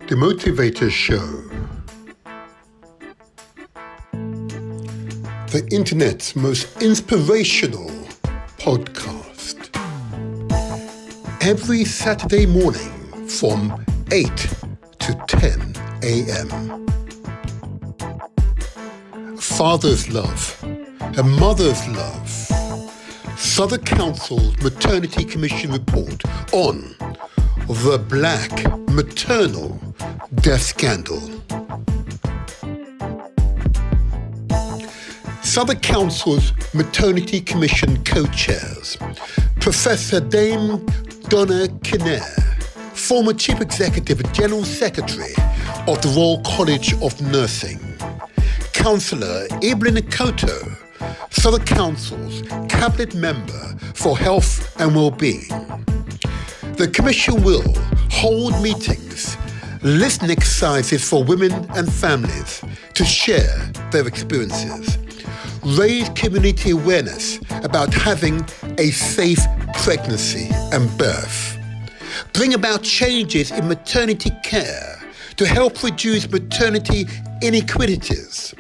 The Motivator Show. The internet's most inspirational podcast. Every Saturday morning from 8 to 10 a.m. Father's love, a mother's love. Southwark Council's Maternity Commission report on the Black Maternal death scandal. Southwark Council's Maternity Commission co-chairs, Professor Dame Donna Kinnair, former Chief Executive and General Secretary of the Royal College of Nursing, Councillor Evelyn Akoto, Southwark Council's Cabinet Member for Health and Wellbeing. The Commission will hold meetings, listening exercises for women and families to share their experiences, raise community awareness about having a safe pregnancy and birth, bring about changes in maternity care to help reduce maternity inequities,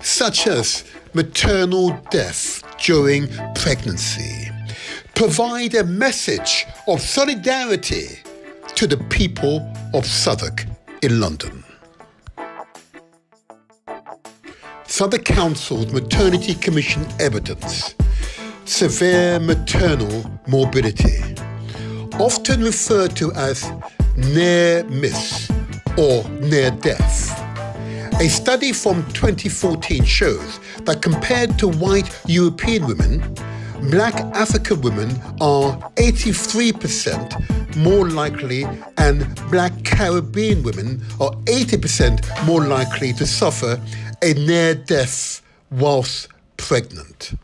such as maternal death during pregnancy, provide a message of solidarity to the people of Southwark in London. Southwark Council's Maternity Commission evidence, severe maternal morbidity, often referred to as near miss or near death. A study from 2014 shows that compared to white European women, Black African women are 83% more likely and Black Caribbean women are 80% more likely to suffer a near death whilst pregnant.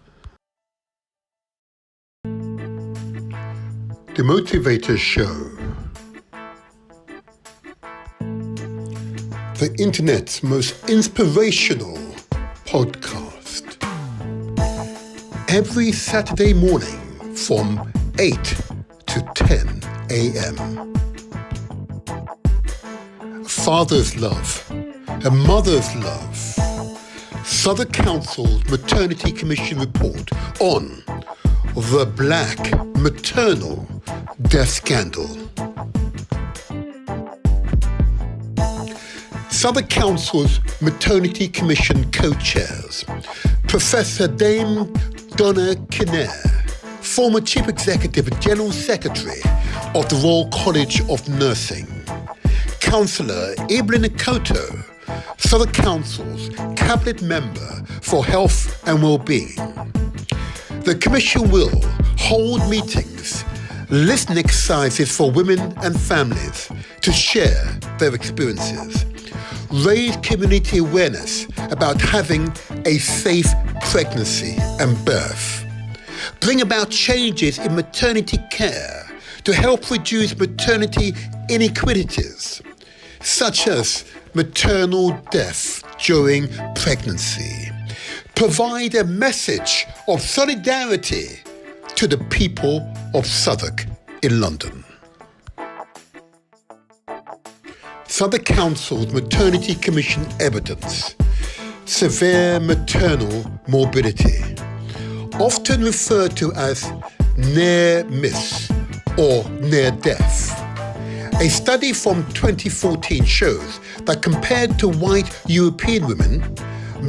The Motivator Show. The internet's most inspirational podcast. Every Saturday morning from 8 to 10 a.m. Father's love, a mother's love. Southwark Council's Maternity Commission report on the Black Maternal death scandal. Southwark Council's Maternity Commission co-chairs, Professor Dame Donna Kinnair, former Chief Executive and General Secretary of the Royal College of Nursing, Councillor Evelyn Akoto, Southwark Council's Cabinet Member for Health and Wellbeing. The Commission will hold meetings, listening exercises for women and families to share their experiences, raise community awareness about having a safe pregnancy and birth, bring about changes in maternity care to help reduce maternity inequities, such as maternal death during pregnancy, provide a message of solidarity to the people of Southwark in London. Southwark Council's Maternity Commission evidence, severe maternal morbidity, often referred to as near miss or near death. A study from 2014 shows that compared to white European women,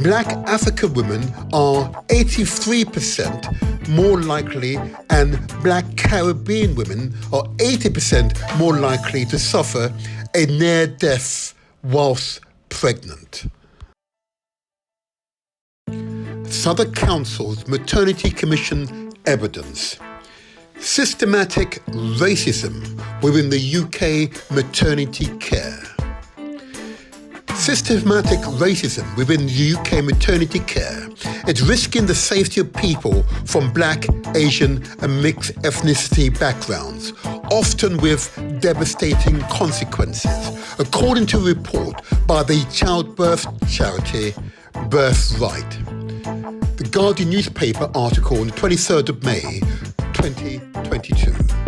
Black African women are 83% more likely and Black Caribbean women are 80% more likely to suffer a near death whilst pregnant. Southwark Council's Maternity Commission evidence, systematic racism within the UK maternity care. Systematic racism within the UK maternity care is risking the safety of people from Black, Asian and mixed ethnicity backgrounds, often with devastating consequences, according to a report by the childbirth charity Birthright. The Guardian newspaper article on the 23rd of May, 2022.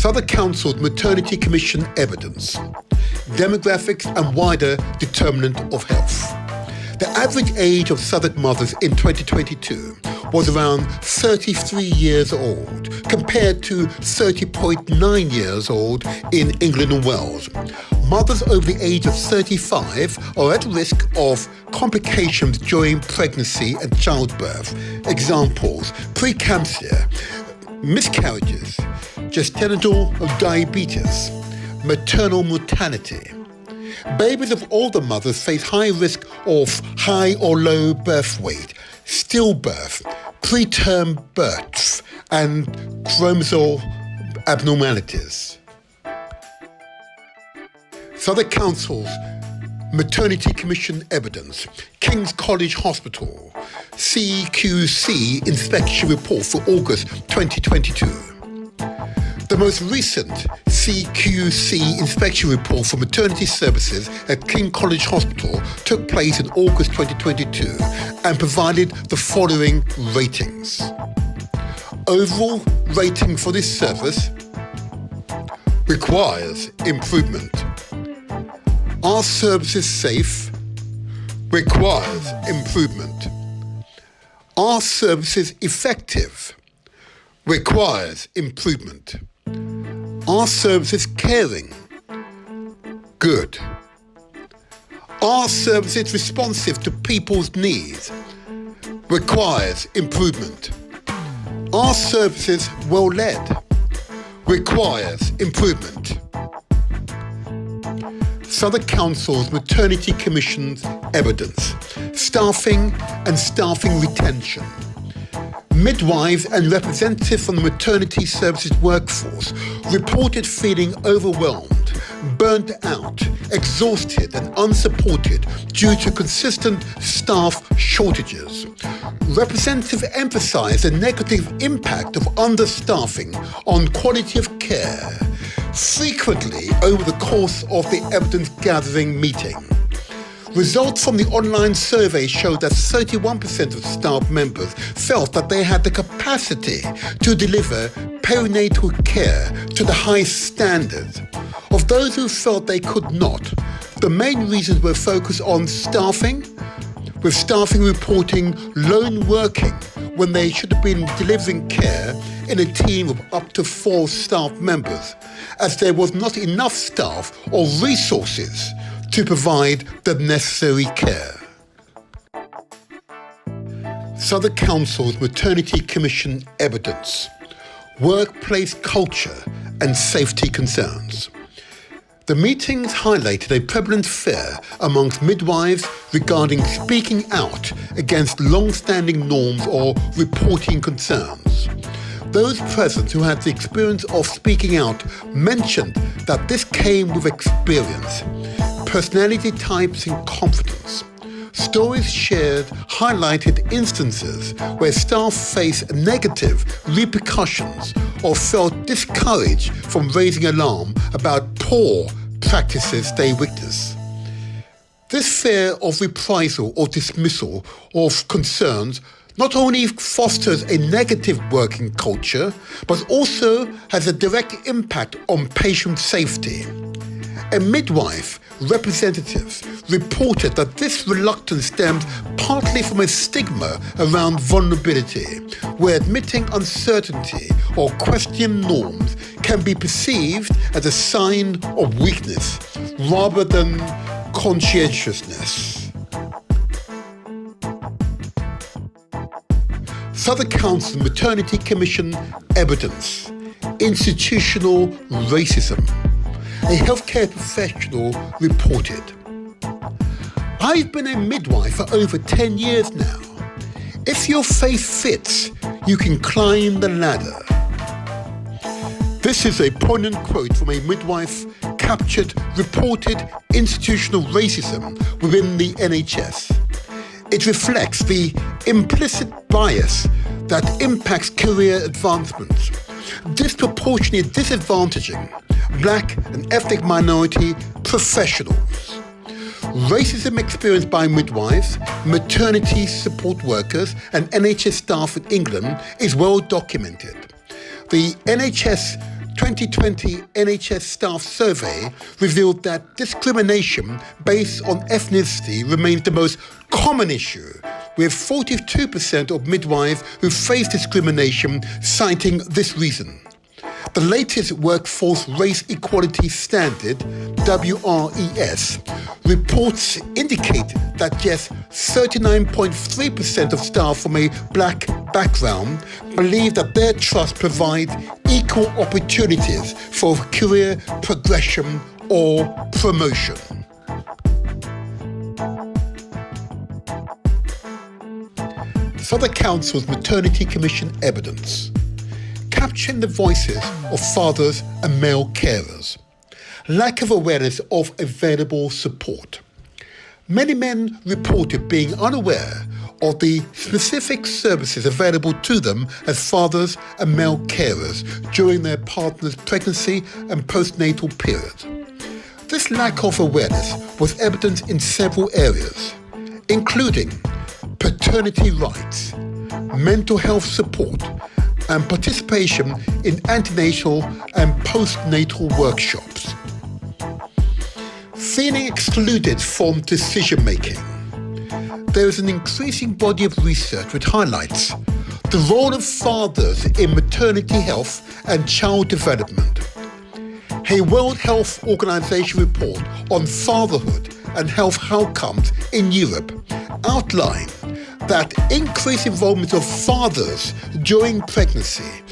Southwark Council's Maternity Commission evidence, demographics and wider determinant of health. The average age of Southwark mothers in 2022 was around 33 years old, compared to 30.9 years old in England and Wales. Mothers over the age of 35 are at risk of complications during pregnancy and childbirth. Examples: preeclampsia, miscarriages, gestational diabetes, maternal mortality. Babies of older mothers face high risk of high or low birth weight, stillbirth, preterm births, and chromosomal abnormalities. Southwark Council's Maternity Commission evidence, King's College Hospital, CQC inspection report for August 2022. The most recent CQC inspection report for maternity services at King's College Hospital took place in August 2022 and provided the following ratings. Overall rating for this service: requires improvement. Are services safe? Requires improvement. Are services effective? Requires improvement. Are services caring? Good. Are services responsive to people's needs? Requires improvement. Are services well led? Requires improvement. Southwark Council's Maternity Commission's evidence, staffing and staffing retention. Midwives and representatives from the maternity services workforce reported feeling overwhelmed, burnt out, exhausted and unsupported due to consistent staff shortages. Representatives emphasised the negative impact of understaffing on quality of care, frequently over the course of the evidence-gathering meeting. Results from the online survey showed that 31% of staff members felt that they had the capacity to deliver perinatal care to the highest standards. Of those who felt they could not, the main reasons were focused on staffing, with staffing reporting lone working when they should have been delivering care in a team of up to 4 staff members, as there was not enough staff or resources to provide the necessary care. Southwark Council's Maternity Commission evidence, workplace culture and safety concerns. The meetings highlighted a prevalent fear amongst midwives regarding speaking out against long-standing norms or reporting concerns. Those present who had the experience of speaking out mentioned that this came with experience, personality types and confidence. Stories shared highlighted instances where staff faced negative repercussions or felt discouraged from raising alarm about poor practices they witnessed. This fear of reprisal or dismissal of concerns not only fosters a negative working culture, but also has a direct impact on patient safety. A midwife representative reported that this reluctance stems partly from a stigma around vulnerability, where admitting uncertainty or questioning norms can be perceived as a sign of weakness rather than conscientiousness. Southwark Council Maternity Commission evidence, institutional racism. A healthcare professional reported, "I've been a midwife for over 10 years now. If your faith fits, you can climb the ladder." This is a poignant quote from a midwife captured reported institutional racism within the NHS. It reflects the implicit bias that impacts career advancements, disproportionately disadvantaging Black and ethnic minority professionals. Racism experienced by midwives, maternity support workers and NHS staff in England is well documented. The NHS 2020 NHS staff survey revealed that discrimination based on ethnicity remains the most common issue, with 42% of midwives who face discrimination citing this reason. The latest Workforce Race Equality Standard, WRES, reports indicate that just 39.3% of staff from a black background believe that their trust provides equal opportunities for career progression or promotion. Southwark Council's Maternity Commission evidence. Capturing the voices of fathers and male carers. Lack of awareness of available support. Many men reported being unaware of the specific services available to them as fathers and male carers during their partner's pregnancy and postnatal period. This lack of awareness was evident in several areas, including paternity rights, mental health support, and participation in antenatal and postnatal workshops. Feeling excluded from decision-making. There is an increasing body of research which highlights the role of fathers in maternity health and child development. A World Health Organization report on fatherhood and health outcomes in Europe outlined that increased involvement of fathers during pregnancy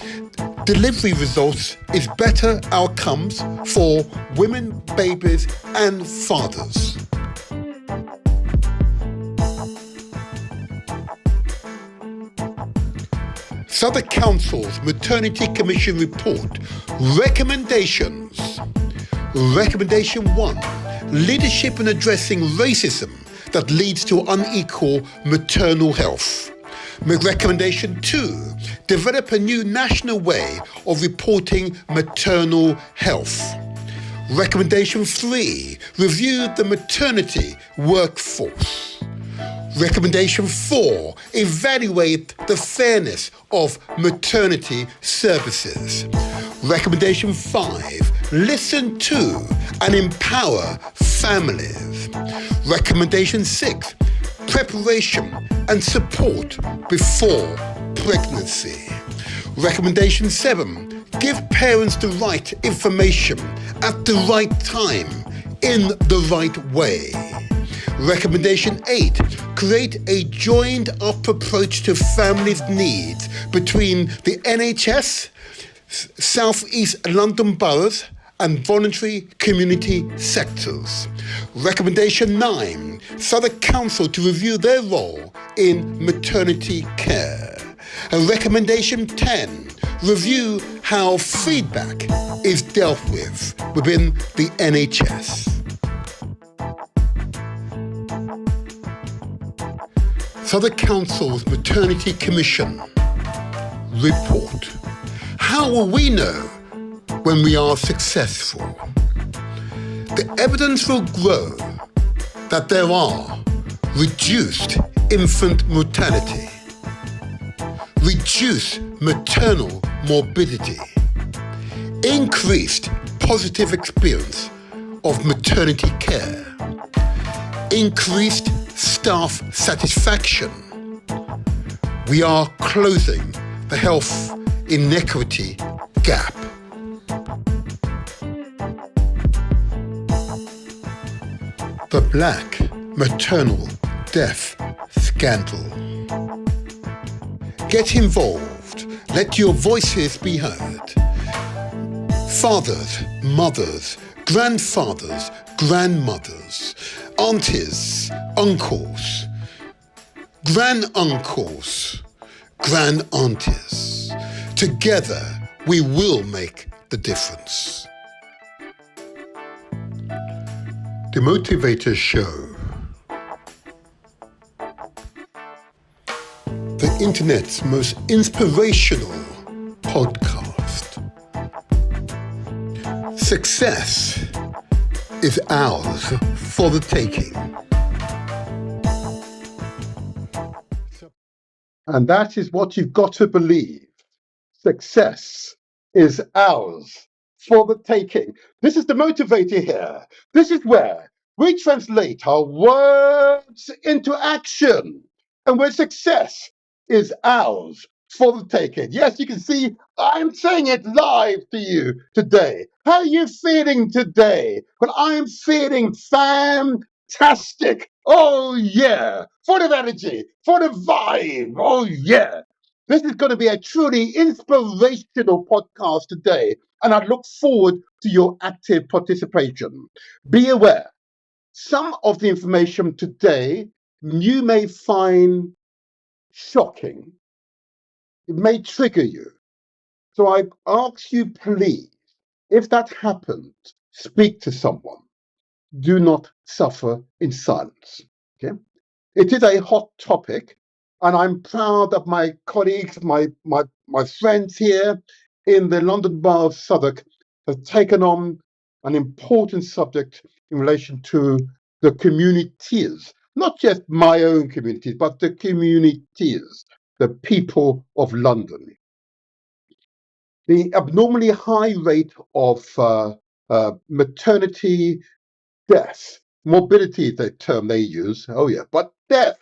delivery results is better outcomes for women, babies, and fathers. Southwark Council's Maternity Commission report recommendations. Recommendation 1, leadership in addressing racism that leads to unequal maternal health. Recommendation 2, develop a new national way of reporting maternal health. Recommendation 3, review the maternity workforce. Recommendation 4, evaluate the fairness of maternity services. Recommendation 5, listen to and empower families. Recommendation 6, preparation and support before pregnancy. Recommendation 7, give parents the right information at the right time in the right way. Recommendation 8, create a joined-up approach to families' needs between the NHS, South East London boroughs, and voluntary community sectors. Recommendation 9, Southwark Council to review their role in maternity care. And recommendation 10, review how feedback is dealt with within the NHS. Southwark Council's Maternity Commission report. How will we know when we are successful? The evidence will grow that there are reduced infant mortality, reduced maternal morbidity, increased positive experience of maternity care, increased staff satisfaction. We are closing the health inequity gap. The Black maternal death scandal. Get involved. Let your voices be heard. Fathers, mothers, grandfathers, grandmothers, aunties, uncles, granduncles, grandaunties. Together, we will make the difference. The Motivator Show. The internet's most inspirational podcast. Success is ours for the taking. And that is what you've got to believe. Success is ours for the taking. This is the motivator here. This is where we translate our words into action and where success is ours for the taking. Yes, you can see I'm saying it live to you today. How are you feeling today? Well, I'm feeling fantastic. Oh, yeah. Full of energy, full of vibe. Oh, yeah. This is going to be a truly inspirational podcast today, and I look forward to your active participation. Be aware, some of the information today you may find shocking. It may trigger you. So I ask you, please, if that happens, speak to someone. Do not suffer in silence. Okay? It is a hot topic, and I'm proud of my colleagues, my friends here in the London Borough of Southwark have taken on an important subject in relation to the communities, not just my own communities, but the communities, the people of London. The abnormally high rate of maternity death, morbidity is the term they use, oh yeah, but death,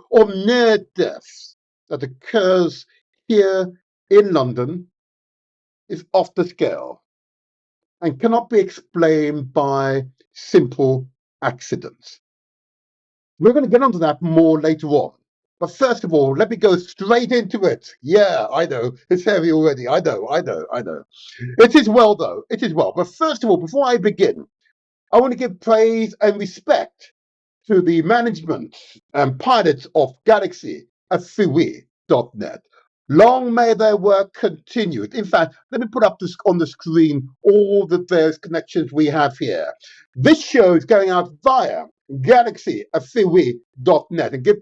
or near death that occurs here in London is off the scale and cannot be explained by simple accidents. We're going to get onto that more later on. But first of all, let me go straight into it. Yeah, I know, it's heavy already. I know. It is well, though. It is well. But first of all, before I begin, I want to give praise and respect to the management and pilots of Galaxy at FUI.net. Long may their work continue. In fact, let me put up this on the screen all the various connections we have here. This show is going out via Galaxy at FUI.net, and give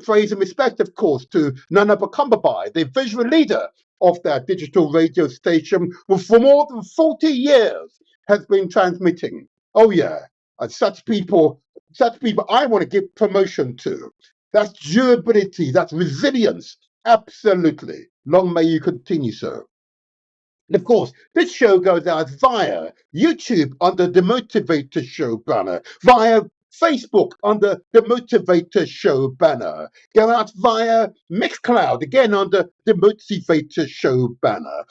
praise and respect, of course, to Nana Bakambabai, the visual leader of that digital radio station, who for more than 40 years has been transmitting. Oh yeah, such people I want to give promotion to. That's durability, that's resilience. Absolutely. Long may you continue so. And of course, this show goes out via YouTube under the Motivator Show banner, via Facebook under the Motivator Show banner, go out via Mixcloud, again under the Motivator Show banner.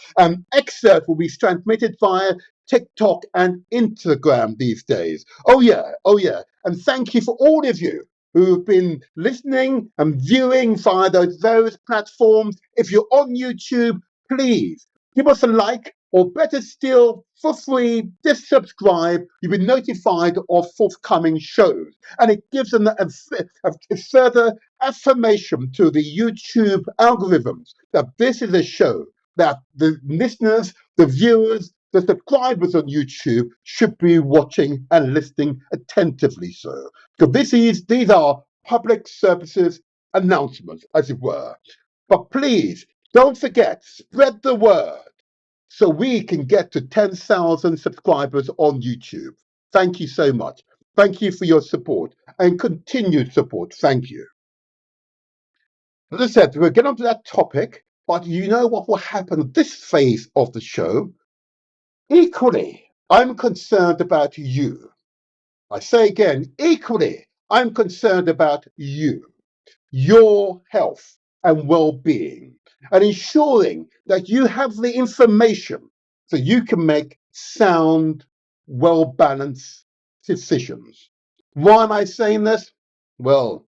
Excerpt will be transmitted via TikTok and Instagram these days. Oh yeah. And thank you for all of you who've been listening and viewing via those various platforms. If you're on YouTube, please give us a like, or better still, for free, just subscribe. You'll be notified of forthcoming shows. And it gives them a further affirmation to the YouTube algorithms that this is a show that the listeners, the viewers, the subscribers on YouTube should be watching and listening attentively. So these are public services announcements, as it were. But please, don't forget, spread the word so we can get to 10,000 subscribers on YouTube. Thank you so much. Thank you for your support and continued support. Thank you. As I said, we'll get onto that topic, but you know what will happen this phase of the show? Equally, I'm concerned about you. I say again, equally, I'm concerned about you, your health and well-being, and ensuring that you have the information so you can make sound, well-balanced decisions. Why am I saying this? Well,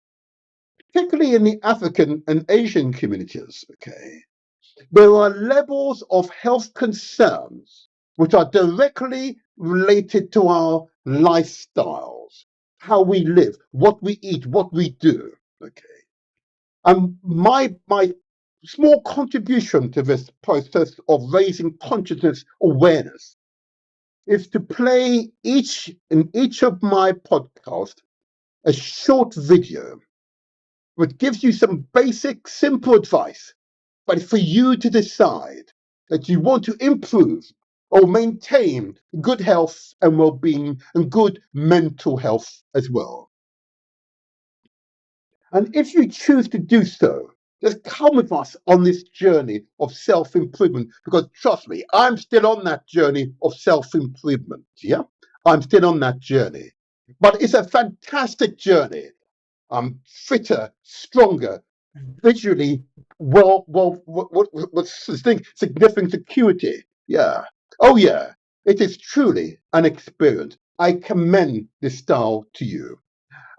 particularly in the African and Asian communities, okay, there are levels of health concerns which are directly related to our lifestyles, how we live, what we eat, what we do, okay. And my small contribution to this process of raising consciousness awareness is to play in each of my podcasts a short video which gives you some basic, simple advice, but for you to decide that you want to improve or maintain good health and well-being and good mental health as well. And if you choose to do so, Just come with us on this journey of self-improvement, because trust me, I'm still on that journey of self-improvement. Yeah, I'm still on that journey. But it's a fantastic journey. I'm fitter, stronger, visually significant acuity. Yeah. Oh yeah. It is truly an experience. I commend this style to you.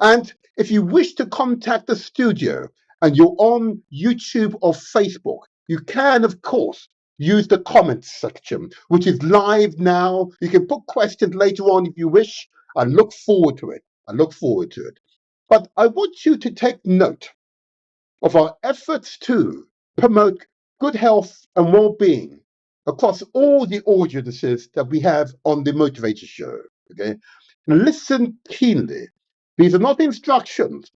And if you wish to contact the studio and you're on YouTube or Facebook, you can, of course, use the comments section, which is live now. You can put questions later on if you wish. I look forward to it. I look forward to it. But I want you to take note of our efforts to promote good health and well-being across all the audiences that we have on the Motivator show. Okay, now listen keenly. These are not instructions.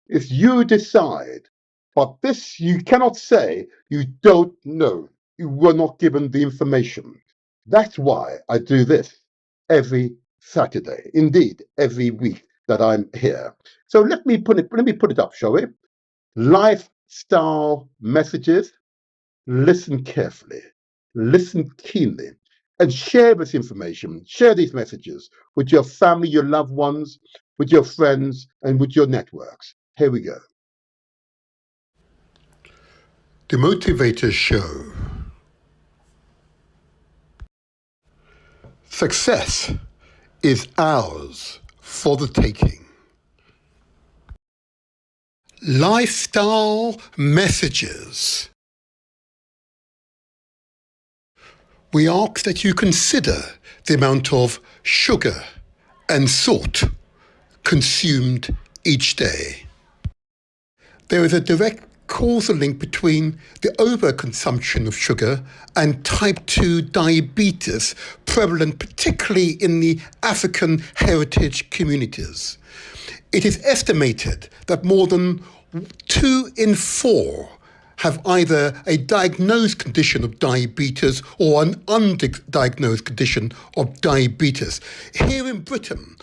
It's you decide. But this you cannot say you don't know. You were not given the information. That's why I do this every Saturday. Indeed, every week that I'm here. So let me put it up, shall we? Lifestyle messages. Listen carefully, listen keenly, and share this information, share these messages with your family, your loved ones, with your friends, and with your networks. Here we go. The Motivator Show. Success is ours for the taking. Lifestyle messages. We ask that you consider the amount of sugar and salt consumed each day. There is a direct causal link between the overconsumption of sugar and type 2 diabetes, prevalent particularly in the African heritage communities. It is estimated that more than 2 in 4 have either a diagnosed condition of diabetes or an undiagnosed condition of diabetes. Here in Britain,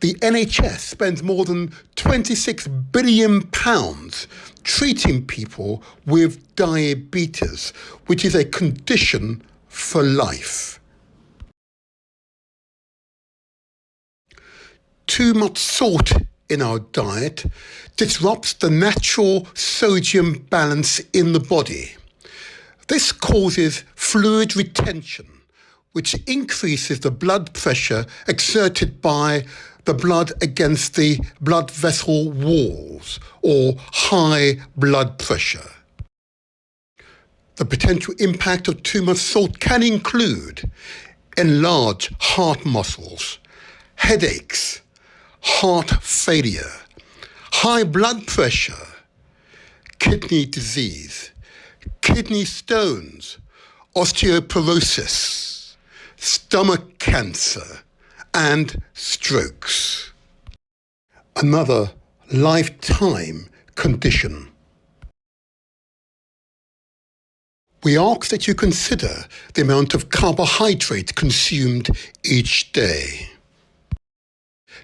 the NHS spends more than £26 billion treating people with diabetes, which is a condition for life. Too much salt in our diet disrupts the natural sodium balance in the body. This causes fluid retention, which increases the blood pressure exerted by the blood against the blood vessel walls, or high blood pressure. The potential impact of too much salt can include enlarged heart muscles, headaches, heart failure, high blood pressure, kidney disease, kidney stones, osteoporosis, stomach cancer, and strokes. Another lifetime condition. We ask that you consider the amount of carbohydrate consumed each day.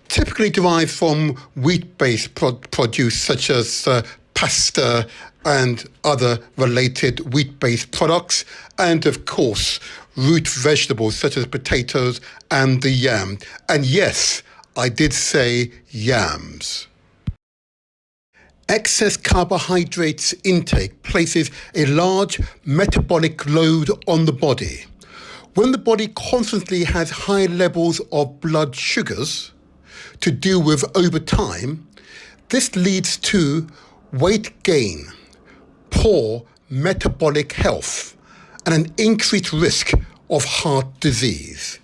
Typically derived from wheat-based produce such as pasta and other related wheat-based products, and of course root vegetables such as potatoes and the yam. And yes, I did say yams. Excess carbohydrates intake places a large metabolic load on the body. When the body constantly has high levels of blood sugars to deal with over time, this leads to weight gain, poor metabolic health, and an increased risk of heart disease.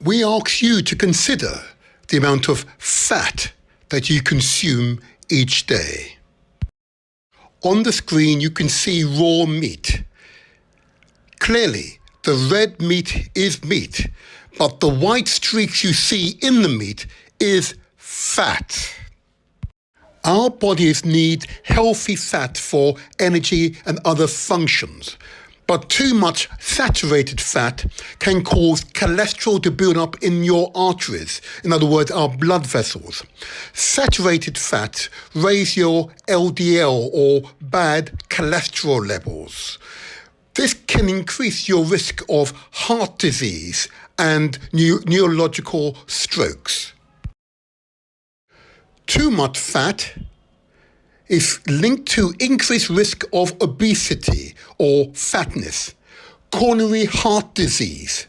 We ask you to consider the amount of fat that you consume each day. On the screen, you can see raw meat. Clearly, the red meat is meat, but the white streaks you see in the meat is fat. Our bodies need healthy fat for energy and other functions. But too much saturated fat can cause cholesterol to build up in your arteries, in other words, our blood vessels. Saturated fat raise your LDL or bad cholesterol levels. This can increase your risk of heart disease and neurological strokes. Too much fat is linked to increased risk of obesity or fatness, coronary heart disease,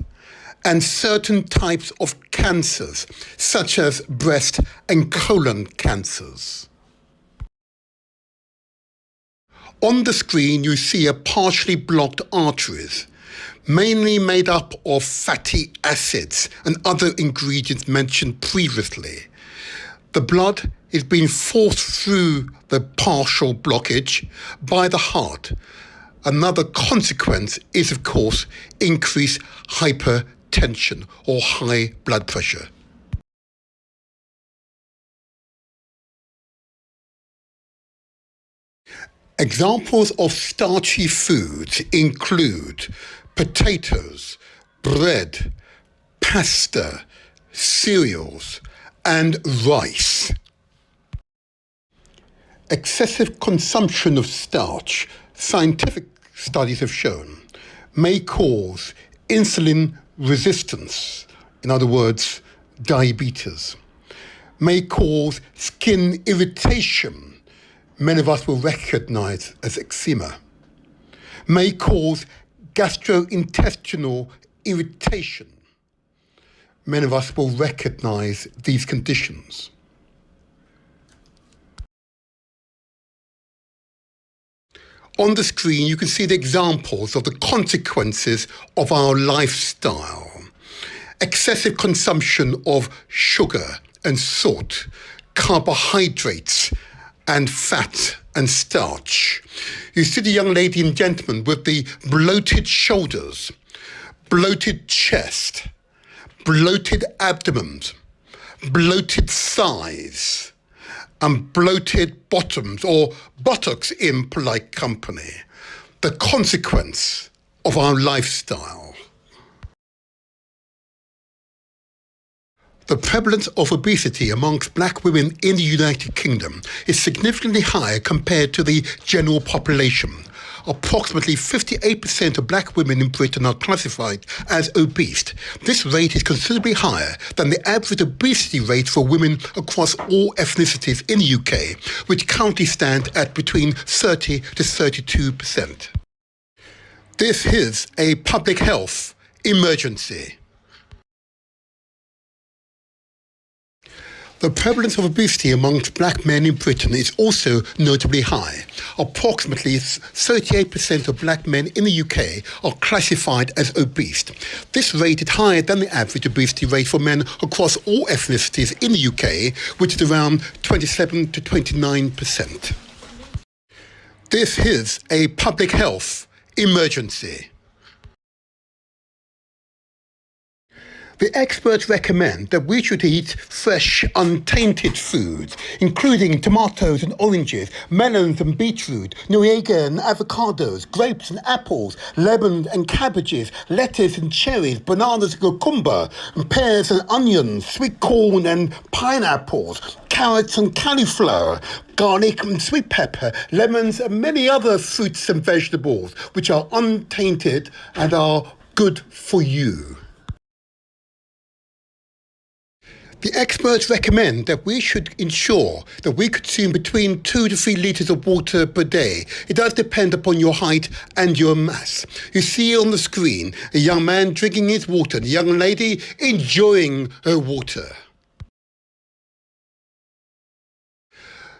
and certain types of cancers, such as breast and colon cancers. On the screen, you see a partially blocked arteries, mainly made up of fatty acids and other ingredients mentioned previously. The blood is being forced through the partial blockage by the heart. Another consequence is, of course, increased hypertension or high blood pressure. Examples of starchy foods include potatoes, bread, pasta, cereals, and rice. Excessive consumption of starch, scientific studies have shown, may cause insulin resistance, in other words, diabetes, may cause skin irritation, many of us will recognize as eczema, may cause gastrointestinal irritation. Many of us will recognize these conditions. On the screen, you can see the examples of the consequences of our lifestyle. Excessive consumption of sugar and salt, carbohydrates, and fat and starch. You see the young lady and gentleman with the bloated shoulders, bloated chest, bloated abdomens, bloated thighs, and bloated bottoms, or buttocks in polite company. The consequence of our lifestyle. The prevalence of obesity amongst black women in the United Kingdom is significantly higher compared to the general population. Approximately 58% of black women in Britain are classified as obese. This rate is considerably higher than the average obesity rate for women across all ethnicities in the UK, which currently stand at between 30 to 32%. This is a public health emergency. The prevalence of obesity amongst black men in Britain is also notably high. Approximately 38% of black men in the UK are classified as obese. This rate is higher than the average obesity rate for men across all ethnicities in the UK, which is around 27 to 29%. This is a public health emergency. The experts recommend that we should eat fresh, untainted foods, including tomatoes and oranges, melons and beetroot, noriega and avocados, grapes and apples, lemons and cabbages, lettuce and cherries, bananas and cucumber, and pears and onions, sweet corn and pineapples, carrots and cauliflower, garlic and sweet pepper, lemons and many other fruits and vegetables, which are untainted and are good for you. The experts recommend that we should ensure that we consume between 2 to 3 litres of water per day. It does depend upon your height and your mass. You see on the screen a young man drinking his water, and a young lady enjoying her water.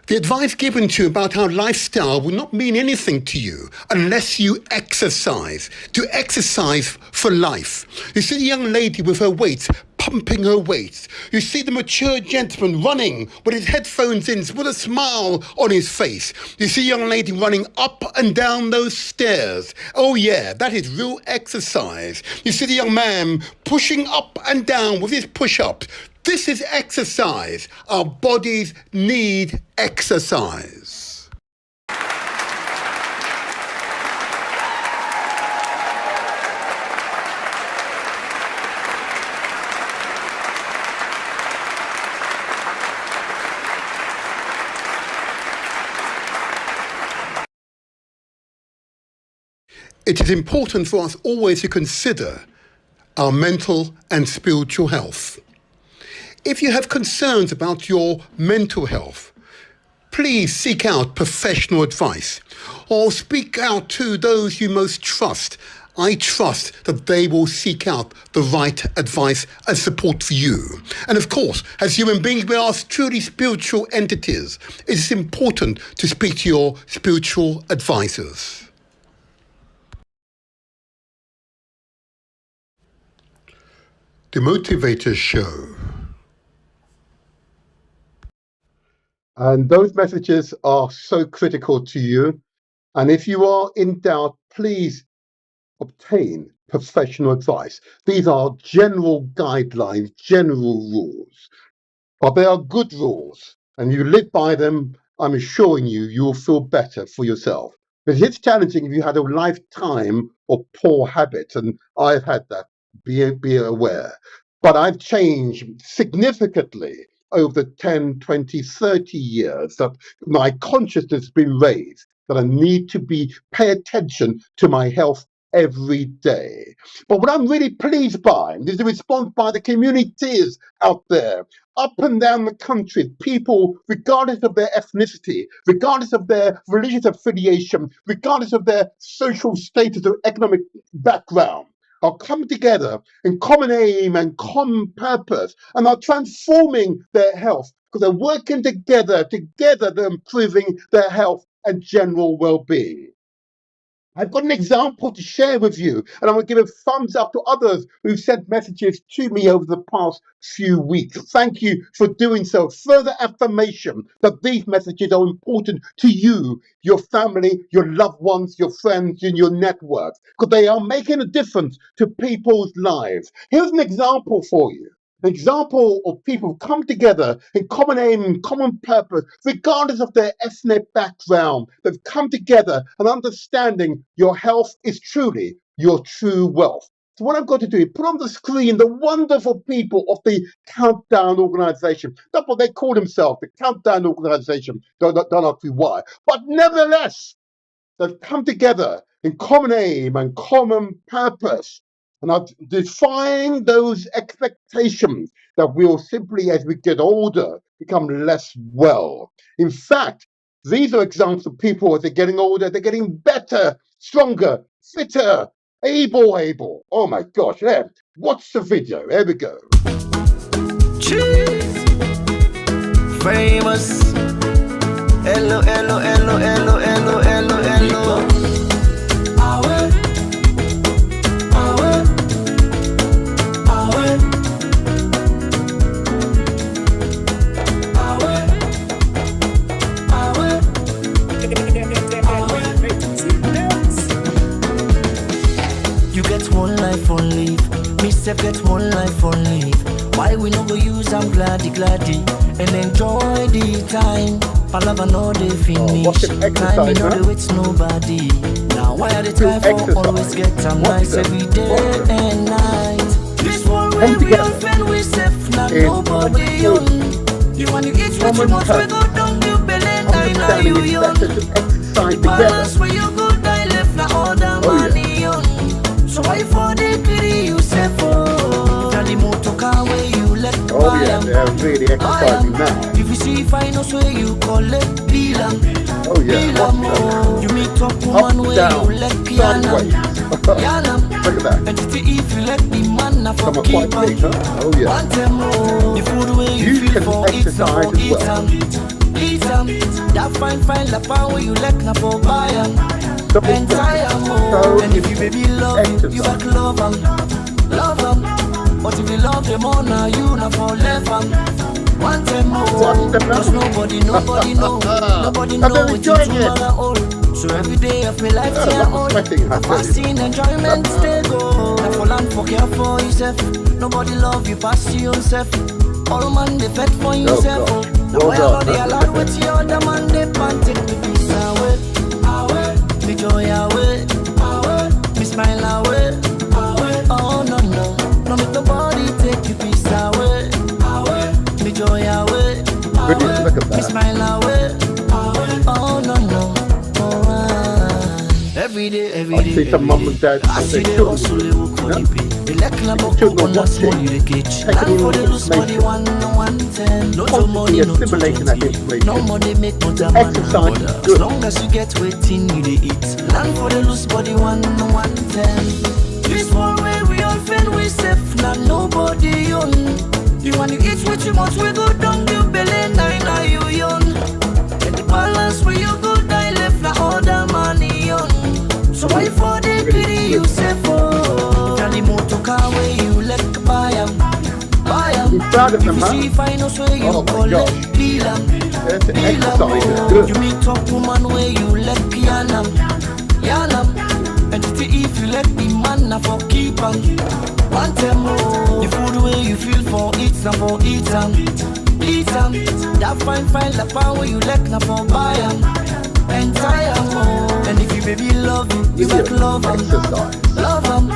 The advice given to you about our lifestyle will not mean anything to you unless you exercise. To exercise for life. You see the young lady with her weights, pumping her weights. You see the mature gentleman running with his headphones in, with a smile on his face. You see a young lady running up and down those stairs. Oh yeah, that is real exercise. You see the young man pushing up and down with his push-ups. This is exercise. Our bodies need exercise. it is important for us always to consider our mental and spiritual health. If you have concerns about your mental health, please seek out professional advice or speak out to those you most trust. I trust that they will seek out the right advice and support for you. And of course, as human beings, we are truly spiritual entities. It is important to speak to your spiritual advisors. The Motivator Show. And those messages are so critical to you. And if you are in doubt, please obtain professional advice. These are general guidelines, general rules. But they are good rules, and you live by them, I'm assuring you, you will feel better for yourself. But it's challenging if you had a lifetime of poor habits, and I've had that, be aware. But I've changed significantly over the 10, 20, 30 years that my consciousness has been raised, that I need to pay attention to my health every day. But what I'm really pleased by is the response by the communities out there, up and down the country, people, regardless of their ethnicity, regardless of their religious affiliation, regardless of their social status or economic background, are coming together in common aim and common purpose and are transforming their health because they're working together, they're improving their health and general well-being. I've got an example to share with you, and I want to give a thumbs up to others who've sent messages to me over the past few weeks. Thank you for doing so. Further affirmation that these messages are important to you, your family, your loved ones, your friends, and your networks, because they are making a difference to people's lives. Here's an example for you. An example of people who come together in common aim and common purpose, regardless of their ethnic background. They've come together and understanding your health is truly your true wealth. So what I've got to do is put on the screen the wonderful people of the Countdown Organization. That's what they call themselves, the Countdown Organization. Don't ask me why. But nevertheless, they've come together in common aim and common purpose. And I've defined those expectations that we'll simply, as we get older, become less well. In fact, these are examples of people as they're getting older, they're getting better, stronger, fitter, able. Oh my gosh, yeah. Watch the video. Here we go. Cheese. Famous. Hello. You get one life on leave, me self get one life on leave. Why we no go use am gladdy and enjoy the time. Palava no dey finish, time me no dey wait nobody. Now why are they try for always get am nice every day and night? This one way we offend we self, not nobody young. You want to eat what you want, we go down you belly, now you young. The balance where you go die left, now all the money young. So why for the pity you say for? Now the motor car where you let buy yeah, they're really exercising now. If you see finance where you collect bill Oh yeah, you meet up woman where you let piano. Look at that. And if you let the man na for keep quite big, huh? Oh yeah. Want them more. The food where you feel can for exercise as well. Eat them. That fine la power where you let na for buy them. And tire more. And if you baby love you back love them. But if you love them all now you na for left them. Want them more. Cause nobody know. Nobody know what you do own. So every day of my life stay on. Fasting enjoyment stay go. Now for land for care for yourself. Nobody love you past yourself. All man they fed for yourself. Now why all they allowed with you other man they panted with peace away. Me joy away. Me smile away. Oh no make nobody take you peace away. Me joy away. Me smile away. Oh no. Every I see some mum and dad with their children. Yeah? Children are watching, taking in the information, constantly assimilating that information. Exercise is good. As long as you get waiting, you dey eat. Land for the loose body 110. This one way we all feel we safe, now nobody own. You want to eat what you want, we go down you belly, now you young. And the balance where you go die left, now all the money on. So why for the pity you say for? Now the motor car where you let buy 'em. He's proud of them, huh? Oh my gosh. That's the exercise is good. You meet up woman where you let yanam. And if you let the man na for keep 'em. One time more. The food where you feel for eat na for eat 'em. That fine la power you let na for buy 'em. Entire more. And if you baby love you got love 'em. Love 'em.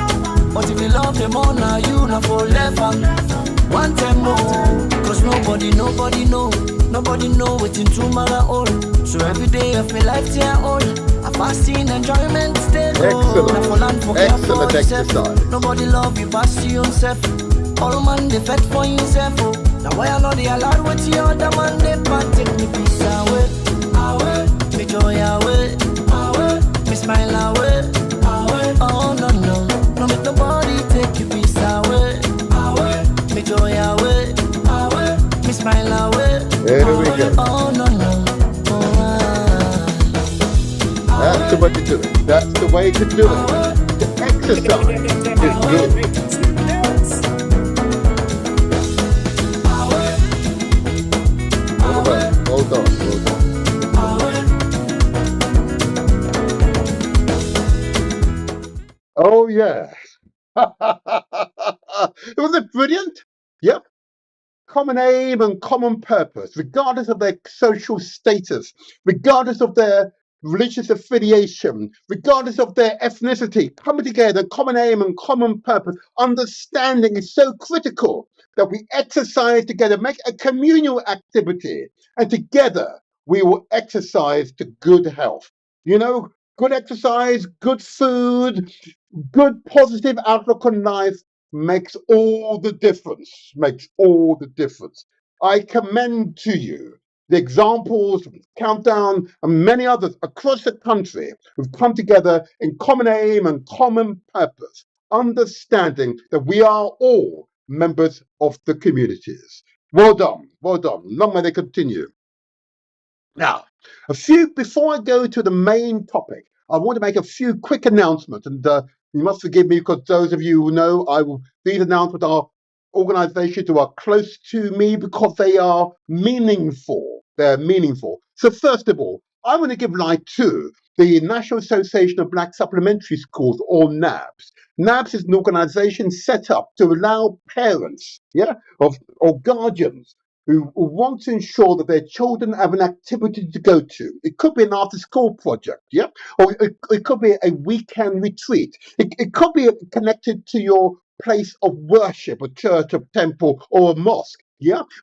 But if you love them all now you na for left 'em. One time more, cause nobody know waiting tomorrow all. So every day of my life they all. I fasting enjoyment stay low. Excellent exercise. Nobody love you pass you yourself. All man they fed for himself. Oh. Now why I know they allowed with the other man they can't take me peace away. Me joy away. Me smile away. Oh no, no make nobody take you peace away. Me joy away, me smile away. There we go. Oh no. That's the way to do it. That's the way to do it. The exercise is good. Well done. Oh yeah. Wasn't it brilliant? Yep. Common aim and common purpose, regardless of their social status, regardless of their religious affiliation, regardless of their ethnicity, coming together, common aim and common purpose. Understanding is so critical that we exercise together, make a communal activity, and together we will exercise to good health. You know, good exercise, good food, good positive outlook on life makes all the difference, I commend to you the examples, Countdown, and many others across the country who've come together in common aim and common purpose, understanding that we are all members of the communities. Well done. Long may they continue. Now, before I go to the main topic, I want to make a few quick announcements, and you must forgive me because those of you who know, these announcements are organizations who are close to me because they are meaningful. They're meaningful. So first of all, I want to give light to the National Association of Black Supplementary Schools, or NABS. NABS is an organization set up to allow parents, or guardians who want to ensure that their children have an activity to go to. It could be an after-school project, or it could be a weekend retreat. It could be connected to your place of worship, a church, a temple, or a mosque,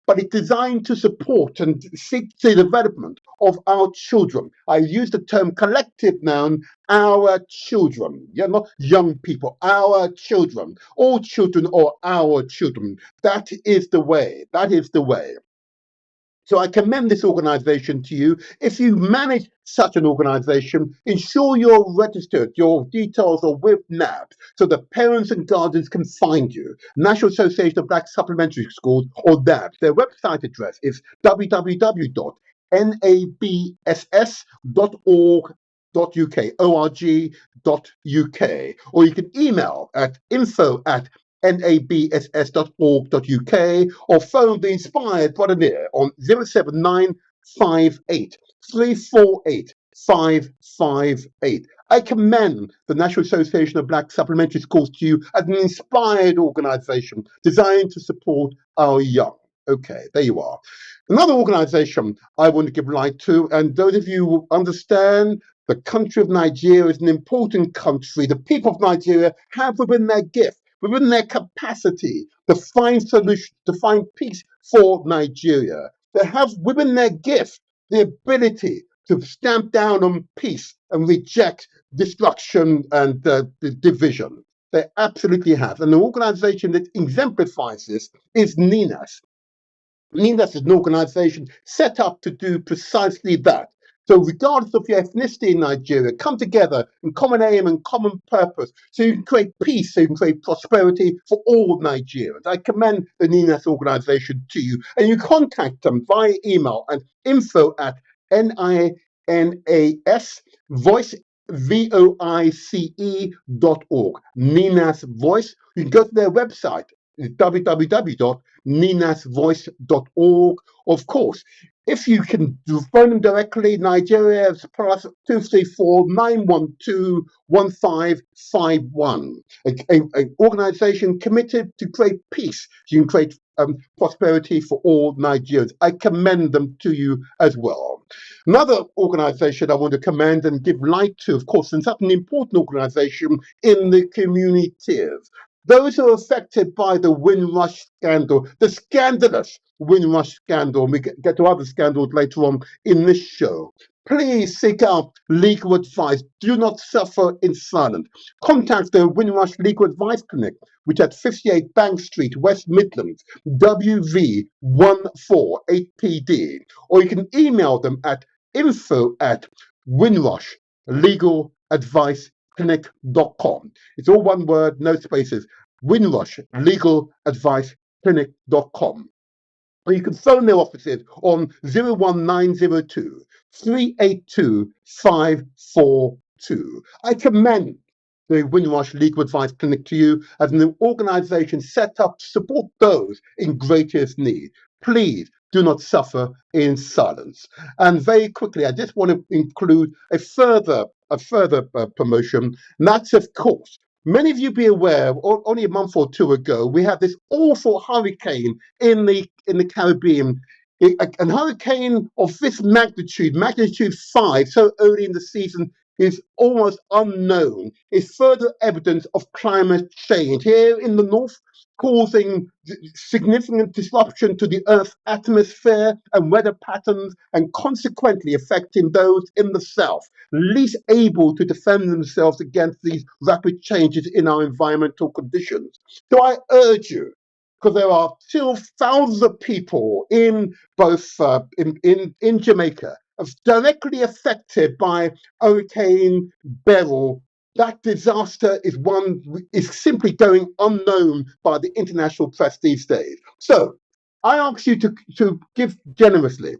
but it's designed to support and seek the development of our children. I use the term collective noun, our children, not young people, our children. All children are our children. That is the way. So I commend this organization to you. If you manage such an organization, ensure you're registered, your details are with NABS, so that parents and guardians can find you. National Association of Black Supplementary Schools, or NABS. Their website address is www.nabss.org.uk, or you can email at info@nabss.org.uk, or phone the Inspired Volunteer on 07958 348 558. I commend the National Association of Black Supplementary Schools to you as an inspired organization designed to support our young. Okay, there you are. Another organization I want to give light to, and those of you who understand, the country of Nigeria is an important country. The people of Nigeria have within their gift, within their capacity to find solutions, to find peace for Nigeria. They have within their gift the ability to stamp down on peace and reject destruction and the division. They absolutely have. And the organization that exemplifies this is NINAS. NINAS is an organization set up to do precisely that. So regardless of your ethnicity in Nigeria, come together in common aim and common purpose so you can create peace, so you can create prosperity for all Nigerians. I commend the NINAS organization to you, and you contact them via email at info@NINAS voice voice.org. NINAS Voice. You can go to their website, www.ninasvoice.org. Of course, if you can phone them directly, Nigeria is plus 234 912 1551. An organization committed to create peace. You can create prosperity for all Nigerians. I commend them to you as well. Another organization I want to commend and give light to, of course, and such an important organization in the communities. Those who are affected by the Windrush scandal, the scandalous Windrush scandal, and we get to other scandals later on in this show. Please seek out legal advice. Do not suffer in silence. Contact the Windrush Legal Advice Clinic, which is at 58 Bank Street, West Midlands, WV148PD. Or you can email them at info@windrushlegaladviceclinic.com. It's all one word, no spaces. windrushlegaladviceclinic.com. Or you can phone their offices on 01902 382 542. I commend the Windrush Legal Advice Clinic to you as an organization set up to support those in greatest need. Please do not suffer in silence. And very quickly, I just want to include a further promotion, and that's, of course, many of you be aware, only a month or two ago, we had this awful hurricane in the Caribbean. A hurricane of this magnitude 5, so early in the season, is almost unknown. It's further evidence of climate change here in the north, causing significant disruption to the Earth's atmosphere and weather patterns, and consequently affecting those in the south, least able to defend themselves against these rapid changes in our environmental conditions. So I urge you, because there are still thousands of people in both in Jamaica directly affected by Hurricane Beryl. That disaster is simply going unknown by the international press these days. So I ask you to give generously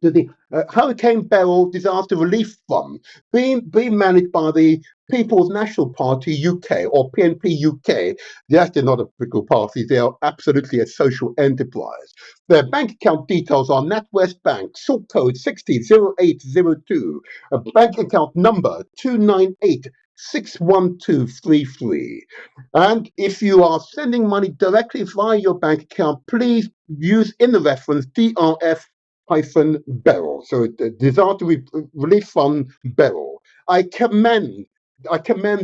to the Hurricane Beryl Disaster Relief Fund, being managed by the People's National Party UK, or PNP UK. Yes, they're not a political party, they are absolutely a social enterprise. Their bank account details are NatWest Bank, sort code 600802, a bank account number 298-61233. And if you are sending money directly via your bank account, please use in the reference DRF-Beryl, so Disaster Relief Fund Beryl. I commend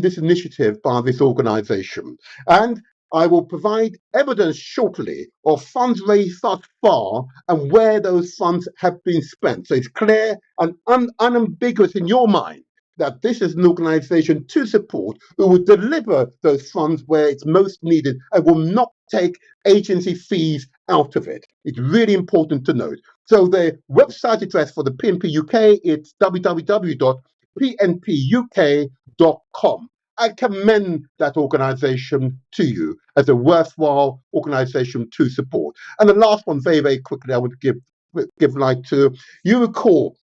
this initiative by this organization, and I will provide evidence shortly of funds raised thus far and where those funds have been spent. So it's clear and unambiguous in your mind that this is an organization to support who will deliver those funds where it's most needed and will not take agency fees out of it. It's really important to note. So the website address for the PNP UK, it's www.pnpuk.com. I commend that organization to you as a worthwhile organization to support. And the last one, very, very quickly, I would give light to. You recall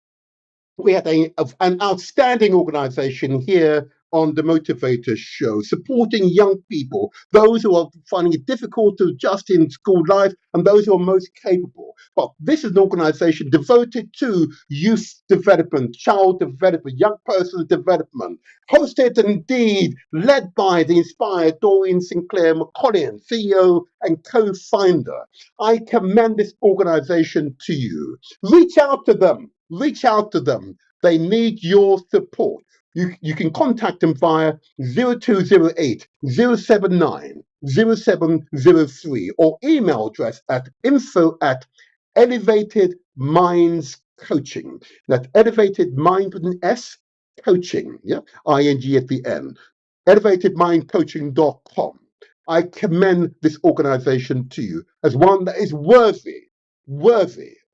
we had an outstanding organization here on the Motivator show, supporting young people, those who are finding it difficult to adjust in school life and those who are most capable. But this is an organization devoted to youth development, child development, young person development, hosted and indeed led by the inspired Doreen Sinclair McCollin, CEO and co-founder. I commend this organization to you. Reach out to them. Reach out to them. They need your support. You can contact them via 0208 079 0703 or email address at info@elevatedminds Coaching. That's Elevated Mind with an S, coaching, yeah, ING at the end. ElevatedMindCoaching.com. I commend this organization to you as one that is worthy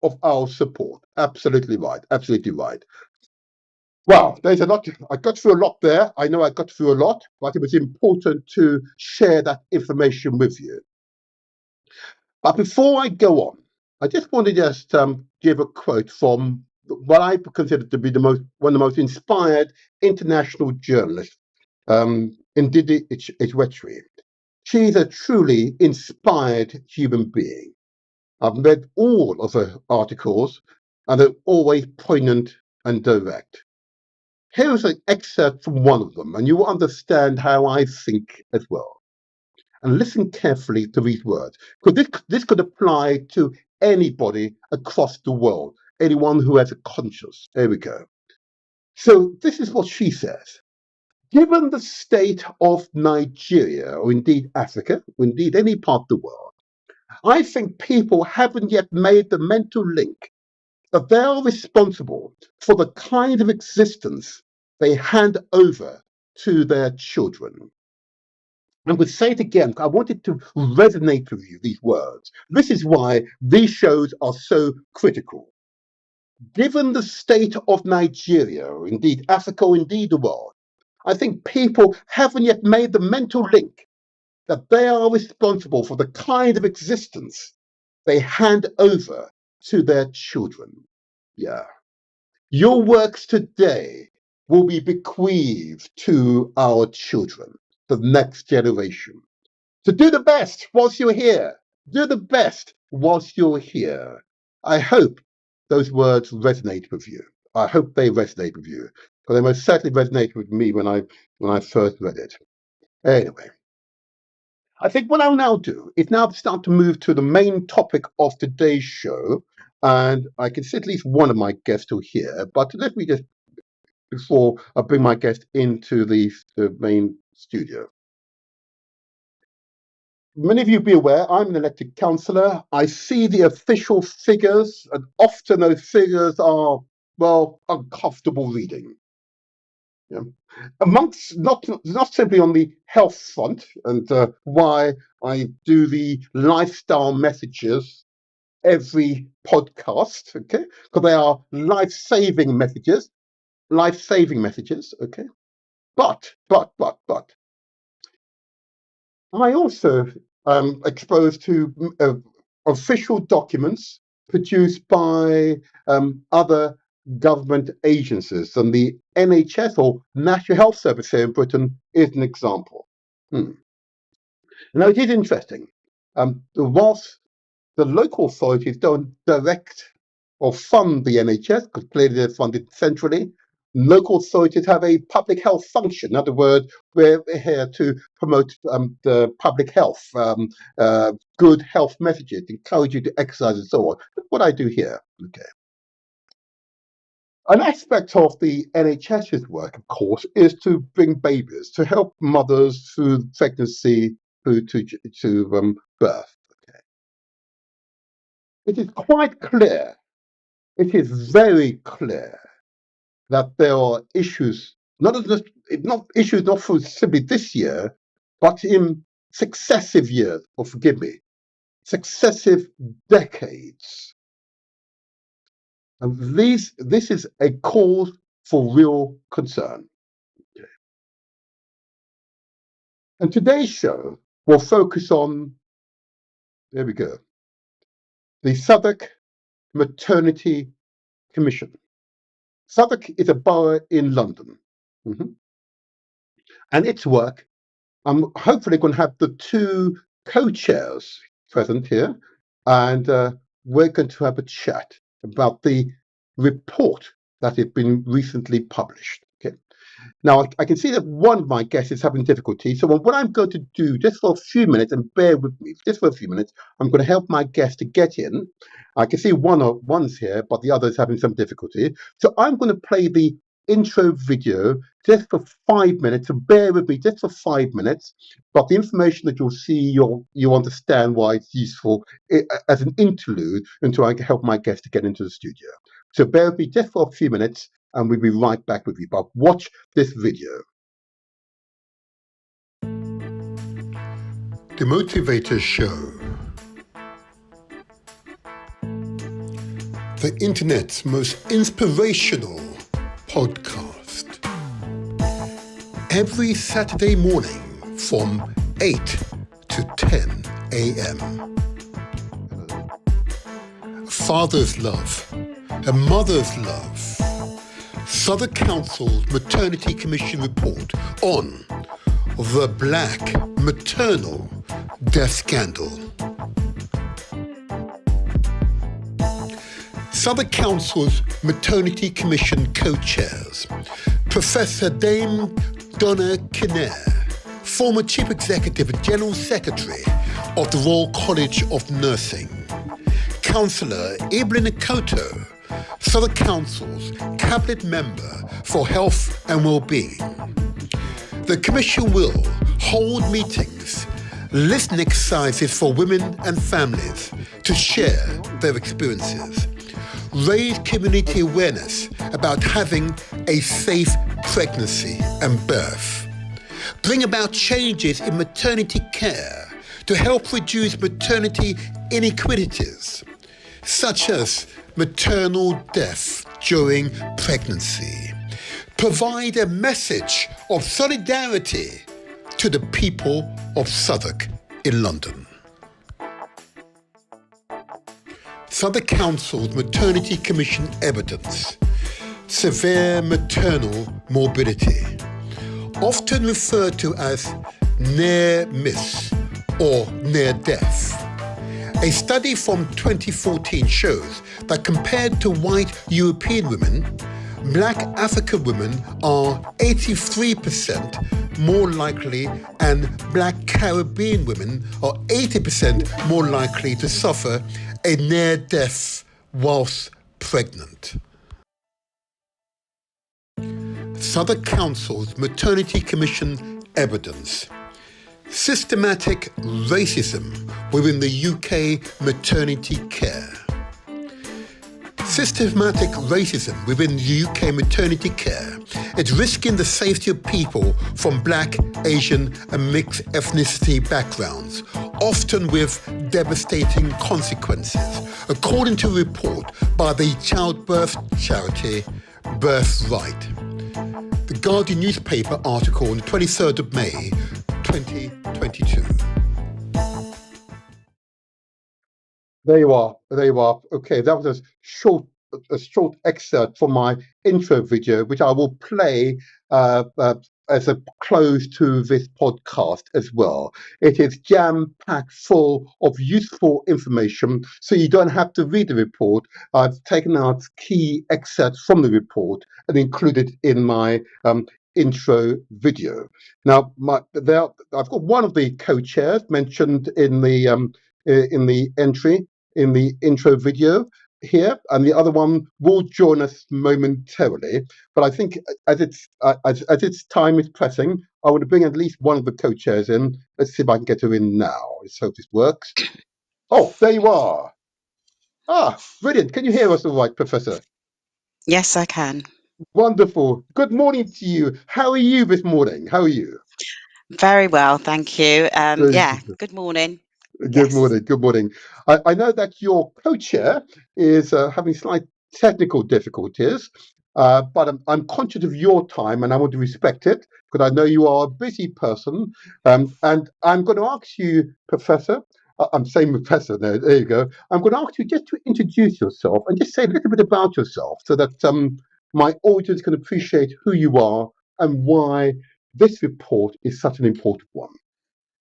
of our support. Absolutely right. Absolutely right. Well, there's a lot. I got through a lot there. I know I got through a lot, but it was important to share that information with you. But before I go on, I just want to just give a quote from what I consider to be one of the most inspired international journalists, Ndidi Echwetri. She's a truly inspired human being. I've read all of her articles, and they're always poignant and direct. Here's an excerpt from one of them, and you will understand how I think as well. And listen carefully to these words, because this could apply to anybody across the world, anyone who has a conscience. There we go. So this is what she says. Given the state of Nigeria, or indeed Africa, or indeed any part of the world, I think people haven't yet made the mental link that they are responsible for the kind of existence they hand over to their children. I would say it again, I wanted to resonate with you, these words. This is why these shows are so critical. Given the state of Nigeria, or indeed Africa, or indeed the world, I think people haven't yet made the mental link that they are responsible for the kind of existence they hand over to their children. Yeah. Your works today will be bequeathed to our children, the next generation. So do the best whilst you're here. Do the best whilst you're here. I hope those words resonate with you. I hope they resonate with you, because they most certainly resonated with me when I first read it. Anyway, I think what I'll now do is now start to move to the main topic of today's show, and I can see at least one of my guests still here. But let me just, before I bring my guest into the main studio. Many of you be aware, I'm an elected councillor. I see the official figures, and often those figures are, well, uncomfortable reading. Yeah. Amongst, not simply on the health front, and why I do the lifestyle messages every podcast, okay, because they are life-saving messages, okay. But I also am exposed to official documents produced by other government agencies, and the NHS, or National Health Service here in Britain, is an example. Now, it is interesting. Whilst the local authorities don't direct or fund the NHS, because clearly they're funded centrally, local authorities have a public health function. In other words, we're here to promote the public health, good health messages, encourage you to exercise and so on. That's what I do here. Okay. An aspect of the NHS's work, of course, is to bring babies, to help mothers through pregnancy, through to birth. Okay. It is quite clear, it is very clear that there are issues, not for simply this year, but in successive years, or forgive me, successive decades. And this is a cause for real concern. Okay. And today's show will focus on, there we go, the Southwark Maternity Commission. Southwark is a borough in London. And its work, I'm hopefully going to have the two co-chairs present here, and we're going to have a chat about the report that has been recently published. Okay. Now, I can see that one of my guests is having difficulty, so what I'm going to do, just for a few minutes, and bear with me, just for a few minutes, I'm going to help my guest to get in. I can see one's here, but the other is having some difficulty. So I'm going to play the intro video just for 5 minutes, so bear with me just for 5 minutes, but the information that you'll see, you'll understand why it's useful as an interlude until I can help my guest to get into the studio. So bear with me just for a few minutes and we'll be right back with you. But watch this video. The Motivator Show. The internet's most inspirational podcast. Every Saturday morning from 8 to 10 a.m. Father's love, a mother's love. Southwark Council's Maternity Commission report on the Black maternal death scandal. Southwark Council's Maternity Commission co-chairs, Professor Dame Donna Kinnair, former Chief Executive and General Secretary of the Royal College of Nursing, Councillor Evelyn Akoto, Southwark Council's Cabinet Member for Health and Wellbeing. The Commission will hold meetings, listening exercises for women and families to share their experiences, raise community awareness about having a safe pregnancy and birth, bring about changes in maternity care to help reduce maternity inequities, such as maternal death during pregnancy, provide a message of solidarity to the people of Southwark in London. Southwark Council's Maternity Commission evidence, severe maternal morbidity, often referred to as near miss or near death. A study from 2014 shows that compared to white European women, Black African women are 83% more likely and Black Caribbean women are 80% more likely to suffer a near death whilst pregnant. Southwark Council's Maternity Commission evidence. Systematic racism within the UK maternity care. Systematic racism within the UK maternity care is risking the safety of people from Black, Asian and mixed ethnicity backgrounds, often with devastating consequences, according to a report by the childbirth charity Birthright. The Guardian newspaper article on the 23rd of May, 2022. There you are. Okay, that was a short excerpt from my intro video, which I will play as a close to this podcast as well. It is jam-packed full of useful information, so you don't have to read the report. I've taken out key excerpts from the report and included in my intro video. Now, I've got one of the co-chairs mentioned in the entry in the intro video here, and the other one will join us momentarily. But I think as its time is pressing, I want to bring at least one of the co-chairs in. Let's see if I can get her in now. Let's hope this works. Oh, there you are. Ah, brilliant. Can you hear us all right, Professor? Yes, I can. Wonderful. Good morning to you. How are you this morning? How are you? Very well, thank you. Yeah, good morning. Good morning. Good morning. I know that your co-chair is having slight technical difficulties, but I'm conscious of your time and I want to respect it because I know you are a busy person. And I'm going to ask you, Professor, I'm saying Professor now, there you go. I'm going to ask you just to introduce yourself and just say a little bit about yourself so that my audience can appreciate who you are and why this report is such an important one.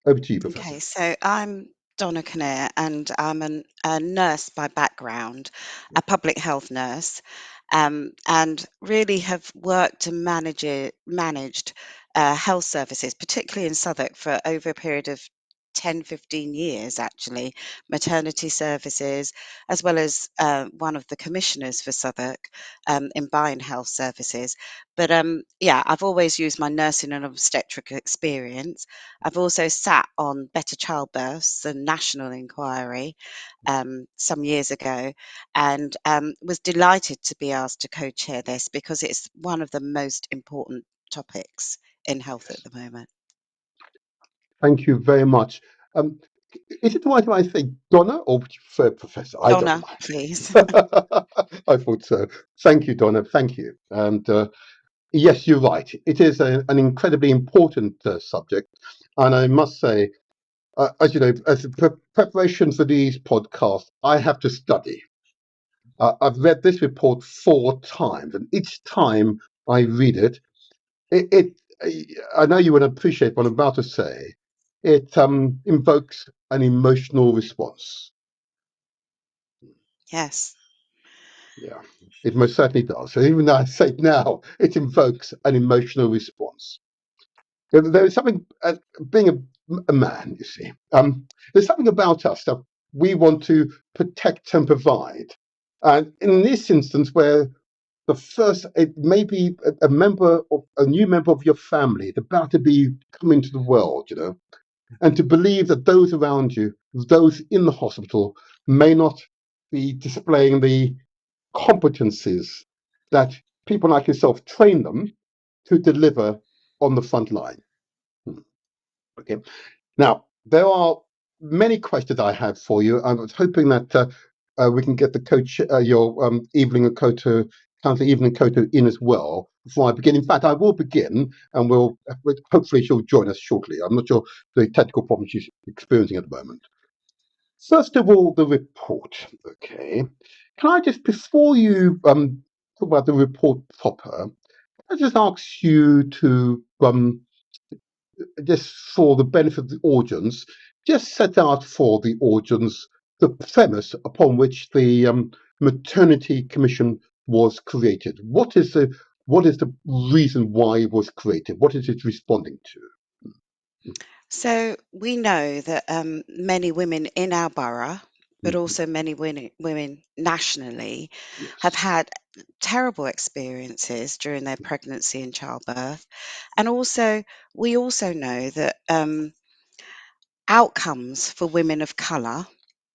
Over to you, Professor. Okay, so I'm Donna Kinnair and I'm a nurse by background, a public health nurse, and really have worked and managed health services, particularly in Southwark, for over a period of 10, 15 years, actually, maternity services, as well as one of the commissioners for Southwark in buying health services. But yeah, I've always used my nursing and obstetric experience. I've also sat on Better Childbirths, the national inquiry, some years ago, and was delighted to be asked to co-chair this because it's one of the most important topics in health at the moment. Thank you very much. Is it right if I say Donna or would you prefer Professor? I don't Donna, mind. please. I thought so. Thank you, Donna. Thank you. And yes, you're right. It is an incredibly important subject. And I must say, as you know, as a preparation for these podcasts, I have to study. I've read this report 4 times, and each time I read it, it I know you would appreciate what I'm about to say. It invokes an emotional response. Yes. Yeah, it most certainly does. So even though I say it now, it invokes an emotional response. There is something, being a man, you see, there's something about us that we want to protect and provide. And in this instance, where the first, it may be a member of a new member of your family, about to be come into the world, and to believe that those around you, those in the hospital, may not be displaying the competencies that people like yourself train them to deliver on the front line. Okay. Now, there are many questions I have for you. I was hoping that we can get the coach, your Evelyn Akoto, Councillor Evelyn Akoto, in as well before I begin. In fact, I will begin, and we'll hopefully she'll join us shortly. I'm not sure the technical problems she's experiencing at the moment. First of all, the report. Okay, can I just, before you talk about the report proper, I just ask you to just for the benefit of the audience, just set out for the audience the premise upon which the Maternity Commission was created. What is the reason why it was created? What is it responding to? So we know that many women in our borough, but Mhm. also many women nationally, have Yes. had terrible experiences during their pregnancy and childbirth. And also, we also know that outcomes for women of colour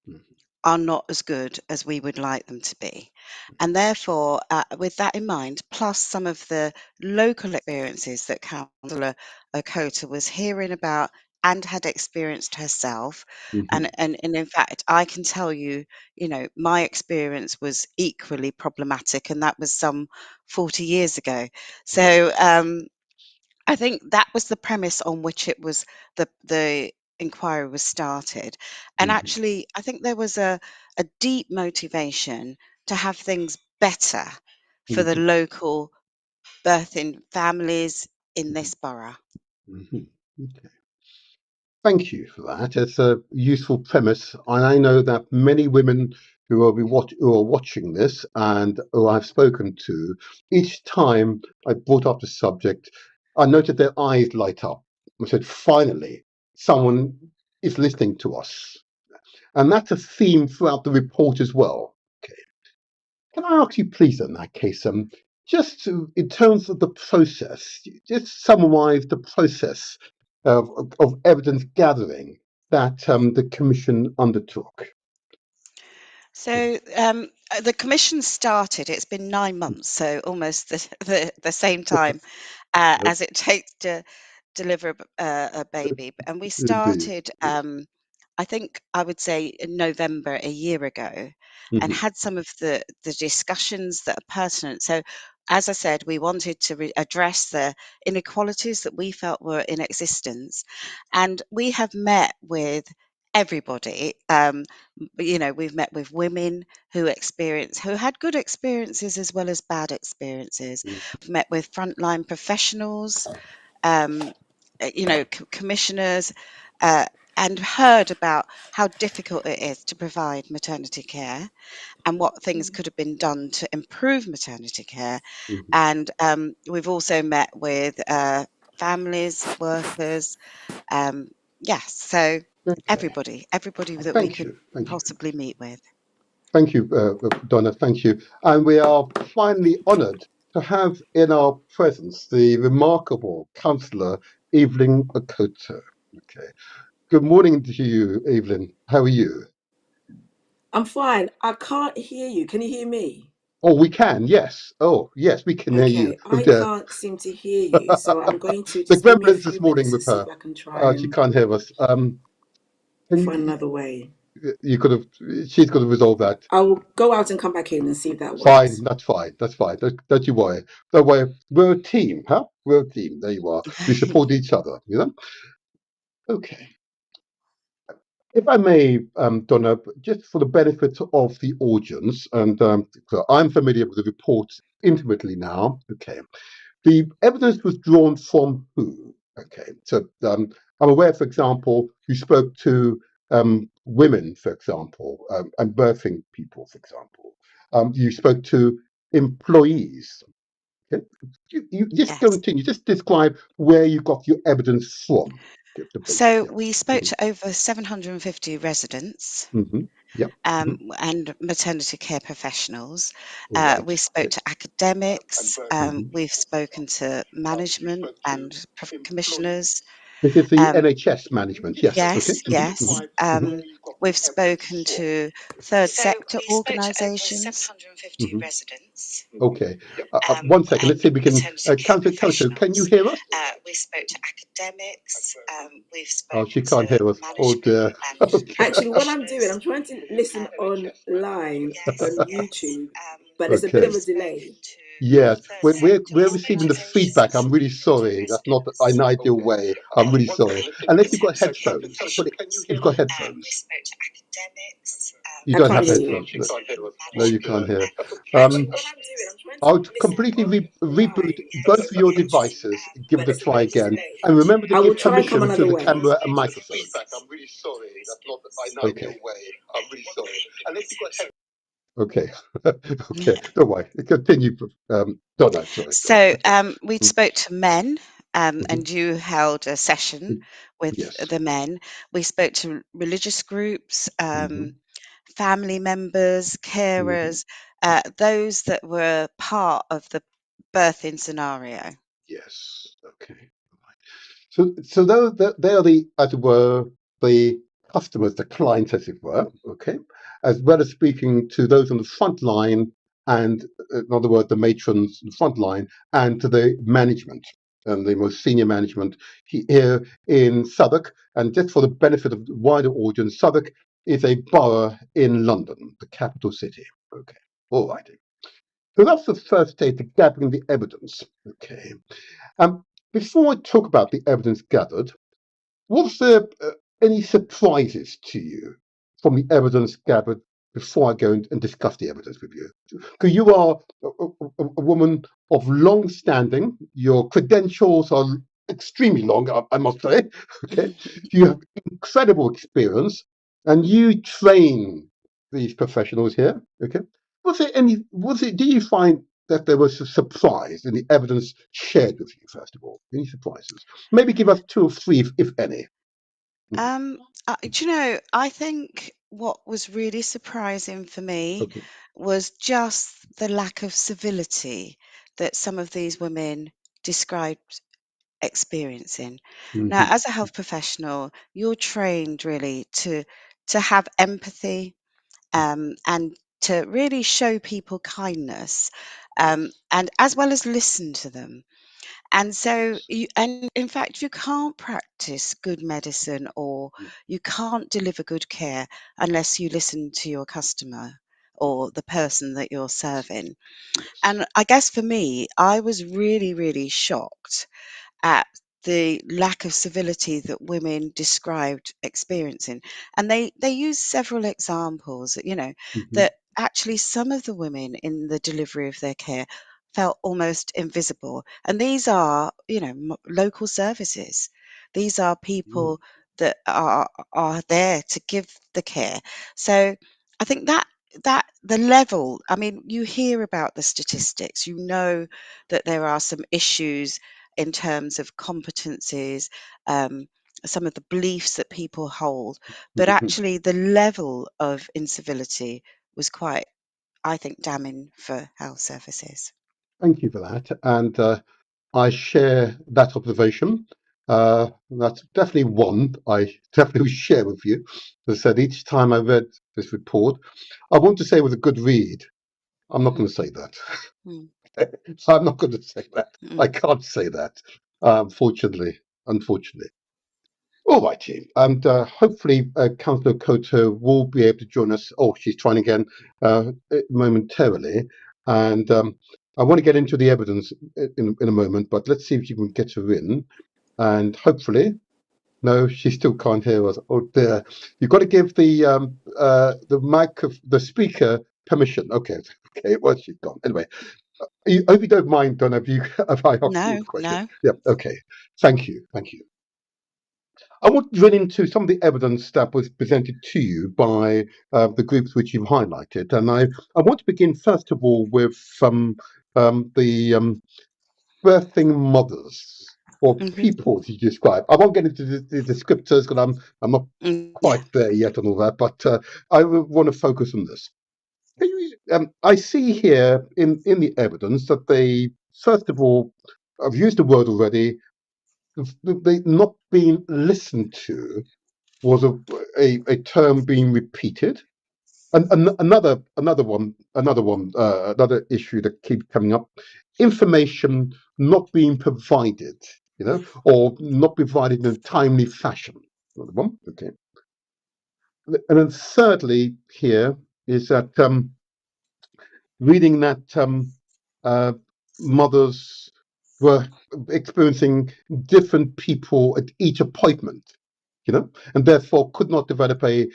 Mhm. are not as good as we would like them to be. And therefore, with that in mind, plus some of the local experiences that Councillor Akoto was hearing about and had experienced herself, and, Mhm. and in fact, I can tell you, my experience was equally problematic, and that was some 40 years ago. So I think that was the premise on which it was the inquiry was started. And Mhm. actually, I think there was a deep motivation to have things better for the Mhm. local birthing families in Mhm. this borough. Mhm. Okay. Thank you for that. It's a useful premise, and I know that many women who are watching this and who I've spoken to, each time I brought up the subject, I noted their eyes light up. I said, "Finally, someone is listening to us," and that's a theme throughout the report as well. Okay. Can I ask you, please, in that case, just in terms of the process, just summarise the process of evidence gathering that the commission undertook? So the commission started, it's been 9 months, so almost the same time Yep, as it takes to deliver a baby. And we indeed. started, Yes. I think I would say in November a year ago, and Mhm. had some of the discussions that are pertinent. So, as I said, we wanted to address the inequalities that we felt were in existence, and we have met with everybody. We've met with women who had good experiences as well as bad experiences. Mhm. We've met with frontline professionals, um, commissioners, uh, and heard about how difficult it is to provide maternity care and what things could have been done to improve maternity care. Mhm. And we've also met with families, workers, um, yes, so Okay. everybody that we Thank could you. Thank you. possibly meet with. Thank you, Donna. Thank you. And we are finally honoured to have in our presence the remarkable counsellor Evelyn Akoto. Okay. Good morning to you, Evelyn. How are you? I'm fine. I can't hear you. Can you hear me? Oh, we can. Yes. Oh, yes, we can hear you. Okay, Oh I dear. can't seem to hear you, so I'm going to The just give me a gremlins this few morning minutes to with see her. if I can try She and can't hear us. Can find another way. you could have? She's got to resolve that. I will go out and come back in and see if that Fine. works. That's fine. That's fine. Don't you worry. Don't worry. We're a team, huh? We're a team. There you are. We support each other. You know. Okay. If I may, Donna, just for the benefit of the audience, and so I'm familiar with the report intimately now. Okay. The evidence was drawn from who? Okay, so I'm aware, for example, you spoke to women, for example, and birthing people, for example. You spoke to employees. Okay? You just Yes. continue, just describe where you got your evidence from. Give the basic, So yeah. we spoke to over 750 residents Mm-hmm. Yep. Mm-hmm. and maternity care professionals. All right. We spoke to academics. Mm-hmm. We've spoken to management and commissioners. This is the Um, NHS management, yes. Okay. yes, Mm-hmm. yes. Mm-hmm. We've spoken to third sector organisations. Mm-hmm. Okay. One second. Let's see if we can. Councillor Koto, can you hear us? We spoke to academics. We've Oh, she spoken can't to hear us. Oh management dear. and Okay. Actually, what I'm doing, commissioners. I'm trying to listen online Yes, on yes. YouTube, but there's a bit Okay. of We've a spoken delay. to Yes, third we're sector receiving the feedback. organisations I'm really and sorry. That's not an residents. ideal way. I'm really sorry. Unless you've got headphones. If you've got We headphones. spoke to academics. You I don't can't have hear you. headphones. We've No, spoken to no, you management can't hear. and Actually, Um, what I'm doing, I'm trying I to would listen completely reboot online both of your on YouTube, devices. Give it but a there's a try bit of a again, delay. and remember to I will give try and come permission to another the way. camera and microphone. I'm really sorry. That's not an ideal way. I'm really sorry. Unless you've got Okay. Okay. Don't worry. Continue. Donna, sorry. So we spoke to men, Mhm. and you held a session with Yes. the men. We spoke to religious groups, Hmm. family members, Hmm. carers, those that were part of the birthing scenario. Yes. Okay. So they are the, as it were, the customers, the clients, as it were, okay, as well as speaking to those on the front line, and in other words, the matrons on the front line, and to the management, the most senior management here in Southwark. And just for the benefit of the wider audience, Southwark is a borough in London, the capital city. Okay, all righty. So that's the first stage of gathering the evidence. Okay. Um, Before I talk about the evidence gathered, was there any surprises to you from the evidence gathered before I go and discuss the evidence with you? Because you are a woman of long standing, your credentials are extremely long, I must say. Okay, you have incredible experience, and you train these professionals here. Okay, was there any? Was it? Do you find that there was a surprise in the evidence shared with you? First of all, any surprises? Maybe give us two or three, if any. Mhm. Um, do you know, I think what was really surprising for me Okay. was just the lack of civility that some of these women described experiencing. Now, Hmm. as a health professional, you're trained really to have empathy, and to really show people kindness, and as well as listen to them. And so, and in fact, you can't practice good medicine or you can't deliver good care unless you listen to your customer or the person that you're serving. Yes. And I guess for me, I was really, really shocked at the lack of civility that women described experiencing. And they use several examples, Hmm. that actually some of the women in the delivery of their care felt almost invisible. And these are, local services. These are people that are there to give the care. So I think that the level, I mean, you hear about the statistics, you know that there are some issues in terms of competencies, um, some of the beliefs that people hold, but actually the level of incivility was quite, I think, damning for health services. Thank you for that. And I share that observation. That's definitely one I definitely share with you. As I said, each time I read this report, I want to say it was a good read. I'm not going to say that. Mm. I'm not going to say that. I Mm. can't say that, unfortunately. All right, team. And hopefully, Councillor Akoto will be able to join us. Oh, she's trying again momentarily. And I want to get into the evidence in a moment, but let's see if you can get her in. And hopefully, no, she still can't hear us. Oh dear! You've got to give the speaker permission. Okay, okay. Well, she's gone. Anyway, I hope you don't mind, Donna, if I ask you No, the question. no. Yeah. Okay. Thank you. Thank you. I want to run into some of the evidence that was presented to you by the groups which you've highlighted, and I want to begin first of all with the birthing mothers or Hmm. people as you describe. I won't get into the descriptors because I'm not Yeah. quite there yet on all that, but I want to focus on this. I see here in the evidence that they first of all, I've used the word already, they not being listened to was a term being repeated. And another issue that keeps coming up: information not being provided, or not provided in a timely fashion. Another one, okay. And then thirdly, here is that reading that uh, mothers were experiencing different people at each appointment, and therefore could not develop a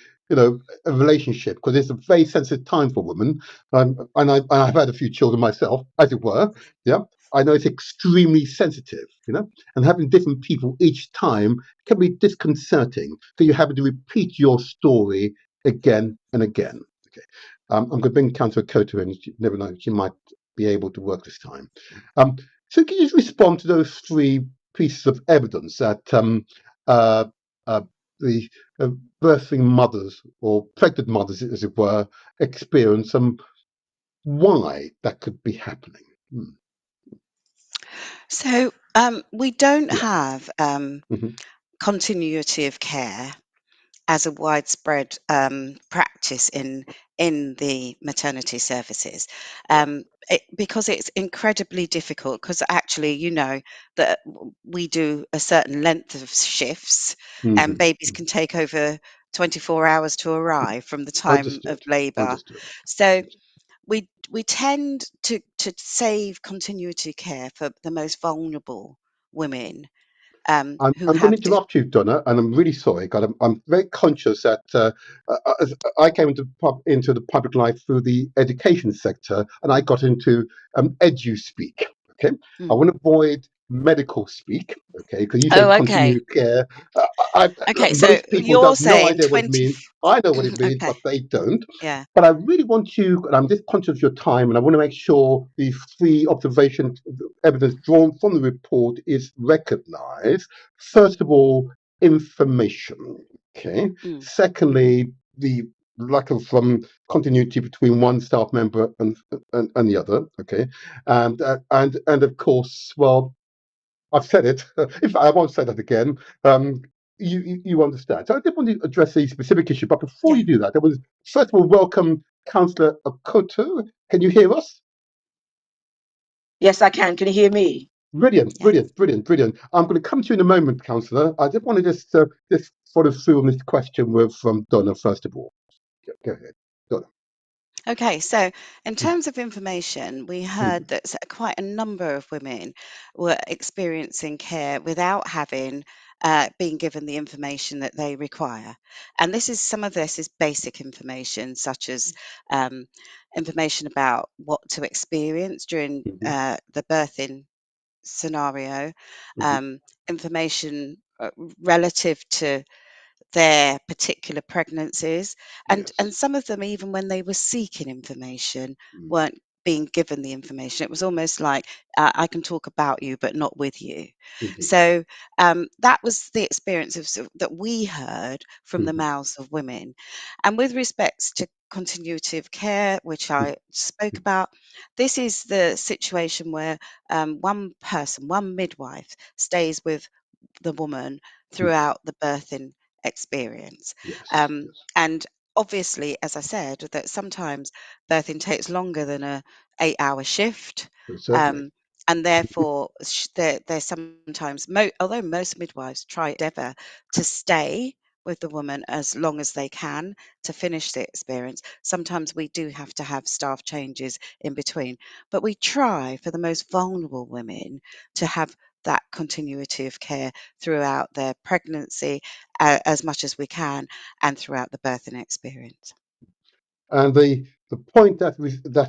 relationship because it's a very sensitive time for women. And I've had a few children myself, as it were. Yeah, I know it's extremely sensitive, and having different people each time can be disconcerting. So you're having to repeat your story again and again. Okay. I'm going to bring Councillor Akoto in. You never know, she might be able to work this time. So can you just respond to those three pieces of evidence that uh, uh, the birthing mothers or pregnant mothers, as it were, experience and why that could be happening? So we don't Yeah. have Hmm. continuity of care as a widespread practice in the maternity services, Yeah. because it's incredibly difficult. Because actually, that we do a certain length of shifts, and Hmm. babies can take over 24 hours to arrive from the time of Understood. labour. Understood. So we tend to save continuity care for the most vulnerable women who I'm going have to interrupt you, Donna, and I'm really sorry. God, I'm very conscious that as I came into the public life through the education sector, and I got into edu speak. Okay, I mm. want to avoid medical speak. Okay, because you say Oh, okay. continuity care. Okay, so Most people you're have no saying idea what it 20. means. I know what it means, Okay, but they don't. yeah. But I really want you, and I'm just conscious of your time, and I want to make sure the three observations, evidence drawn from the report is recognised. First of all, information. Okay. Mm. Secondly, the lack of continuity between one staff member and the other. Okay. And of course, well, I've said it. If I won't say that again, you understand. So I did want to address the specific issue, but before Yeah. you do that, I was first of all welcome Councillor Akoto. Can you hear us? Yes, I can. Can you hear me? Brilliant, Yeah. brilliant, brilliant, brilliant. I'm going to come to you in a moment, Councillor. I just want to just follow through on this question with Donna first of all. Go ahead, Donna. Okay, so in Mm, terms of information, we heard mm, that quite a number of women were experiencing care without having been given the information that they require. And some of this is basic information, such as um, information about what to experience during mhm, the birthing scenario, mhm. um, information relative to their particular pregnancies, and Yes. some of them, even when they were seeking information, Mm, weren't being given the information. It was almost like I can talk about you, but not with you. Indeed. So that was the experience that we heard from the Mhm. mouths of women. And with respects to continuity of care, which I spoke about, this is the situation where one person, one midwife, stays with the woman throughout the birthing experience. Yes. And obviously, as I said, that sometimes birthing takes longer than a 8-hour shift. Certainly. Um, and therefore, there's sometimes, although most midwives try endeavour to stay with the woman as long as they can to finish the experience, sometimes we do have to have staff changes in between. But we try for the most vulnerable women to have that continuity of care throughout their pregnancy as much as we can and throughout the birthing experience. And the point that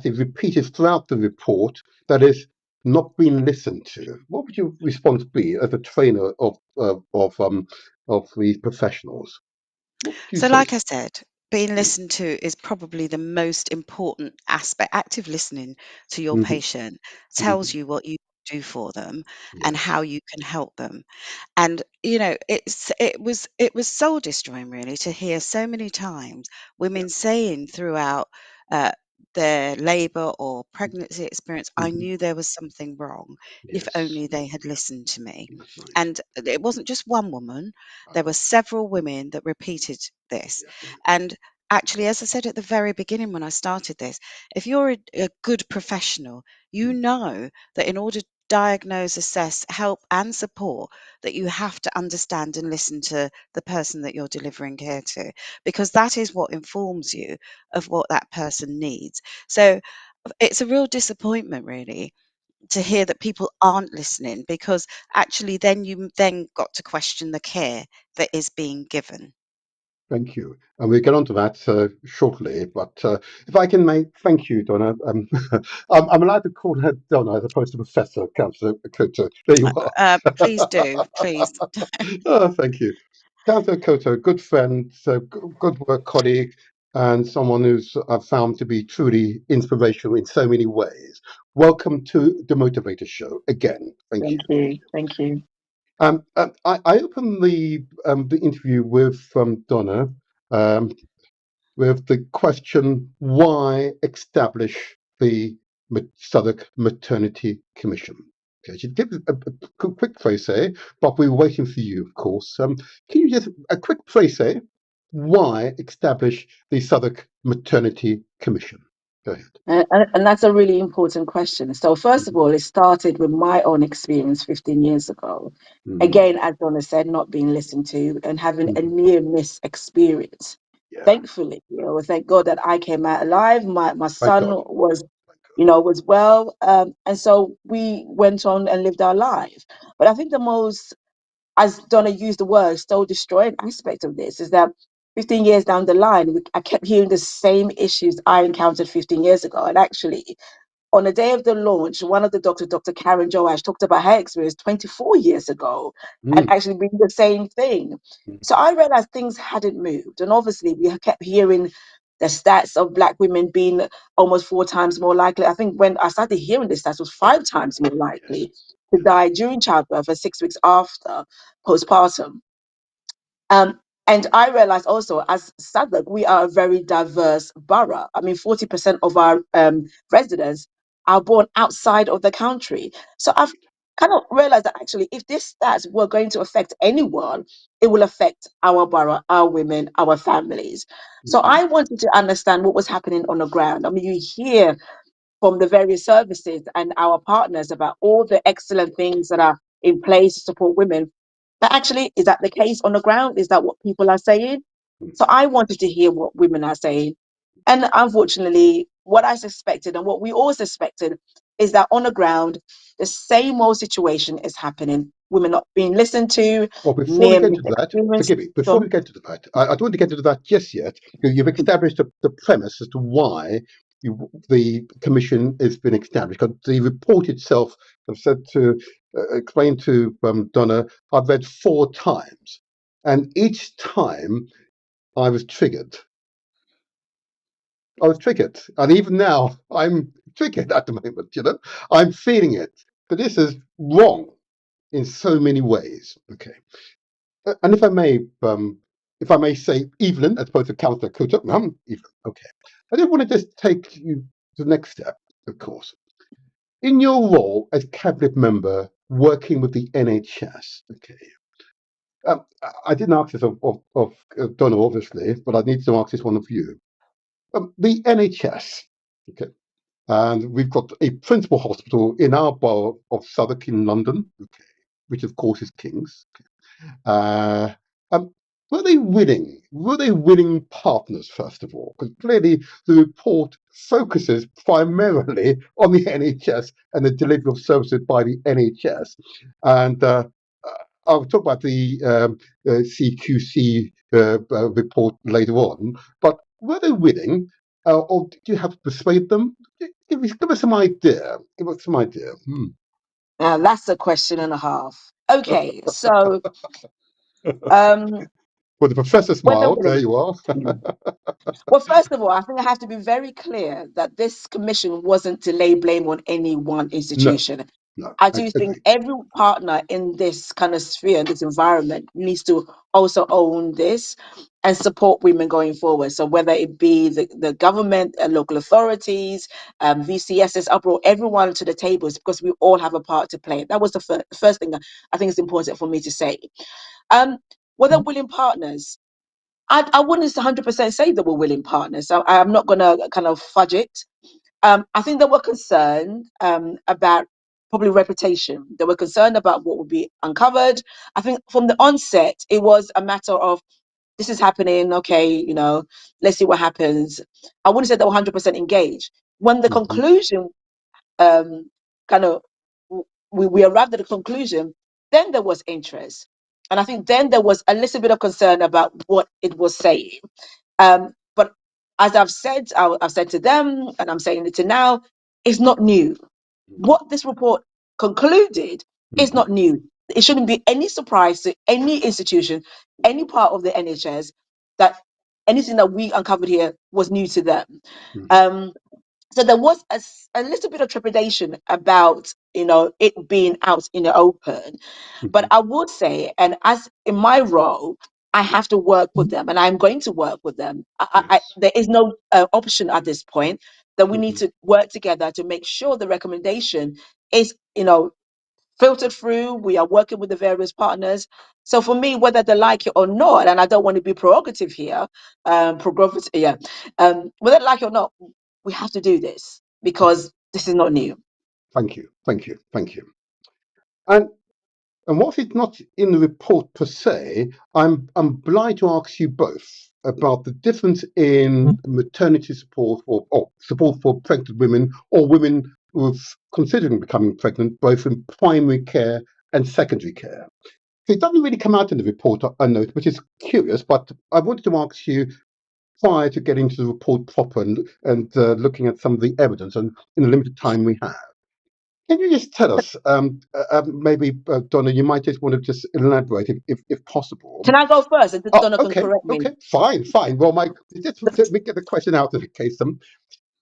is repeated throughout the report, that is not being listened to. What would your response be as a trainer of these professionals? What would you So, say? like I said, being listened to is probably the most important aspect. Active listening to your Hmm. patient Hmm. tells you what you do for them and Yes. how you can help them. And it was soul destroying really to hear so many times Yeah. women saying throughout uh, their labor or pregnancy experience, I Hmm. knew there was something wrong if Yes. only they had listened to me. That's right. And it wasn't just one woman, there Uh, were several women that repeated this. yeah. And actually, as I said at the very beginning when I started this, if you're a good professional, you know that in order to diagnose, assess, help, and support, that you have to understand and listen to the person that you're delivering care to, because that is what informs you of what that person needs. So it's a real disappointment, really, to hear that people aren't listening, because actually then you then got to question the care that is being given. Thank you. And we'll get on to that shortly. But if I can thank you, Donna. I'm allowed to call her Donna as opposed to Professor Councillor Akoto. There you are. Please do, please. Oh, thank you. Councillor Akoto, good friend, good work colleague, and someone who's I've found to be truly inspirational in so many ways. Welcome to the Motivator Show again. Thank you. Thank you. Thank you. I opened the interview with Donna um, with the question, why establish the Southwark Maternity Commission? Okay, she did a quick précis, but we're waiting for you, of course. Can you just a quick précis? Why establish the Southwark Maternity Commission? Go ahead. And that's a really important question. So, first of Mhm. all, it started with my own experience 15 years ago. Mhm. Again, as Donna said, not being listened to and having a Mhm. near miss experience. Yeah, Thankfully, thank God that I came out alive. My thank son God. was, Thank God. was well. And so we went on and lived our life. But I think the most, as Donna used the word, soul destroying aspect of this is that 15 years down the line, I kept hearing the same issues I encountered 15 years ago. And actually, on the day of the launch, one of the doctors, Dr. Karen Joash, talked about her experience 24 years ago and Mm. actually being the same thing. So I realized things hadn't moved. And obviously, we kept hearing the stats of Black women being almost 4 times more likely. I think when I started hearing the stats, it was 5 times more Yes. likely to die during childbirth and 6 weeks after postpartum. Um, and I realized also, as Southwark, we are a very diverse borough. I mean, 40% of our residents are born outside of the country. So I've kind of realized that actually, if these stats were going to affect anyone, it will affect our borough, our women, our families. So Mhm. I wanted to understand what was happening on the ground. I mean, you hear from the various services and our partners about all the excellent things that are in place to support women. But actually, is that the case on the ground? Is that what people are saying? So I wanted to hear what women are saying. And unfortunately, what I suspected and what we all suspected is that on the ground, the same old situation is happening. Women not being listened to, Well, before we near get miss to that, experience. forgive me, before we get to that, I don't want to get into that just yet, because you've established the premise as to why the commission has been established. Because the report itself, I've said to, explained to Donna, I've read 4 times. And each time I was triggered. And even now, I'm triggered at the moment, you know. I'm feeling it. But this is wrong in so many ways. Okay. And if I may say, Evelyn, as opposed to Councillor Akoto, Evelyn, okay. I just want to just take you to the next step, of course. In your role as cabinet member working with the NHS, okay. I didn't ask this of Donna, obviously, but I need to ask this one of you. The NHS, okay, and we've got a principal hospital in our borough of Southwark in London, okay, which of course is King's. Uh, um, were they willing? Were they willing partners, first of all? Because clearly the report focuses primarily on the NHS and the delivery of services by the NHS. And I'll talk about the CQC report later on. But were they willing, or did you have to persuade them? Give us some idea. Give us some idea. Now that's a question and a half. Okay, so um, Well, the professor whether smiled. There willing. you are. Well, first of all, I think I have to be very clear that this commission wasn't to lay blame on any one No, institution. no, I I do think agree. every partner in this kind of sphere, this environment, needs to also own this and support women going forward. So whether it be the government, local authorities, VCSs, uproar, everyone to the tables, because we all have a part to play. That was the first thing I think is important for me to say. Whether willing partners, I wouldn't 100% say they were willing partners. I'm not going to kind of fudge it. I think they were concerned about probably reputation. They were concerned about what would be uncovered. I think from the onset, it was a matter of this is happening. Okay, let's see what happens. I wouldn't say they were 100% engaged. When the Mhm, conclusion um, kind of we arrived at a conclusion, then there was interest, and I think then there was a little bit of concern about what it was saying. But as I've said to them, and I'm saying it to now, it's not new. mhm, What this report concluded is mhm, not new. It shouldn't be any surprise to any institution, any part of the NHS, that anything that we uncovered here was new to them. mhm, Um, so there was a little bit of trepidation about it being out in the open, but mhm. I would say, and as in my role, I have to work with them, and I'm going to work with them. Yes. There is no option at this point that we need Mhm, to work together to make sure the recommendation is filtered through. We are working with the various partners. So for me, whether they like it or not, and I don't want to be prerogative here, prerogative, yeah, whether they like it or not, we have to do this mhm. because this is not new. Thank you. Thank you. Thank you. And And whilst it's not in the report per se, I'm obliged to ask you both about the difference in maternity support or support for pregnant women or women who've considering becoming pregnant, both in primary care and secondary care. So it doesn't really come out in the report, I note, which is curious, but I wanted to ask you prior to getting to the report proper and looking at some of the evidence and in the limited time we have. Can you just tell us, maybe Donna, you might just want to just elaborate if possible. Can I go first? And Oh, Donna can okay, correct me. okay, fine. Well, just let me get the question out of the case.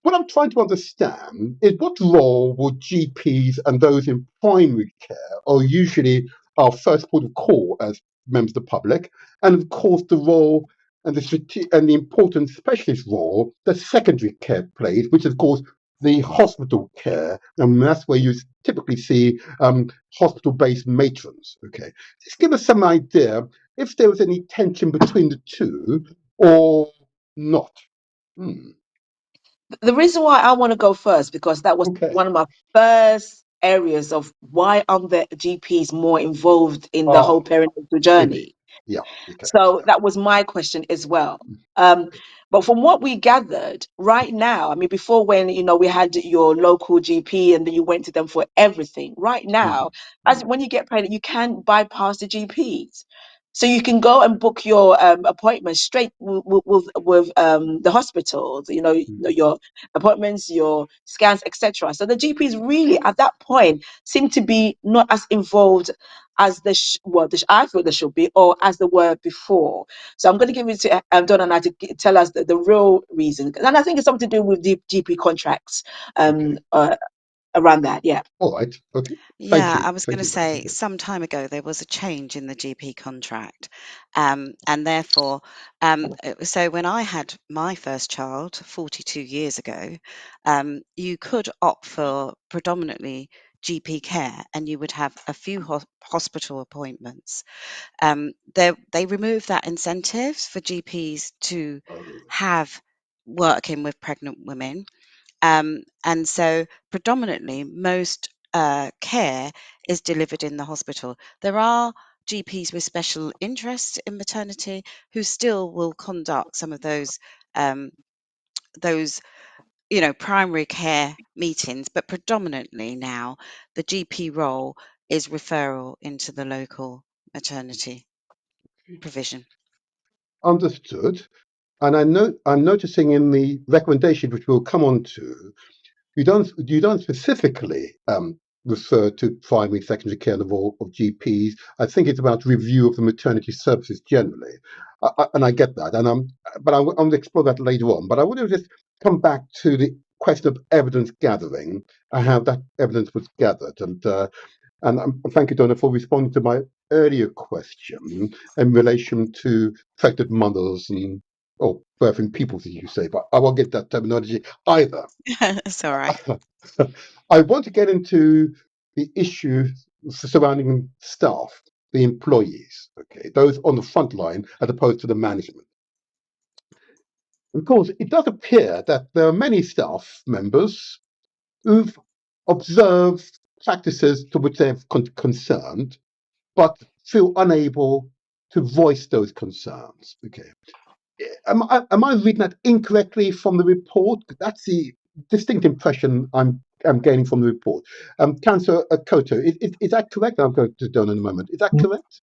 What I'm trying to understand is what role would GPs and those in primary care are usually our first port of call as members of the public, and of course the role and the important specialist role that secondary care plays, which is of course the hospital care, and that's where you typically see hospital-based matrons. Okay, just give us some idea if there was any tension between the two or not. Hmm. The reason why I want to go first, because that was Okay. one of my first areas of why aren't the GPs more involved in the Ah, whole perinatal indeed. journey. Yeah. Okay. So Yeah. that was my question as well. Um, but from what we gathered right now, I mean, before when we had your local GP and then you went to them for everything. Right now, Mhm, as mhm, when you get pregnant, you can bypass the GPs, so you can go and book your appointment straight with the hospitals. mhm, Your appointments, your scans, etc. So the GPs really at that point seem to be not as involved as I feel there should be, or as there were before. So I'm going to give it to Donna and I to tell us the real reason, and I think it's something to do with the GP contracts Okay. around that. Yeah. All right. Okay. Thank Yeah, you. I was going Thank to you very say much. some time ago there was a change in the GP contract. And therefore, so when I had my first child 42 years ago, you could opt for predominantly GP care and you would have a few hospital appointments. They removed that incentive for GPs to Oh, have working with pregnant women. And so predominantly most care is delivered in the hospital. There are GPs with special interest in maternity who still will conduct some of those primary care meetings, but predominantly now the GP role is referral into the local maternity provision. understood. And I'm noticing in the recommendation, which we'll come on to, you don't specifically refer to primary, secondary care and the role of GPs. I think it's about review of the maternity services generally, and I get that. But I'm going to explore that later on. But I want to just come back to the question of evidence gathering and how that evidence was gathered. And thank you, Donna, for responding to my earlier question in relation to pregnant mothers and or birthing people, as you say. But I won't get that terminology either. It's all right. I want to get into the issue surrounding staff, the employees, okay, those on the front line as opposed to the management. Of course, it does appear that there are many staff members who've observed practices to which they're concerned, but feel unable to voice those concerns. Okay, am I reading that incorrectly from the report? That's the distinct impression I'm gaining from the report. Councillor Akoto, is that correct? I'm going to Donna in a moment. Is that correct?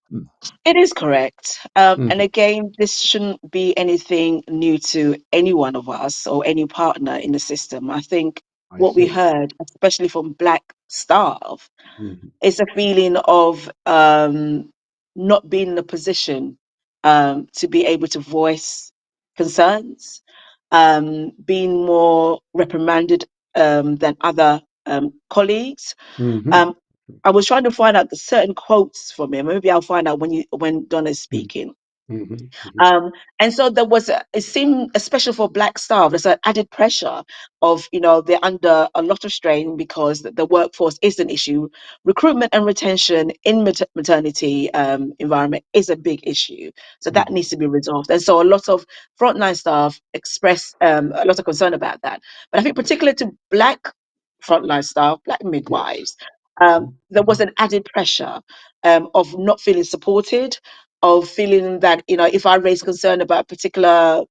It is correct. And Mhm. again, this shouldn't be anything new to any one of us or any partner in the system. I think I what we see. heard, especially from Black staff, Mhm. is a feeling of not being in a position to be able to voice concerns, being more reprimanded than other colleagues. Mhm. Um, I was trying to find out the certain quotes from him. Maybe I'll find out when Donna's Mhm. speaking. Mhm. Mhm. And so there was, it seemed, especially for Black staff, there's an added pressure of, they're under a lot of strain because the workforce is an issue. Recruitment and retention in maternity environment is a big issue. So that Mhm. needs to be resolved. And so a lot of frontline staff express a lot of concern about that. But I think particularly to Black frontline staff, Black Yes. midwives, Mhm. there was an added pressure of not feeling supported, of feeling that if I raise concern about a particular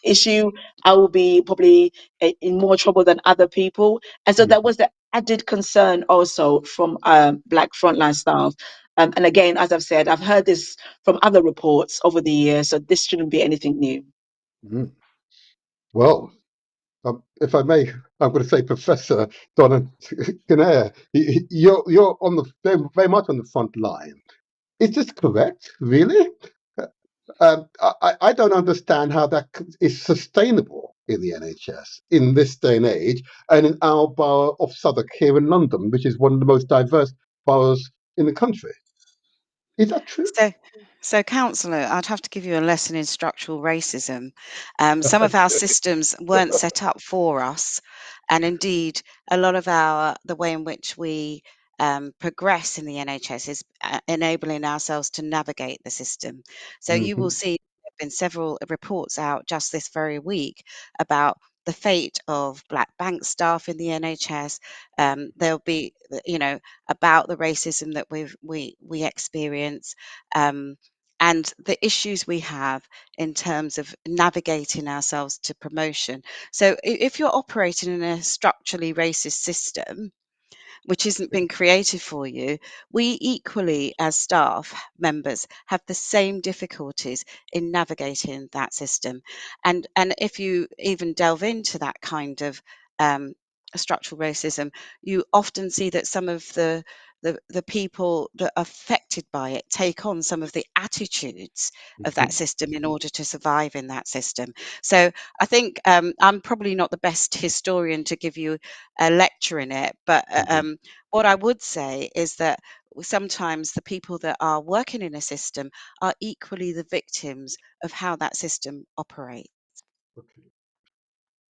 issue, I will be probably in more trouble than other people. And so that Mhm. was the added concern also from Black frontline staff. And again, as I've said, I've heard this from other reports over the years, so this shouldn't be anything new. Mhm. Well, if I may, I'm going to say, Professor Donna Kinnair, you're on the very much on the front line. Is this correct? Really? I don't understand how that is sustainable in the NHS in this day and age, and in our borough of Southwark here in London, which is one of the most diverse boroughs in the country. Is that true? So, so, counsellor, I'd have to give you a lesson in structural racism. Some of our systems weren't set up for us, and indeed, a lot of the way in which we progress in the NHS is enabling ourselves to navigate the system. So, you will Hmm. see there have been several reports out just this very week about the fate of Black bank staff in the NHS. There'll be, about the racism that we experience, um, and the issues we have in terms of navigating ourselves to promotion. So, if you're operating in a structurally racist system, which isn't been created for you, we equally, as staff members, have the same difficulties in navigating that system. And if you even delve into that kind of um, structural racism, you often see that some of the people that are affected by it take on some of the attitudes of that system in order to survive in that system. So I think I'm probably not the best historian to give you a lecture in it, but what I would say is that sometimes the people that are working in a system are equally the victims of how that system operates. Okay.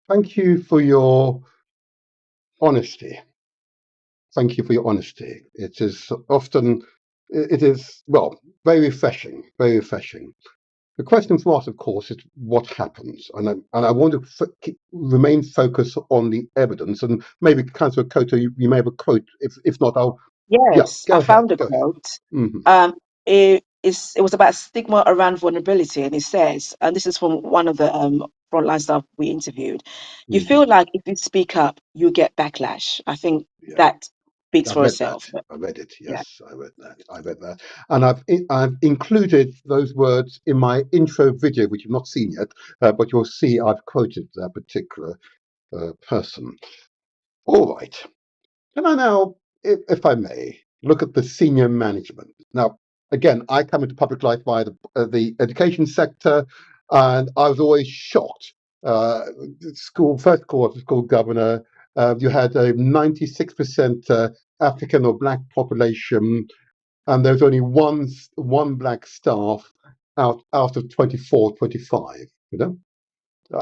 Thank you for your honesty. Thank you for your honesty. It is often, well, very refreshing, very refreshing. The question for us, of course, is what happens, and I want to remain focused on the evidence. And maybe, Councillor Akoto, you may have a quote. If not, yeah, Yes, go I ahead, found a go ahead. quote. Mm-hmm. It was about stigma around vulnerability, and it says, and this is from one of the frontline staff we interviewed. You Mm-hmm. feel like if you speak up, you get backlash. I think Yeah. that speaks I for read that. itself. But I read it. yeah, Yes, I read that. I read that, and I've included those words in my intro video, which you've not seen yet, but you'll see I've quoted that particular person. All right. Can I now, if I may, look at the senior management? Now, again, I come into public life via the education sector, and I was always shocked. First course, school governor, you had a 96% African or black population, and there was only one black staff out of 24, 25. You know,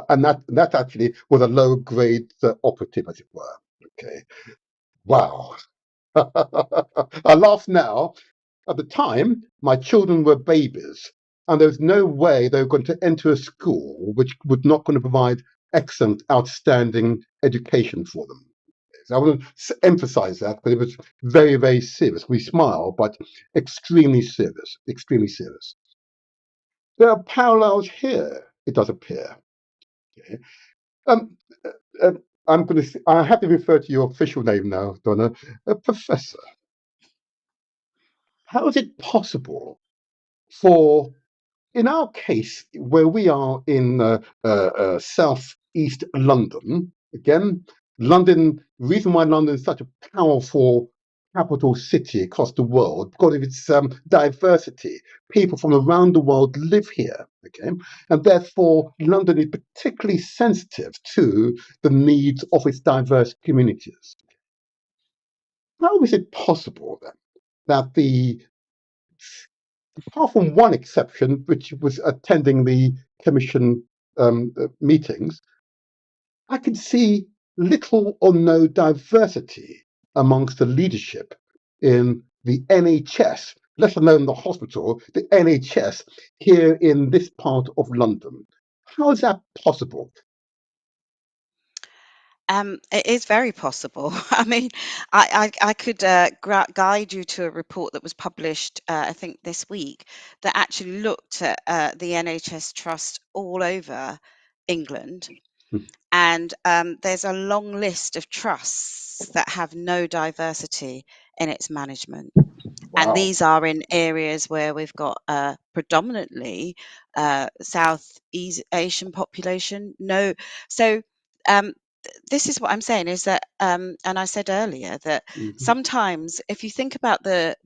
and that actually was a low grade operative, as it were. Okay, wow. I laugh now. At the time, my children were babies, and there was no way they were going to enter a school which was not going to provide excellent, outstanding education for them. So I want to emphasize that because it was very, very serious. We smile, but extremely serious, extremely serious. There are parallels here, it does appear. Okay. Um, uh, I have to refer to your official name now, Donna, Professor. How is it possible for, in our case, where we are in southeast London, again, London, the reason why London is such a powerful capital city across the world, because of its diversity. People from around the world live here, okay? And therefore, London is particularly sensitive to the needs of its diverse communities. How is it possible then that apart from one exception, which was attending the commission meetings, I could see little or no diversity amongst the leadership in the NHS, let alone the hospital, the NHS here in this part of London. How is that possible? It is very possible. I mean, I could guide you to a report that was published, I think, this week that actually looked at the NHS trust all over England. Hmm. And there's a long list of trusts that have no diversity in its management. And Wow. these are in areas where we've got predominantly Southeast Asian population. No, so this is what I'm saying is that, and I said earlier that Mm-hmm. sometimes if you think about the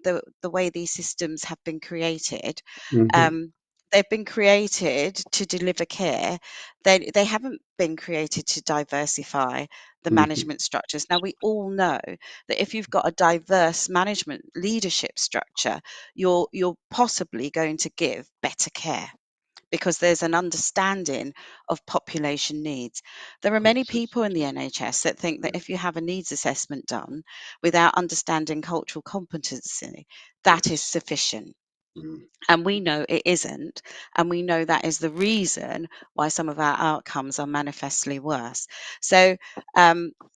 way these systems have been created, Mm-hmm. um, they've been created to deliver care. They haven't been created to diversify the Mm-hmm. management structures. Now we all know that if you've got a diverse management leadership structure, you're possibly going to give better care because there's an understanding of population needs. There are many people in the NHS that think that if you have a needs assessment done without understanding cultural competency, that is Yes. sufficient. Mm. And we know it isn't. And we know that is the reason why some of our outcomes are manifestly worse. So,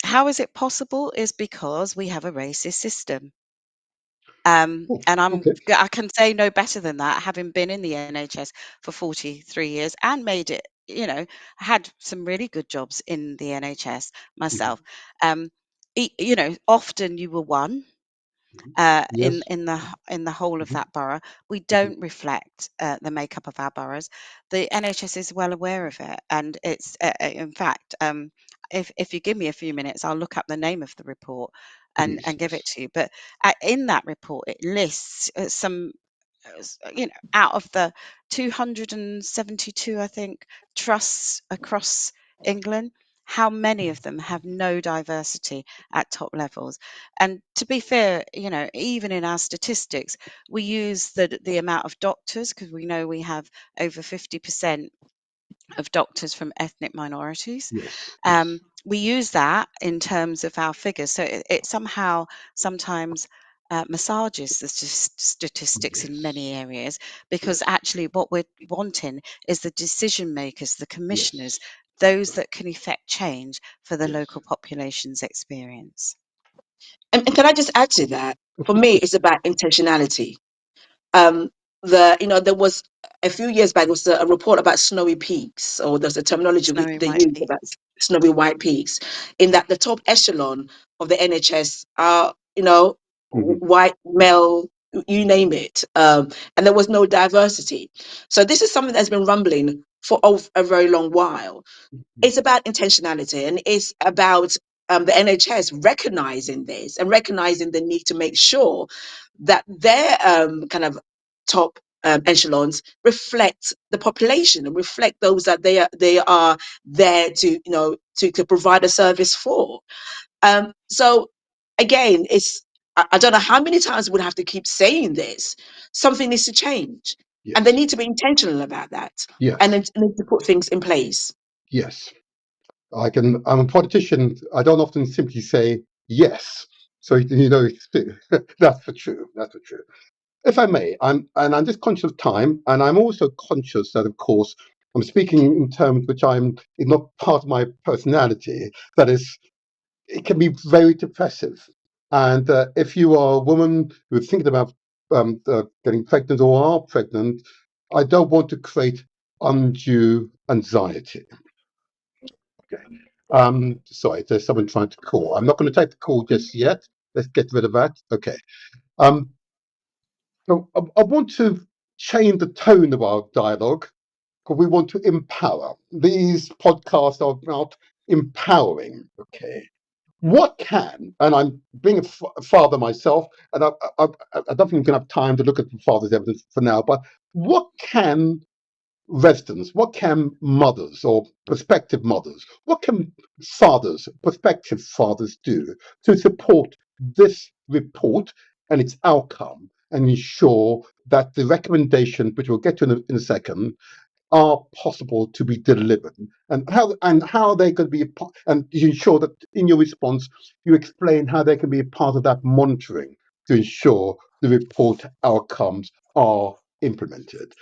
how is it possible? Is because we have a racist system. Oh, And okay. I can say no better than that, having been in the NHS for 43 years and made it, had some really good jobs in the NHS Mm-hmm. myself. Um, often you were one Yes. in the whole of Mm-hmm. that borough. We Mm-hmm. don't reflect the makeup of our boroughs. The NHS is well aware of it, and it's in fact. if you give me a few minutes, I'll look up the name of the report and Please, give it yes. to you. But in that report, it lists some, out of the 272, I think, trusts across England, how many of them have no diversity at top levels? And to be fair, even in our statistics, we use the amount of doctors, because we know we have over 50% of doctors from ethnic minorities. Yes, yes, We use that in terms of our figures. So it somehow sometimes massages the statistics in yes, many areas, because yes, actually what we're wanting is the decision makers, the commissioners, yes. That's those right. that can effect change for the Yes, local population's experience. And can I just add to that? of For me, course. it's about intentionality. um there was a few years back, there was a report about snowy peaks, or there's a terminology Snowy they White use Peak. about snowy white peaks, in that the top echelon of the NHS are, Hmm. white male, you name it. And there was no diversity. So this is something that's been rumbling for a very long while. It's about intentionality, and it's about the NHS recognizing this and recognizing the need to make sure that their kind of top echelons reflect the population and reflect those that they are there to, to provide a service for. So again, I don't know how many times we'd have to keep saying this. Something needs to change, and they Yes, need to be intentional about that, and yes, then need to put things in place. yes. I'm a politician. I don't often simply say yes. So, that's for true. That's for true. If I may, I'm just conscious of time, and I'm also conscious that, of course, I'm speaking in terms which is not part of my personality. That is, it can be very depressive. And if you are a woman who's thinking about getting pregnant or are pregnant, I don't want to create undue anxiety. Okay. Sorry, there's someone trying to call. I'm not going to take the call just yet. Let's get rid of that. Okay. Um, so I want to change the tone of our dialogue, because we want to empower. These podcasts are about empowering. Okay. What can, and I'm being a father myself, and I don't think we're going to have time to look at the father's evidence for now, but what can residents, what can mothers or prospective mothers, what can fathers, prospective fathers do to support this report and its outcome and ensure that the recommendations, which we'll get to in a second, are possible to be delivered, and how they can be and you ensure that in your response you explain how they can be a part of that monitoring to ensure the report outcomes are implemented.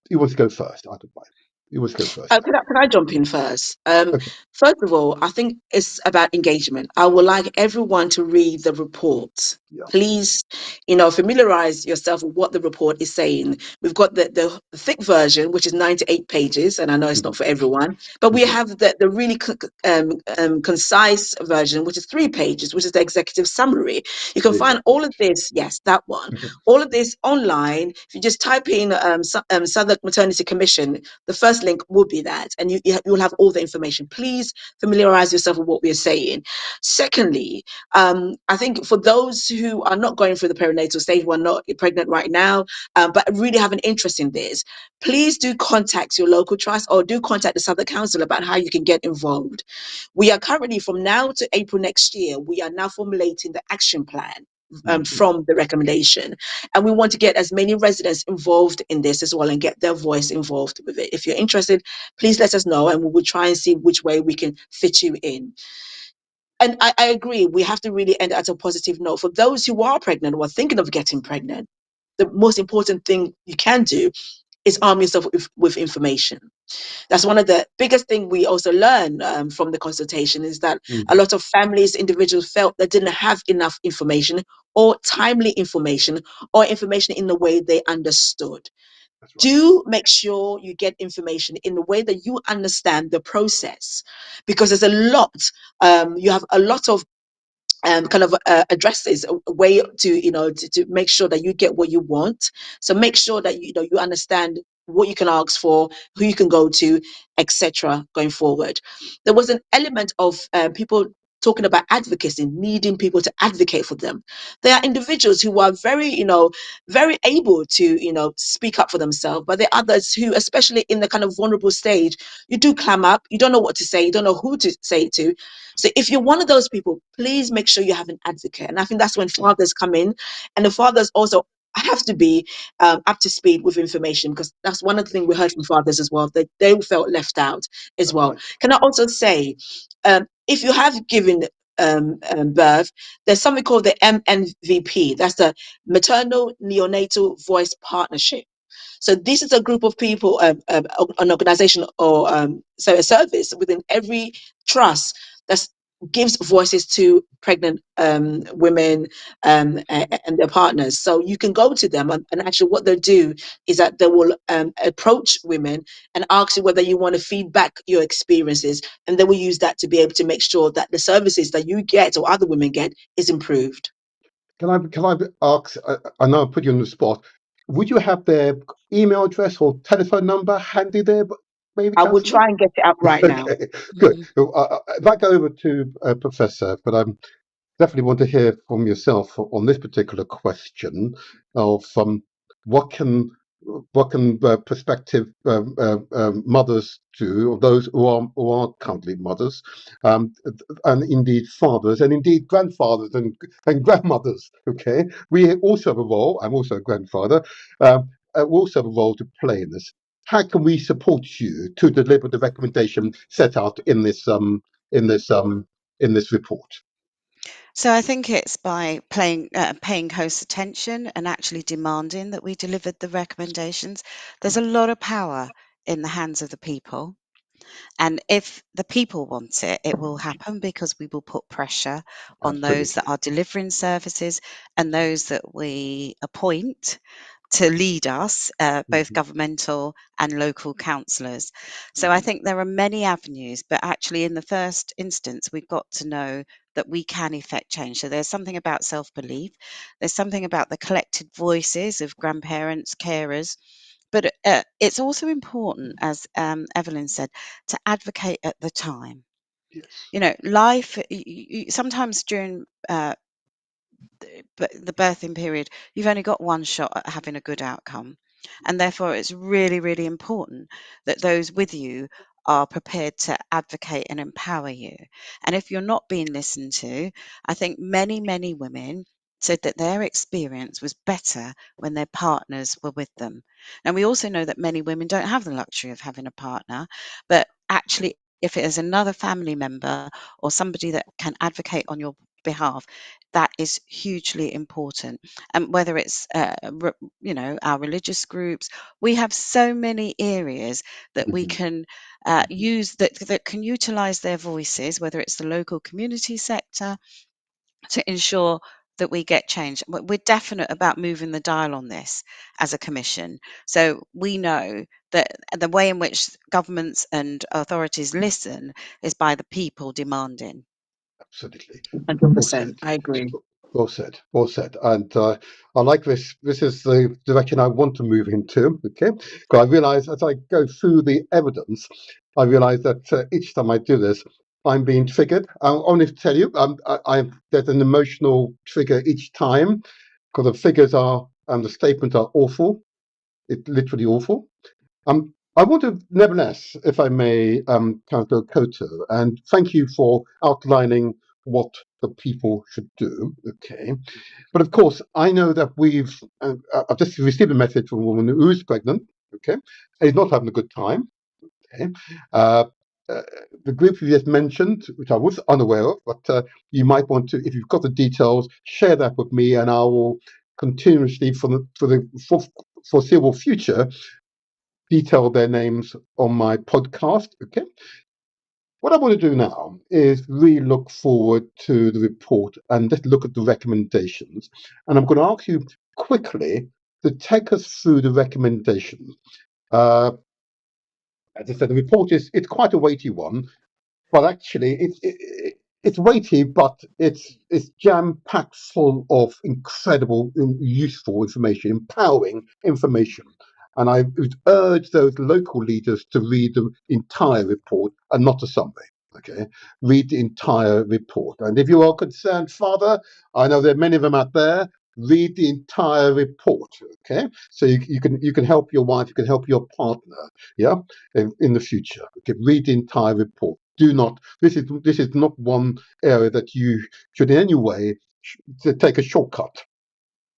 You want to go first? I don't mind. You want to go first? Can I jump in first? Okay. First of all, I think it's about engagement. I would like everyone to read the report. Yeah. Please, familiarize yourself with what the report is saying. We've got the thick version, which is 98 pages, and I know it's not Mhm. for everyone, but we Mhm. have the really concise version, which is 3 pages, which is the executive summary. You can find all of this, yes, that one, Mhm. all of this online. If you just type in Southwark Maternity Commission, the first link will be that, and you'll have all the information. Please familiarize yourself with what we're saying. Secondly, I think for those who are not going through the perinatal stage, who are not pregnant right now, but really have an interest in this, please do contact your local trust or do contact the Southern Council about how you can get involved. We are currently, from now to April next year, we are now formulating the action plan Mhm. from the recommendation. And we want to get as many residents involved in this as well and get their voice involved with it. If you're interested, please let us know, and we will try and see which way we can fit you in. And I agree, we have to really end at a positive note. For those who are pregnant or are thinking of getting pregnant, the most important thing you can do is arm yourself with information. That's one of the biggest thing we also learn from the consultation, is that a Mhm. lot of families, individuals felt they didn't have enough information or timely information or information in the way they understood. That's right. Do make sure you get information in the way that you understand the process, because there's a lot, you have a lot of kind of addresses a way to make sure that you get what you want. So make sure that you understand what you can ask for, who you can go to, etc. Going forward, there was an element of people talking about advocacy, needing people to advocate for them. There are individuals who are very very able to speak up for themselves, but there are others who, especially in the kind of vulnerable stage, you do clam up, you don't know what to say, you don't know who to say it to. So if you're one of those people, please make sure you have an advocate. And I think that's when fathers come in, and the fathers also have to be up to speed with information, because that's one of the things we heard from fathers as well, that they felt left out as That's well. right. Can I also say, if you have given birth, there's something called the MNVP. That's the Maternal Neonatal Voice Partnership. So this is a group of people, an organization, or so a service within every trust that gives voices to pregnant women and their partners. So you can go to them, and actually what they'll do is that they will approach women and ask you whether you want to feedback your experiences, and they will use that to be able to make sure that the services that you get or other women get is improved. Can I ask? I know I put you on the spot. Would you have their email address or telephone number handy there, maybe, I will Councillor? try and get it up right now. Okay, good. If I go over to Professor, but I'm definitely want to hear from yourself on this particular question of what can prospective mothers do, or those who are currently mothers, and indeed fathers, and indeed grandfathers and grandmothers. Okay, we also have a role. I'm also a grandfather. We also have a role to play in this. How can we support you to deliver the recommendation set out in this in this in this report? So I think it's by paying close attention and actually demanding that we delivered the recommendations. There's a lot of power in the hands of the people. And if the people want it, it will happen, because we will put pressure on those that Absolutely. are delivering services and those that we appoint to lead us, both Mhm, governmental and local councillors. So I mhm. think there are many avenues, but actually, in the first instance, we've got to know that we can effect change. So there's something about self belief, there's something about the collected voices of grandparents, carers. But it's also important, as Evelyn said, to advocate at the time. Yes. You know, life, sometimes during but the birthing period, you've only got one shot at having a good outcome. And therefore, it's really, really important that those with you are prepared to advocate and empower you. And if you're not being listened to, I think many, many women said that their experience was better when their partners were with them. And we also know that many women don't have the luxury of having a partner, but actually, if it is another family member or somebody that can advocate on your behalf, that is hugely important. And whether it's our religious groups, we have so many areas that we Mhm, can mhm. use, that can utilize their voices, whether it's the local community sector, to ensure that we get change. We're definite about moving the dial on this as a commission. So we know that the way in which governments and authorities listen is by the people demanding. Absolutely. Well said. 100%. I agree. Well said. Well said. And I like this. This is the direction I want to move into. Okay. Because I realise as I go through the evidence, I realise that each time I do this, I'm being triggered. I'll only tell you, there's an emotional trigger each time, because the figures are and the statements are awful. It's literally awful. I want to, nevertheless, if I may, Councillor Akoto, and thank you for outlining what the people should do. Okay, but of course, I know that I've just received a message from a woman who is pregnant. Okay, and is not having a good time. Okay, uh, uh, the group you just mentioned, which I was unaware of, but you might want to, if you've got the details, share that with me, and I will continuously for the foreseeable future detail their names on my podcast. Okay. What I want to do now is really look forward to the report and just look at the recommendations. And I'm going to ask you quickly to take us through the recommendations. Uh, as I said, the report it's quite a weighty one, but actually It's weighty, but it's jam-packed full of incredible, useful information, empowering information. And I would urge those local leaders to read the entire report and not a summary. Okay, read the entire report. And if you are concerned, Father, I know there are many of them out there. Read the entire report. Okay, so you can help your wife, you can help your partner. Yeah, in the future. Okay, read the entire report. Do not. This is not one area that you should in any way to take a shortcut.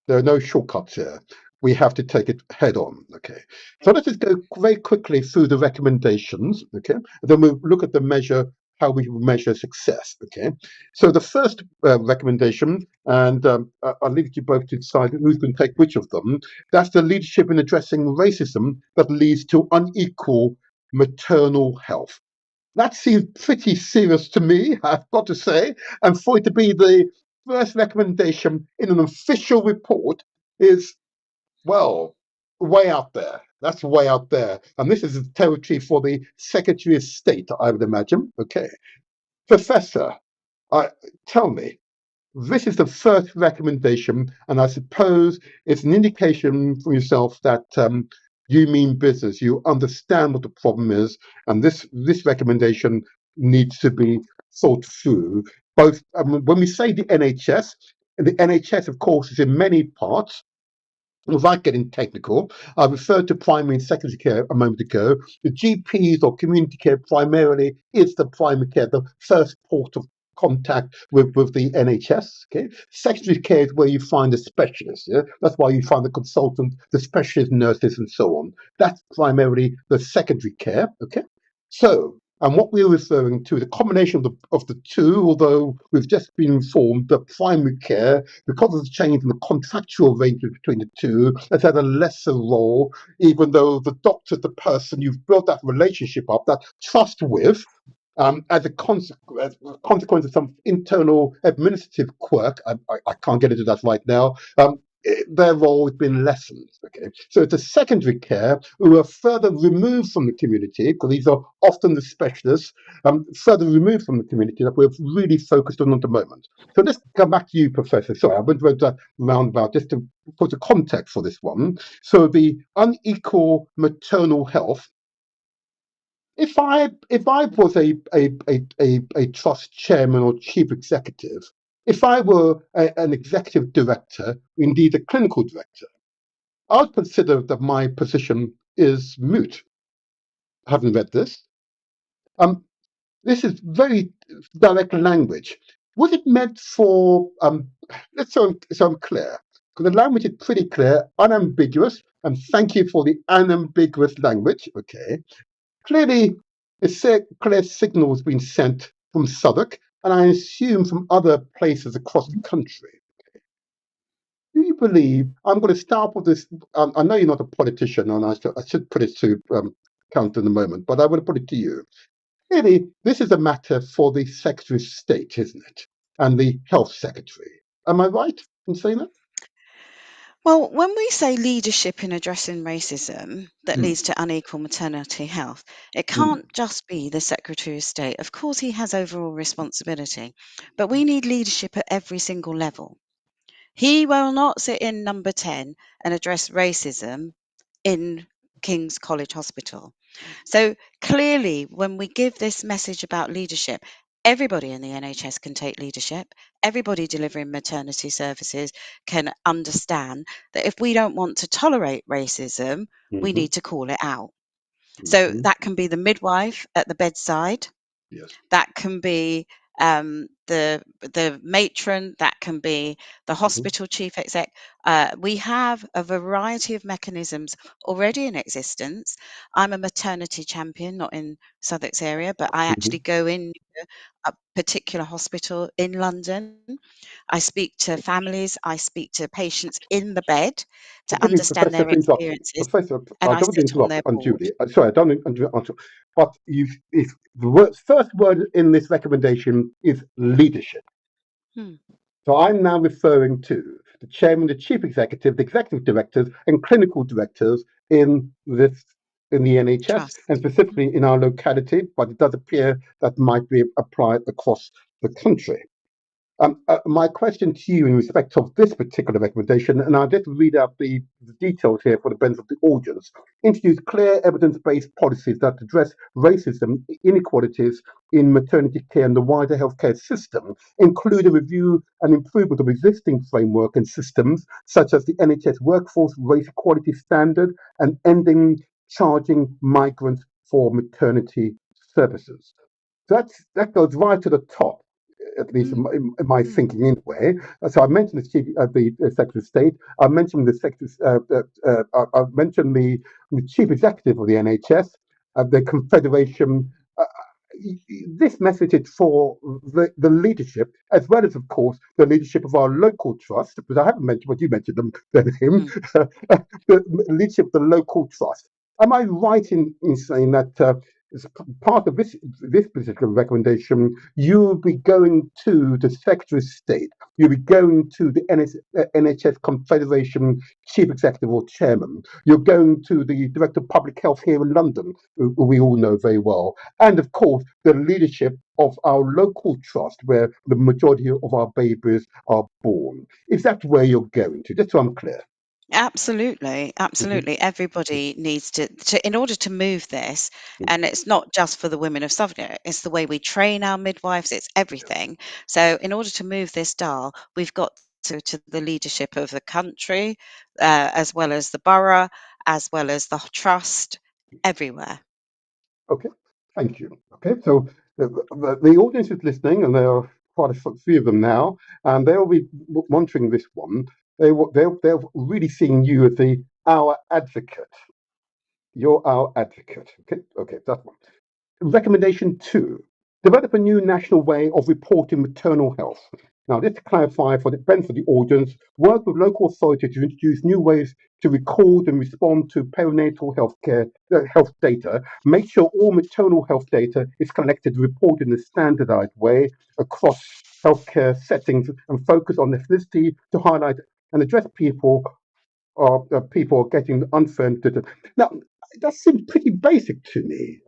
There are no shortcuts here. We have to take it head on. Okay. So let's just go very quickly through the recommendations. Okay. Then we'll look at the measure, how we measure success. Okay. So the first recommendation, and I'll leave it to you both to decide who's going to take which of them. That's the leadership in addressing racism that leads to unequal maternal health. That seems pretty serious to me, I've got to say. And for it to be the first recommendation in an official report is, well, way out there. That's way out there. And this is a territory for the Secretary of State, I would imagine. Okay. Professor, tell me, this is the first recommendation, and I suppose it's an indication from yourself that you mean business. You understand what the problem is, and this recommendation needs to be thought through. Both when we say the NHS, and the NHS, of course, is in many parts. Without getting technical, I referred to primary and secondary care a moment ago. The GPs or community care primarily is the primary care, the first port of contact with the NHS. Okay, secondary care is where you find the specialists. Yeah, that's why you find the consultant, the specialist nurses, and so on. That's primarily the secondary care. Okay, so. And what we're referring to, the combination of the two, although we've just been informed that primary care, because of the change in the contractual arrangement between the two, has had a lesser role, even though the doctor's the person you've built that relationship up, that trust with, as a consequence of some internal administrative quirk. I can't get into that right now. Their role has been lessened. Okay, so it's a secondary care who are further removed from the community, because these are often the specialists, further removed from the community that we're really focused on at the moment. So let's come back to you, Professor. Sorry, I went that roundabout just to put a context for this one. So the unequal maternal health. If I was a trust chairman or chief executive, if I were an executive director, indeed a clinical director, I would consider that my position is moot. I haven't read this. This is very direct language. Was it meant for? Let's so I'm clear, because the language is pretty clear, unambiguous, and thank you for the unambiguous language. Okay. Clearly, a clear signal has been sent from Southwark, and I assume from other places across the country. Do you believe? I'm going to start with this. I know you're not a politician, and I should put it to Count in a moment, but I want to put it to you. Clearly, this is a matter for the Secretary of State, isn't it? And the Health Secretary. Am I right in saying that? Well, when we say leadership in addressing racism that Hmm. leads to unequal maternity health, it Hmm. can't just be the Secretary of State. Of course, he has overall responsibility, but we need leadership at every single level. He will not sit in number 10 and address racism in King's College Hospital. So clearly, when we give this message about leadership, everybody in the NHS can take leadership. Everybody delivering maternity services can understand that if we don't want to tolerate racism, we Mm-hmm. need to call it out. So Mm-hmm. that can be the midwife at the bedside, Yes. that can be the matron, that can be the Mm-hmm. hospital chief exec. We have a variety of mechanisms already in existence. I'm a maternity champion, not in Southwark's area, but I Mm-hmm. actually go in a particular hospital in London. I speak to families, I speak to patients in the bed to Forgive me, understand Professor, their for interrupting. experiences, Professor, and I I don't want to sit on interrupt their board. unduly. Sorry, I don't want to interrupt. But if the first word in this recommendation is leadership. Hmm, So I'm now referring to the chairman, the chief executive, the executive directors, and clinical directors in the NHS, trust. and specifically in our locality. But it does appear that might be applied across the country. My question to you in respect of this particular recommendation, and I'll just read out the details here for the benefit of the audience, introduce clear evidence-based policies that address racism, inequalities in maternity care and the wider healthcare system, include a review and improvement of existing framework and systems, such as the NHS Workforce Race Equality Standard and ending charging migrants for maternity services. So that goes right to the top, at least in my thinking anyway. So I mentioned the chief, the Secretary of State. I mentioned the Secretary. I mentioned the chief executive of the NHS, the Confederation. This message is for the leadership, as well as, of course, the leadership of our local trust. Because I haven't mentioned, but you mentioned them, then him, the leadership of the local trust. Am I right in saying that? As part of this particular recommendation, you will be going to the Secretary of State, you'll be going to the NHS Confederation Chief Executive or Chairman, you're going to the Director of Public Health here in London, who we all know very well, and of course the leadership of our local trust where the majority of our babies are born. Is that where you're going to? Just so I'm clear. Absolutely, Mhm. absolutely. Everybody needs to, in order to move this, and it's not just for the women of Southwark, it's the way we train our midwives, it's everything. So, in order to move this dial, we've got to the leadership of the country, as well as the borough, as well as the trust, everywhere. Okay, thank you. Okay, so the audience is listening, and there are quite a few of them now, and they'll be monitoring this one. They're really seeing you as our advocate. You're our advocate. Okay, that's one. Recommendation 2, develop a new national way of reporting maternal health. Now, just to clarify for the benefit of the audience, work with local authorities to introduce new ways to record and respond to perinatal health data. Make sure all maternal health data is collected and reported in a standardized way across healthcare settings and focus on ethnicity to highlight and address people getting unfair. Now, that seems pretty basic to me.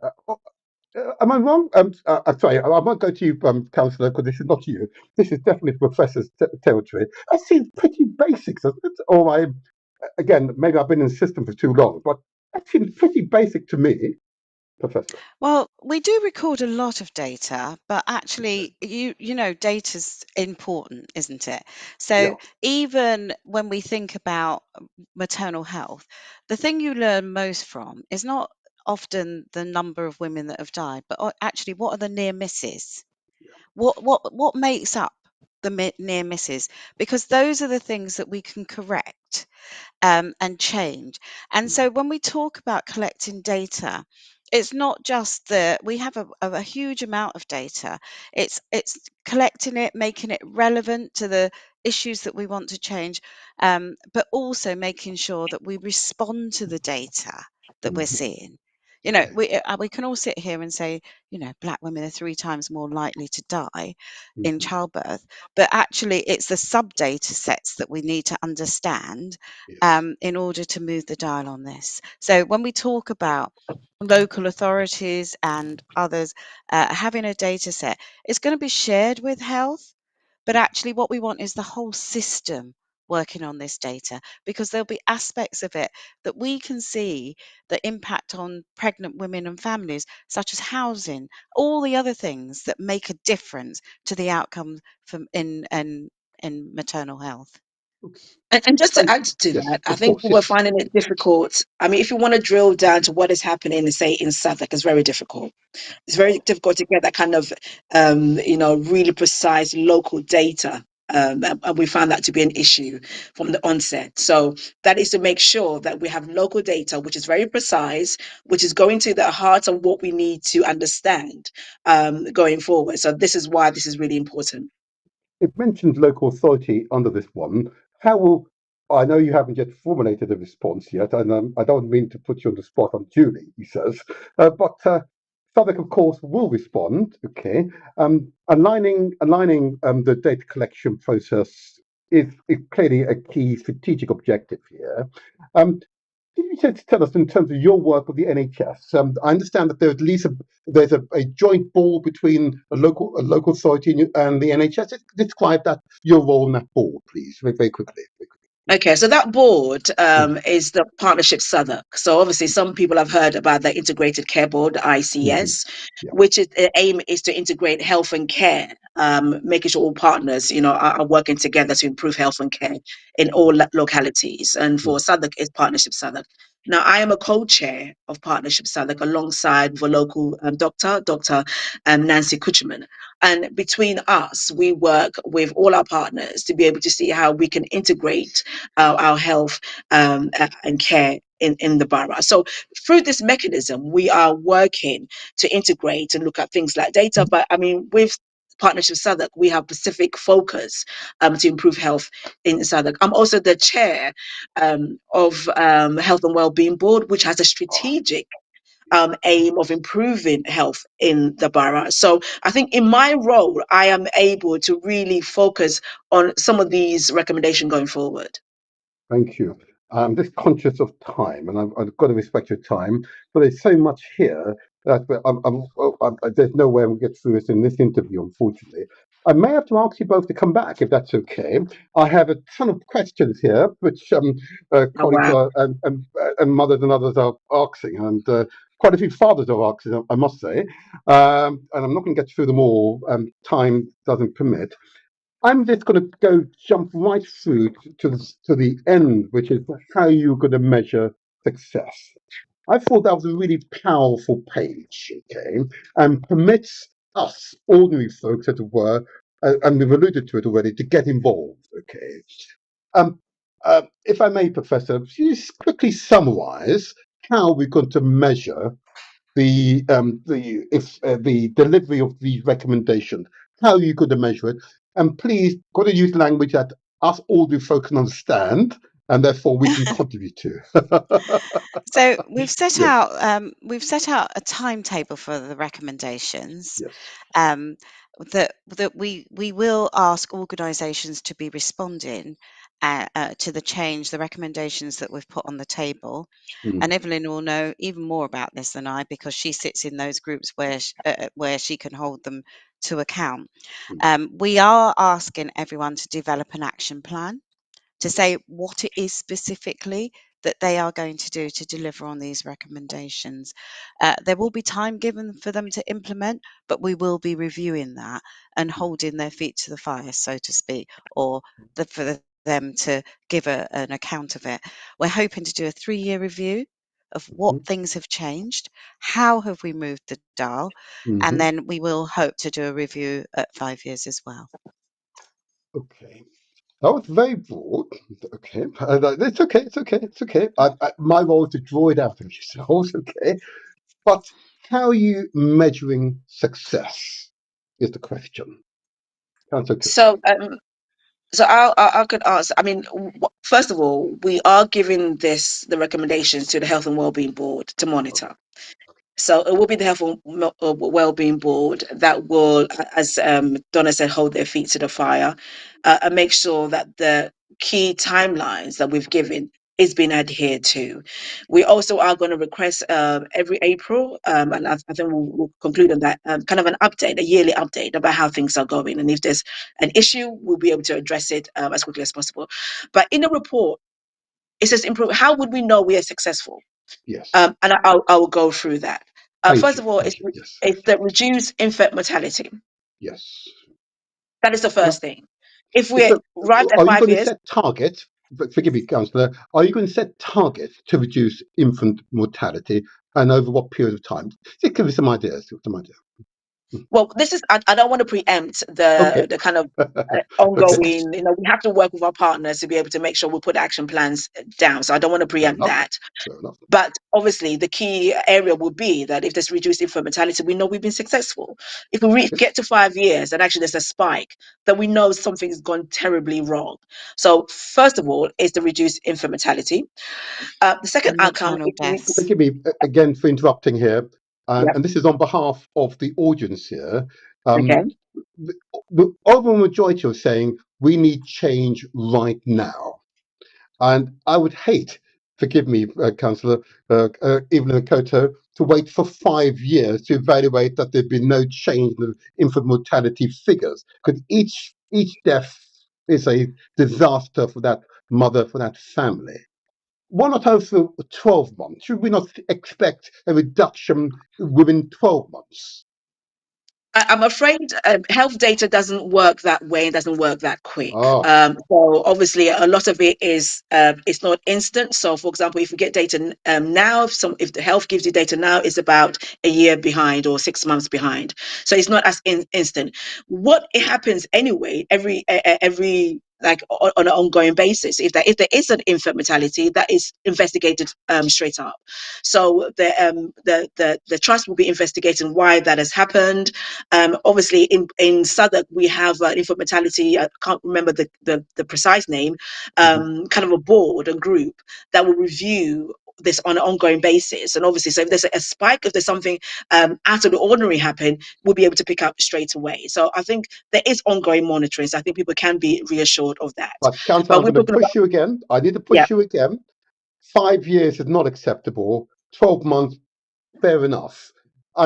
Am I wrong? I'm sorry, I won't go to you, Councillor, because this is not you. This is definitely the Professor's territory. That seems pretty basic. So again, maybe I've been in the system for too long, but that seems pretty basic to me, Professor. Well, we do record a lot of data, but actually, data's important, isn't it? Yeah. So even when we think about maternal health, the thing you learn most from is not often the number of women that have died, but actually, what are the near misses? What makes up the near misses? Because those are the things that we can correct and change. And so when we talk about collecting data, it's not just that we have a huge amount of data. It's collecting it, making it relevant to the issues that we want to change, but also making sure that we respond to the data that we're seeing. Okay. We can all sit here and say, black women are 3 times more likely to die in Mhm. childbirth, but actually it's the sub data sets that we need to understand Yes. in order to move the dial on this. So when we talk about local authorities and others having a data set, it's going to be shared with health, but actually what we want is the whole system working on this data, because there'll be aspects of it that we can see the impact on pregnant women and families, such as housing, all the other things that make a difference to the outcome from in maternal health. Okay. And just to Thank add you. to Yes, that, I of think course. we're Yes. finding it difficult. I mean, if you want to drill down to what is happening, say in Southwark, it's very difficult. It's very difficult to get that kind of, really precise local data. And we found that to be an issue from the onset. So that is to make sure that we have local data, which is very precise, which is going to the heart of what we need to understand going forward. So this is why this is really important. It mentions local authority under this one. How will I know you haven't yet formulated a response yet, and I don't mean to put you on the spot unduly, he says, but Southwark, of course, will respond. Okay, aligning the data collection process is clearly a key strategic objective here. Um, Can you just tell us in terms of your work with the NHS? I understand that there's at least there's a joint board between a local authority and the NHS. Just describe that your role in that board, please, very, very quickly. Okay, so that board Mm, is the Partnership Southwark. So obviously, some people have heard about the Integrated Care Board, the mhm. ICS, Yeah. which is the aim is to integrate health and care, making sure all partners, are working together to improve health and care in all localities. And Mm, for Southwark, it's Partnership Southwark. Now, I am a co-chair of Partnership Southwark alongside the local Dr. Nancy Kutcherman. And between us, we work with all our partners to be able to see how we can integrate our health and care in the borough. So through this mechanism, we are working to integrate and look at things like data. But I mean, with Partnership Southwark, we have specific focus to improve health in Southwark. I'm also the chair of Health and Wellbeing Board, which has a strategic aim of improving health in the borough. So I think in my role, I am able to really focus on some of these recommendations going forward. thank you. I'm just conscious of time, and I've got to respect your time. But there's so much here that there's no way I'm going to get through this in this interview, unfortunately. I may have to ask you both to come back if that's okay. I have a ton of questions here, which Oh, colleagues wow. are, and mothers and others are asking, and quite a few fathers are asking, I must say. And I'm not going to get through them all. Time doesn't permit. I'm just going to jump right through to the end, which is how you're going to measure success. I thought that was a really powerful page, okay, and permits us, ordinary folks, as it were, and we've alluded to it already, to get involved, okay. Um, if I may, Professor, just quickly summarise how we're going to measure the delivery of these recommendations. How are you going to measure it? And please, got to use language that us ordinary folk can understand, and therefore we can contribute to. So Yes, we've set out a timetable for the recommendations. yes. Um, that we will ask organisations to be responding to the recommendations that we've put on the table. Mm, And Evelyn will know even more about this than I, because she sits in those groups where she can hold them to account. mm, We are asking everyone to develop an action plan to yes. say what it is specifically that they are going to do to deliver on these recommendations. There will be time given for them to implement, but we will be reviewing that and holding their feet to the fire, so to speak, or them to give an account of it. We're hoping to do a 3-year review of what Mhm, things have changed, how have we moved the dial, and mhm. then we will hope to do a review at 5 years as well. Okay. That was very broad. Okay. It's okay. It's okay. It's okay. My role is to draw it out of yourselves. Okay. But how are you measuring success is the question. Councillor Cook. So, I could answer. I mean, first of all, we are giving the recommendations to the Health and Wellbeing Board to Okay. monitor. So it will be the Health and Wellbeing Board that will, as Donna said, hold their feet to the fire and make sure that the key timelines that we've given is being adhered to. We also are going to request every April, and I think we'll conclude on that, kind of an update, a yearly update about how things are going. And if there's an issue, we'll be able to address it as quickly as possible. But in the report, it says improve. How would we know we are successful? Yes. And I will go through that. Thank First you. of all, Thank you. Yes. it's the reduced infant mortality. Yes. That is the Now, first thing. If we're so, arrived at are you 5 going to years, set targets? But forgive me, Councillor. Are you going to set targets to reduce infant mortality, and over what period of time? Just give us some ideas. Some idea. well, this is I don't want to preempt Okay. the kind of Okay. ongoing. We have to work with our partners to be able to make sure we put action plans down. So I don't want to Fair preempt enough. that. Fair enough. But obviously, the key area will be that if there's reduced infant mortality, we know we've been successful. If we Yes. get to 5 years and actually there's a spike, then we know something's gone terribly wrong. So first of all, is the reduced infant mortality. The second And outcome maternal is deaths. Forgive me again for interrupting here, yeah, and this is on behalf of the audience here. Um, okay. the overall majority are saying we need change right now. And I would hate forgive me, Councillor Evelyn Akoto, to wait for 5 years to evaluate that there'd been no change in the infant mortality figures? Because each death is a disaster for that mother, for that family. Why not over 12 months? Should we not expect a reduction within 12 months? I'm afraid health data doesn't work that way and doesn't work that quick. Ah, So obviously, a lot of it is it's not instant. So, for example, if you get data now, if the health gives you data now, it's about a year behind or 6 months behind. So it's not as instant. What it happens anyway, every like on an ongoing basis. If there is an infant mortality, that is investigated straight up. So the trust will be investigating why that has happened. Obviously, in Southwark, we have infant mortality. I can't remember the precise name. Kind of a board, a group that will review this on an ongoing basis. And obviously, so if there's a spike, if there's something out of the ordinary happen, we'll be able to pick up straight away. So I think there is ongoing monitoring. So I think people can be reassured of that. but Councillor, But I'm we're going to talking about, push you again. I need to yeah, push you again. 5 years is not acceptable. 12 months, fair enough.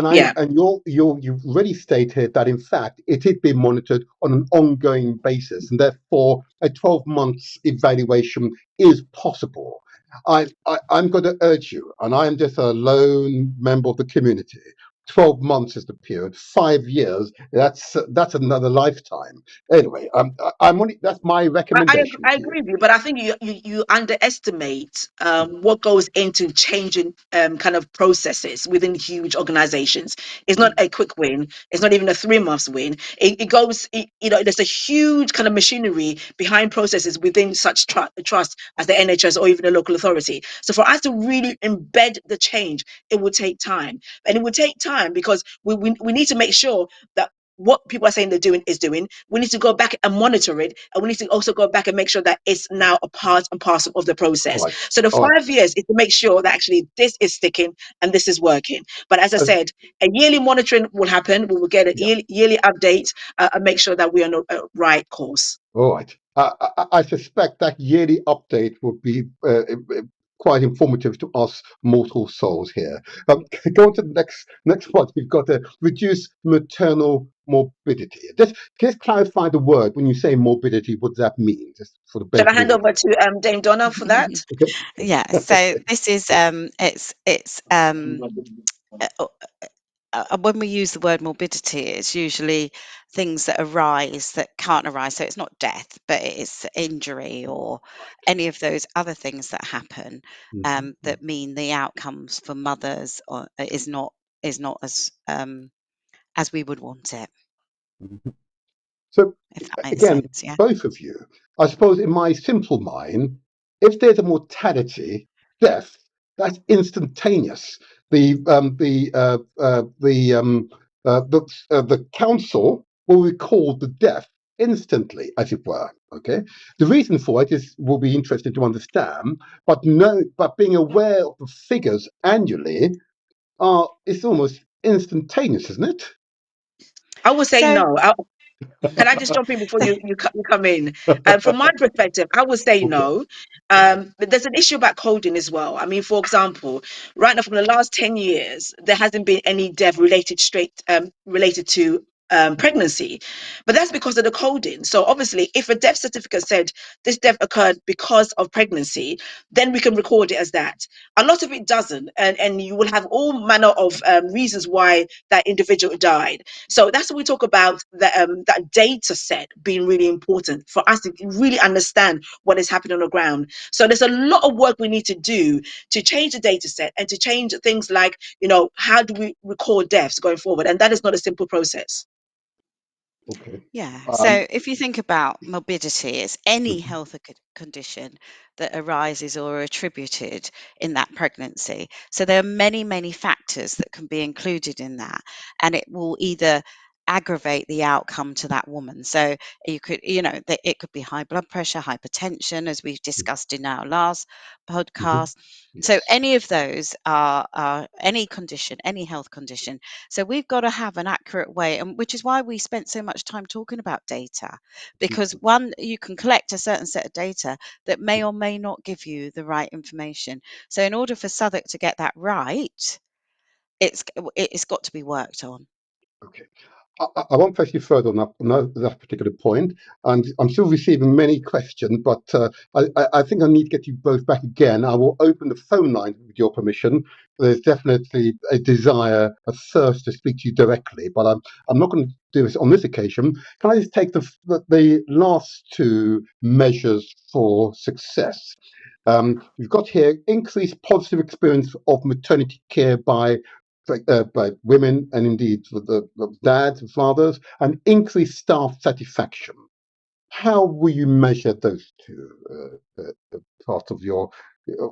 yeah. And you've already stated that in fact it is being monitored on an ongoing basis, and therefore a 12 months evaluation is possible. I'm going to urge you, and I am just a lone member of the community. 12 months is the period. 5 years, that's another lifetime. Anyway, I'm only, that's my recommendation I to you. agree with you, but I think you underestimate what goes into changing kind of processes within huge organizations. It's not a quick win. It's not even a 3 months win. It goes, there's a huge kind of machinery behind processes within such trust as the NHS or even the local authority. So for us to really embed the change, it will take time. And it will take time because we need to make sure that what people are saying they're doing is doing. We need to go back and monitor it, and we need to also go back and make sure that it's now a part and parcel of the All process. right, So the all right. 5 years is to make sure that actually this is sticking and this is working. But as I Uh, said, a yearly monitoring will happen. We will get a yeah. yearly update and make sure that we are on a right course. All right. I suspect that yearly update would be quite informative to us mortal souls here. Go on to the next one. You've got to reduce maternal morbidity. Just clarify the word when you say morbidity. What does that mean? Just for the Shall I benefit of hand the over audience. to Dame Donna for that? Yeah, so this is it's uh, when we use the word morbidity, it's usually things that arise that can't arise. So it's not death, but it's injury or any of those other things that happen that mean the outcomes for mothers is not as we would want it, Mhm. So if that makes again, sense. Yeah. both of you, I suppose in my simple mind, if there's a mortality, death, that's instantaneous. The council will record the death instantly, as it were. Okay. The reason for it will be interesting to understand, but being aware of the figures annually it's almost instantaneous, isn't it? I would say So no. Can I just jump in before you come in? From my perspective, I would say Okay. no. But there's an issue about coding as well. I mean, for example, right now from the last 10 years, there hasn't been any death related to pregnancy, but that's because of the coding. So obviously, if a death certificate said this death occurred because of pregnancy, then we can record it as that. A lot of it doesn't, and you will have all manner of reasons why that individual died. So that's what we talk about, that data set being really important for us to really understand what is happening on the ground. So there's a lot of work we need to do to change the data set and to change things like, how do we record deaths going forward? And that is not a simple process. Okay. yeah, Um, so if you think about morbidity, it's any mhm, health condition that arises or are attributed in that pregnancy. So there are many, many factors that can be included in that, and it will either aggravate the outcome to that woman. So you could, it could be high blood pressure, hypertension, as we've discussed in our last podcast. So Yes. any of those are any condition, any health condition. So we've got to have an accurate way, and which is why we spent so much time talking about data, because one, you can collect a certain set of data that may or may not give you the right information. So in order for Southwark to get that right, it's got to be worked on. Okay. I won't press you further on that particular point, and I'm still receiving many questions, but I think I need to get you both back again. I will open the phone line with your permission. There's definitely a desire, a thirst to speak to you directly, but I'm not going to do this on this occasion. Can I just take the last two measures for success? We've got here increased positive experience of maternity care by women and indeed the dads and fathers, and increased staff satisfaction. How will you measure those two? Part of your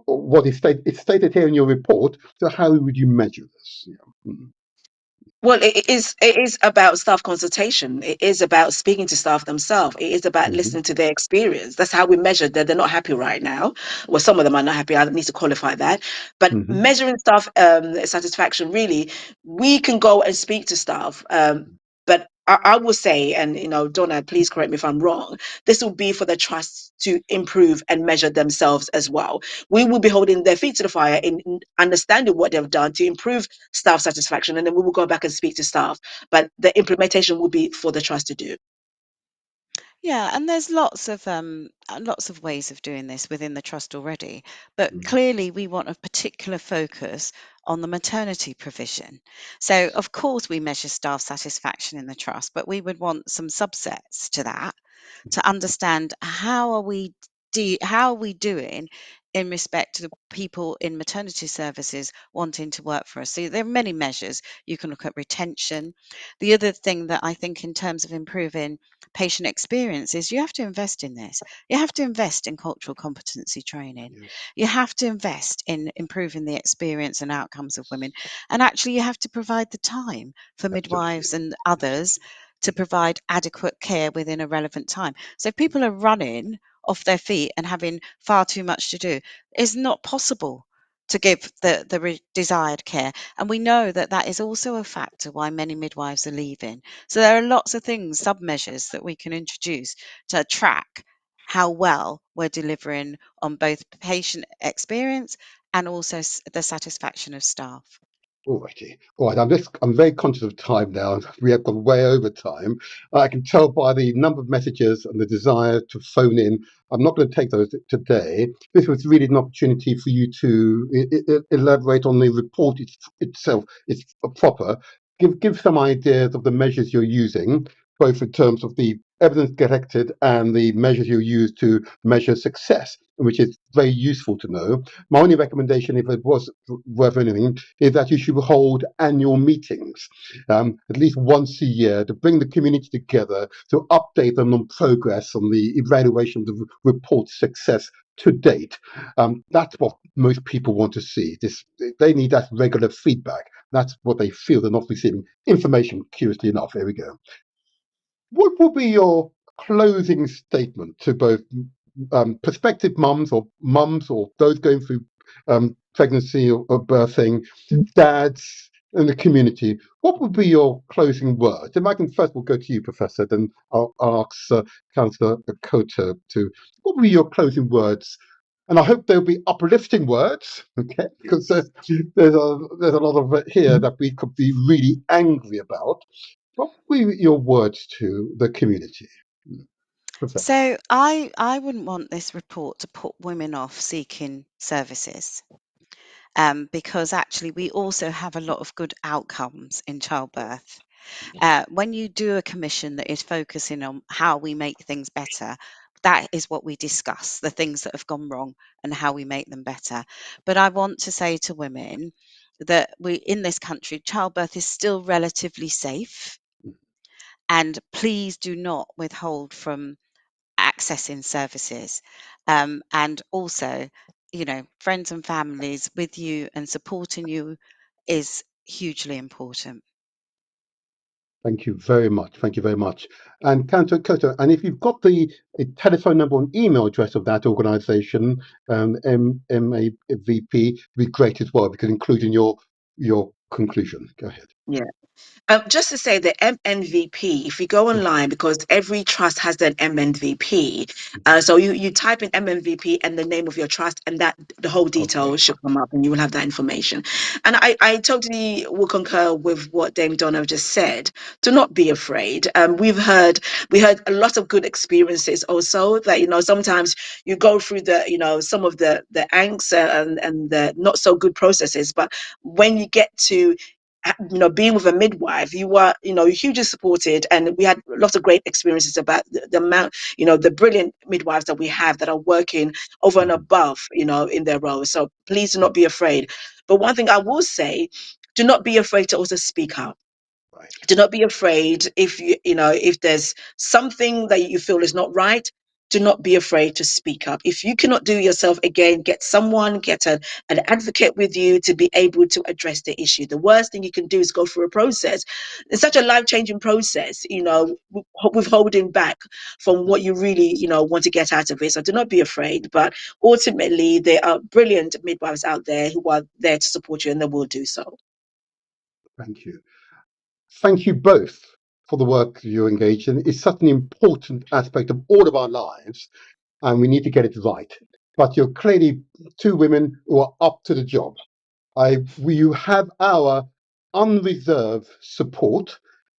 what is it's stated here in your report. So how would you measure this? Yeah. Well, it is about staff consultation. It is about speaking to staff themselves. It is about Mm-hmm. listening to their experience. That's how we measure that they're not happy right now. Well, some of them are not happy. I need to qualify that. But Mm-hmm. measuring staff satisfaction, really, we can go and speak to staff. But I will say, and Donna, please correct me if I'm wrong, this will be for the trust to improve and measure themselves as well. We will be holding their feet to the fire in understanding what they've done to improve staff satisfaction, and then we will go back and speak to staff. But the implementation will be for the trust to do. Yeah, and there's lots of ways of doing this within the trust already, but clearly we want a particular focus on the maternity provision. So of course we measure staff satisfaction in the trust, but we would want some subsets to that to understand how are we doing in respect to the people in maternity services wanting to work for us. So there are many measures. You can look at retention. The other thing that I think in terms of improving patient experience is you have to invest in this. You have to invest in cultural competency training. Yes. You have to invest in improving the experience and outcomes of women. And actually you have to provide the time for midwives Absolutely. and others to provide adequate care within a relevant time. So if people are running off their feet and having far too much to do, it's not possible to give the desired care. And we know that that is also a factor why many midwives are leaving. So there are lots of things, sub measures that we can introduce to track how well we're delivering on both patient experience and also the satisfaction of staff. Alrighty. All right. I'm very conscious of time now. We have gone way over time. I can tell by the number of messages and the desire to phone in. I'm not going to take those today. This was really an opportunity for you to elaborate on the report itself. It's proper. Give some ideas of the measures you're using, both in terms of the evidence collected and the measures you use to measure success, which is very useful to know. My only recommendation, if it was worth anything, is that you should hold annual meetings, at least once a year, to bring the community together, to update them on progress, on the evaluation of the report success to date. That's what most people want to see. They need that regular feedback. That's what they feel they're not receiving. Information, curiously enough. Here we go. What will be your closing statement to both prospective mums or those going through pregnancy or birthing, dads in the community? What would be your closing words? If I can first of all go to you, Professor, then I'll ask Councillor Akoto to. What would be your closing words? And I hope they'll be uplifting words, okay? Because there's a lot of it here that we could be really angry about. What were your words to the community, Professor? So I wouldn't want this report to put women off seeking services. Because actually we also have a lot of good outcomes in childbirth. When you do a commission that is focusing on how we make things better, that is what we discuss, the things that have gone wrong and how we make them better. But I want to say to women that we in this country, childbirth is still relatively safe. And please do not withhold from accessing services. And also, friends and families with you and supporting you is hugely important. Thank you very much. Thank you very much. And Councillor Akoto, and if you've got the telephone number and email address of that organisation, MAVP, would be great as well, because including your conclusion. Go ahead. Yeah. Just to say the MNVP, if you go online, because every trust has an MNVP, so you type in MNVP and the name of your trust, and that the whole details should come up, and you will have that information. And I totally will concur with what Dame Donna just said. Do not be afraid. We heard a lot of good experiences also, that sometimes you go through some of the angst and the not so good processes, but when you get to being with a midwife, you were, hugely supported, and we had lots of great experiences about the amount, the brilliant midwives that we have that are working over and above, in their roles. So please do not be afraid. But one thing I will say, do not be afraid to also speak out. Right. Do not be afraid if there's something that you feel is not right. Do not be afraid to speak up. If you cannot do yourself, again, get an advocate with you to be able to address the issue. The worst thing you can do is go through a process. It's such a life-changing process, withholding back from what you really, want to get out of it. So do not be afraid. But ultimately, there are brilliant midwives out there who are there to support you, and they will do so. Thank you. Thank you both for the work you engage in. It's such an important aspect of all of our lives, and we need to get it right. But you're clearly two women who are up to the job. You have our unreserved support,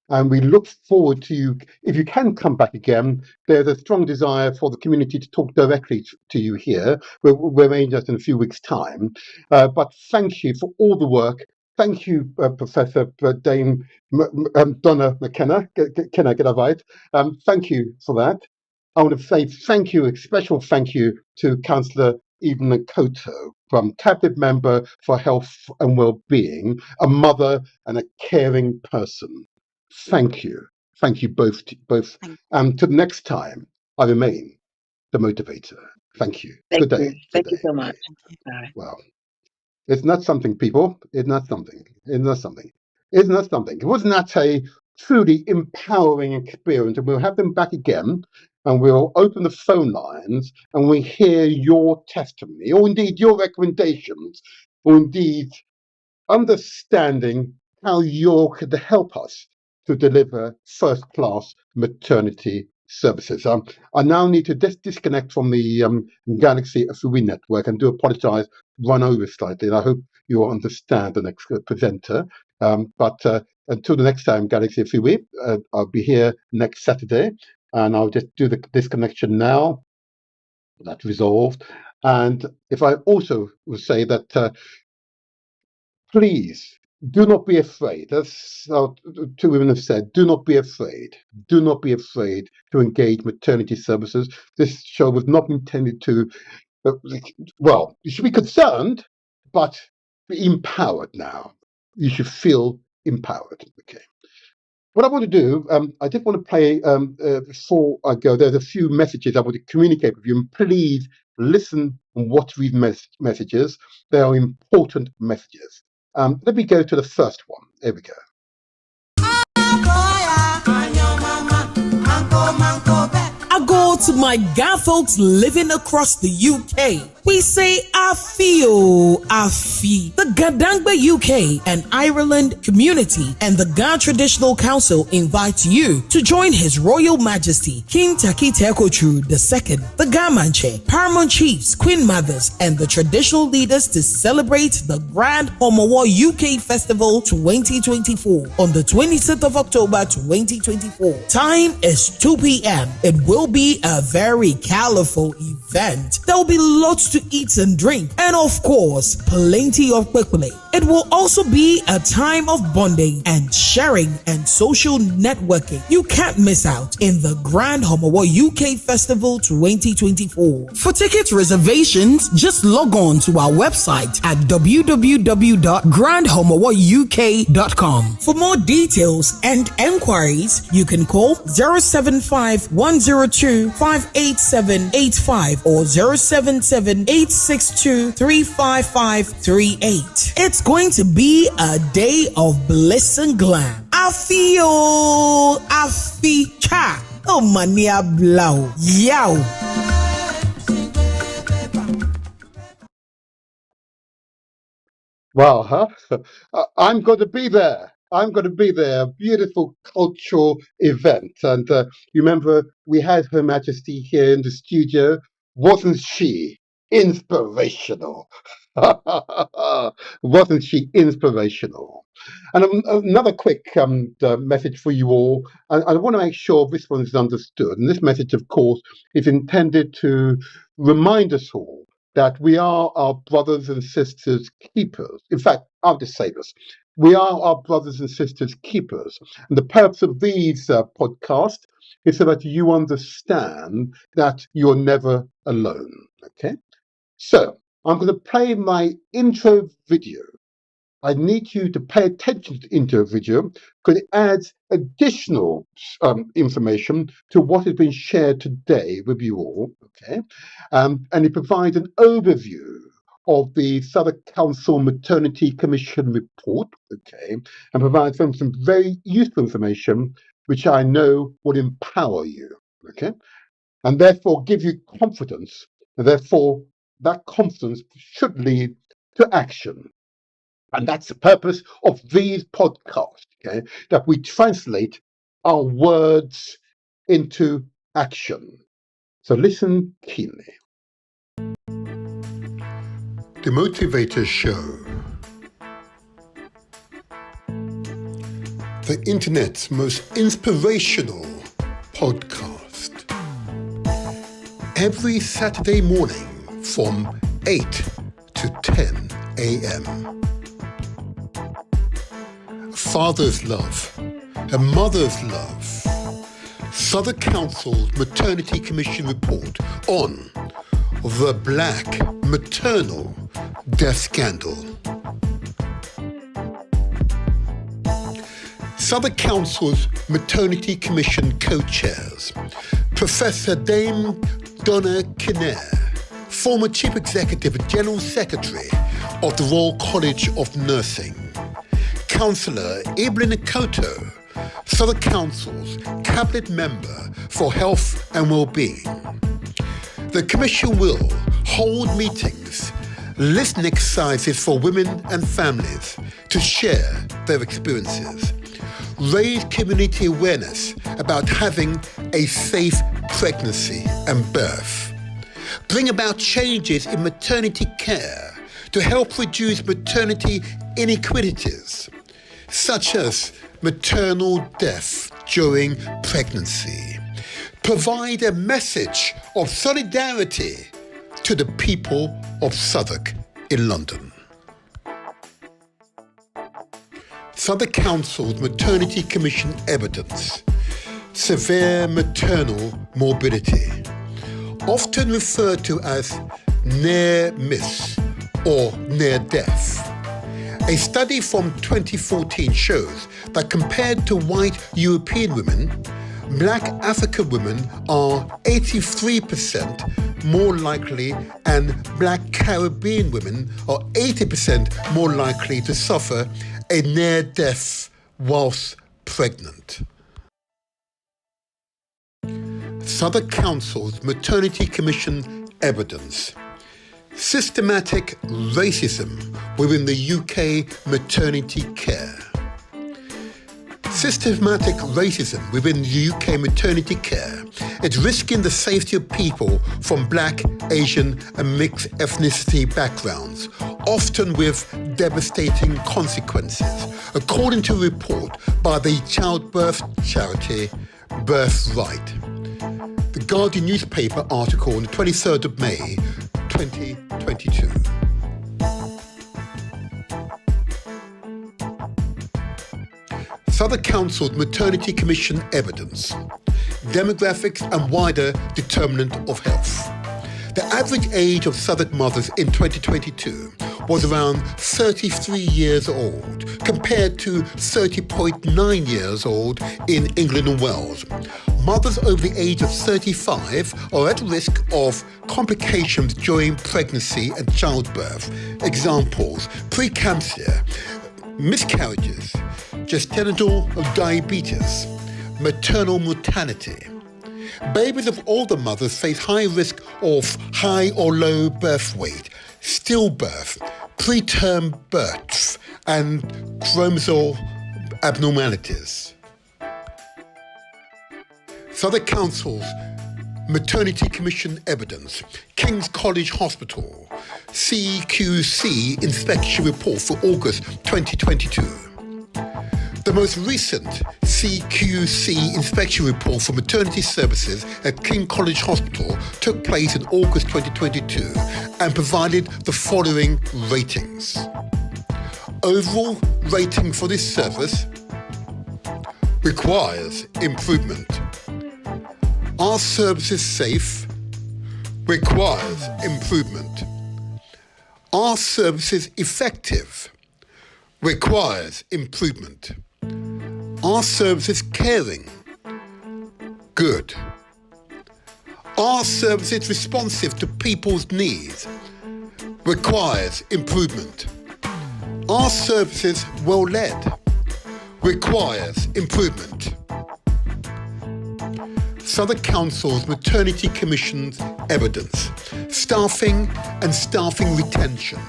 and we look forward to you. If you can come back again, there's a strong desire for the community to talk directly to you here. We're arranging that in a few weeks' time. But thank you for all the work. Thank you, Professor Dame Donna McKenna. Can I get that right? Thank you for that. I want to say thank you, a special thank you to Councillor Evelyn Akoto, Cabinet Member for Health and Wellbeing, a mother and a caring person. Thank you. Thank you both. And till next time, I remain the motivator. Thank you. Good day. Thank you so much. Well, it's not something, people. It's not something. Wasn't that a truly empowering experience? And we'll have them back again, and we'll open the phone lines, and we hear your testimony, or indeed your recommendations, or indeed understanding how you could help us to deliver first-class maternity services. I now need to disconnect from the Galaxy FUE network, and do apologise, run over slightly, and I hope you will understand the next presenter. But until the next time, Galaxy FUE, I'll be here next Saturday, and I'll just do the disconnection now. That's resolved. And if I also will say that, please, do not be afraid. As two women have said, do not be afraid. Do not be afraid to engage maternity services. This show was not intended to, well, you should be concerned, but be empowered now. You should feel empowered. Okay. What I want to do, I did want to play, before I go, there's a few messages I want to communicate with you, and please listen and watch these messages. They are important messages. Let me go to the first one. There we go. I go to my Ga folks living across the UK. We say Afi. The Gadangba UK and Ireland community and the Ga Traditional Council invite you to join His Royal Majesty King Takite Akoto II, the Ga Manche, Paramount Chiefs, Queen Mothers, and the traditional leaders to celebrate the Grand Homowo UK Festival 2024 on the 26th of October 2024. Time is 2 p.m. It will be a very colorful event. There will be lots to eat and drink, and of course, plenty of kwekule. It will also be a time of bonding and sharing and social networking. You can't miss out in the Grand Homowo UK Festival 2024. For ticket reservations, just log on to our website at www.grandhomowouk.com. For more details and enquiries, you can call 075-102-58785 or 077-862-35538. It's going to be a day of bliss and glam. I feel feel afi cha. Oh mania blau. Yow. Wow, huh? I'm going to be there. I'm going to be there. A beautiful cultural event. And you remember we had Her Majesty here in the studio. Wasn't she inspirational? Wasn't she inspirational? And another quick message for you all. And I want to make sure this one is understood. And this message, of course, is intended to remind us all that we are our brothers and sisters' keepers. In fact, I'll just say this. We are our brothers and sisters' keepers. And the purpose of these podcasts is so that you understand that you're never alone. Okay? So, I'm going to play my intro video. I need you to pay attention to the intro video because it adds additional information to what has been shared today with you all, okay? And it provides an overview of the Southwark Council Maternity Commission report, okay? And provides some very useful information which I know will empower you, okay? And therefore give you confidence, and therefore that confidence should lead to action. And that's the purpose of these podcasts, okay? That we translate our words into action. So listen keenly. The Motivator Show. The internet's most inspirational podcast. Every Saturday morning from 8 to 10 a.m. Father's love, a mother's love. Southwark Council's Maternity Commission report on the Black maternal death scandal. Southwark Council's Maternity Commission co-chairs, Professor Dame Donna Kinnair, former Chief Executive and General Secretary of the Royal College of Nursing, Councillor Evelyn Akoto, Southwark Council's Cabinet Member for Health and Wellbeing. The Commission will hold meetings, listening exercises for women and families to share their experiences, raise community awareness about having a safe pregnancy and birth, bring about changes in maternity care to help reduce maternity inequities, such as maternal death during pregnancy, provide a message of solidarity to the people of Southwark in London. Southwark Council's Maternity Commission evidence, severe maternal morbidity, often referred to as near miss or near death. A study from 2014 shows that compared to white European women, Black African women are 83% more likely and Black Caribbean women are 80% more likely to suffer a near death whilst pregnant. Southwark Council's Maternity Commission evidence. Systematic racism within the UK maternity care. Systematic racism within the UK maternity care is risking the safety of people from Black, Asian and mixed ethnicity backgrounds, often with devastating consequences, according to a report by the childbirth charity Birthright. The Guardian newspaper article on the 23rd of May 2022. Southwark Council's Maternity Commission evidence, demographics and wider determinant of health. The average age of Southwark mothers in 2022 was around 33 years old, compared to 30.9 years old in England and Wales. Mothers over the age of 35 are at risk of complications during pregnancy and childbirth. Examples: preeclampsia, miscarriages, gestational diabetes, maternal mortality. Babies of older mothers face high risk of high or low birth weight, stillbirth, preterm birth, and chromosomal abnormalities. Southwark Council's Maternity Commission evidence, King's College Hospital, CQC inspection report for August 2022. The most recent CQC inspection report for maternity services at King College Hospital took place in August 2022 and provided the following ratings. Overall rating for this service: requires improvement. Are services safe? Requires improvement. Are services effective? Requires improvement. Are services caring? Good. Are services responsive to people's needs? Requires improvement. Are services well led? Requires improvement. Southwark Council's Maternity Commission's evidence, staffing and staffing retention.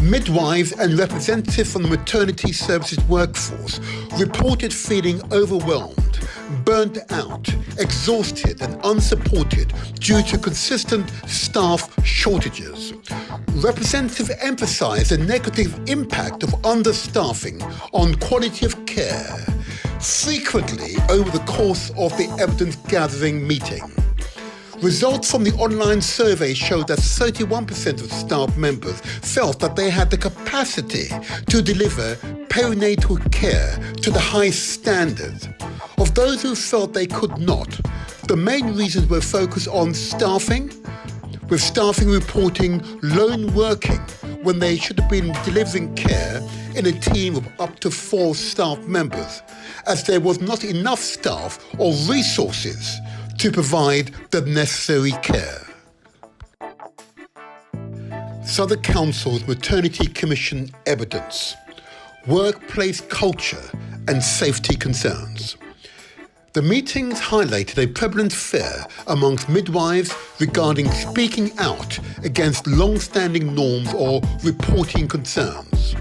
Midwives and representatives from the maternity services workforce reported feeling overwhelmed, burnt out, exhausted and unsupported due to consistent staff shortages. Representatives emphasised the negative impact of understaffing on quality of care, frequently over the course of the evidence-gathering meeting. Results from the online survey showed that 31% of staff members felt that they had the capacity to deliver perinatal care to the highest standards. Of those who felt they could not, the main reasons were focused on staffing, with staffing reporting lone working when they should have been delivering care in a team of up to 4 staff members, as there was not enough staff or resources to provide the necessary care. Southwark Council's Maternity Commission evidence, workplace culture and safety concerns. The meetings highlighted a prevalent fear amongst midwives regarding speaking out against long-standing norms or reporting concerns.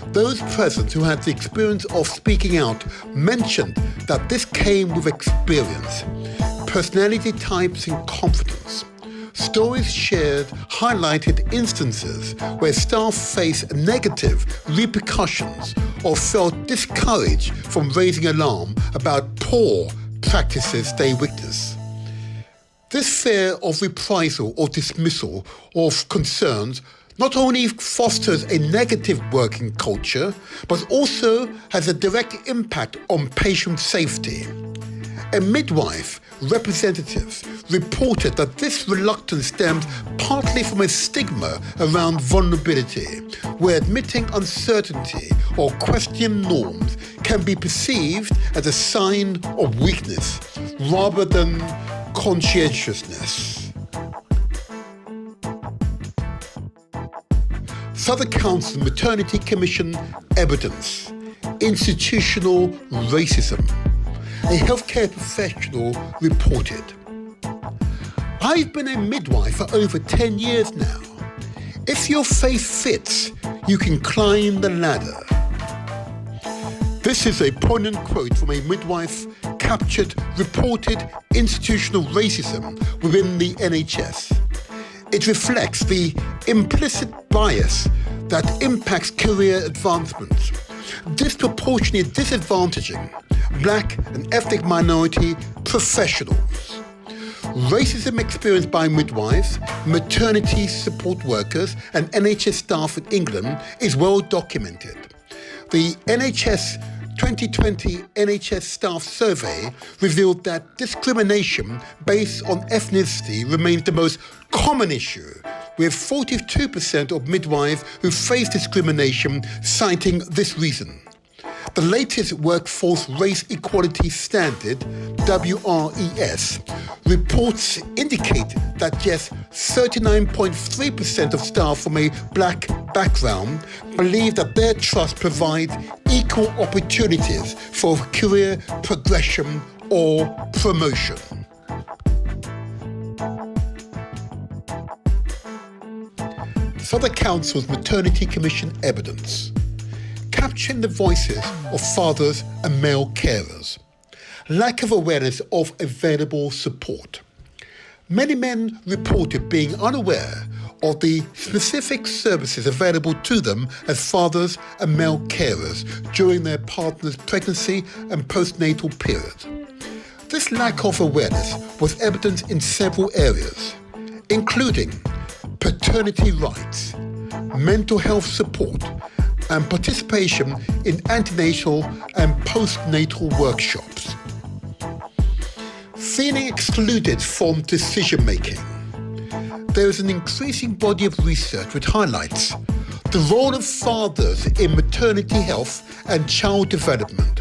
Those present who had the experience of speaking out mentioned that this came with experience, personality types and confidence. Stories shared highlighted instances where staff faced negative repercussions or felt discouraged from raising alarm about poor practices they witnessed. This fear of reprisal or dismissal of concerns not only fosters a negative working culture, but also has a direct impact on patient safety. A midwife representative reported that this reluctance stems partly from a stigma around vulnerability, where admitting uncertainty or questioning norms can be perceived as a sign of weakness rather than conscientiousness. Southwark Council Maternity Commission evidence, institutional racism. A healthcare professional reported, I've been a midwife for over 10 years now. If your faith fits, you can climb the ladder. This is a poignant quote from a midwife captured reported institutional racism within the NHS. It reflects the implicit bias that impacts career advancement, disproportionately disadvantaging Black and ethnic minority professionals. Racism experienced by midwives, maternity support workers and NHS staff in England is well documented. The NHS 2020 NHS staff survey revealed that discrimination based on ethnicity remains the most common issue, with 42% of midwives who face discrimination citing this reason. The latest Workforce Race Equality Standard, WRES, reports indicate that just 39.3% of staff from a Black background believe that their trust provides equal opportunities for career progression or promotion. Southwark Council's Maternity Commission evidence, capturing the voices of fathers and male carers, lack of awareness of available support. Many men reported being unaware of the specific services available to them as fathers and male carers during their partner's pregnancy and postnatal period. This lack of awareness was evident in several areas, including paternity rights, mental health support, and participation in antenatal and postnatal workshops. Feeling excluded from decision-making. There is an increasing body of research which highlights the role of fathers in maternity health and child development.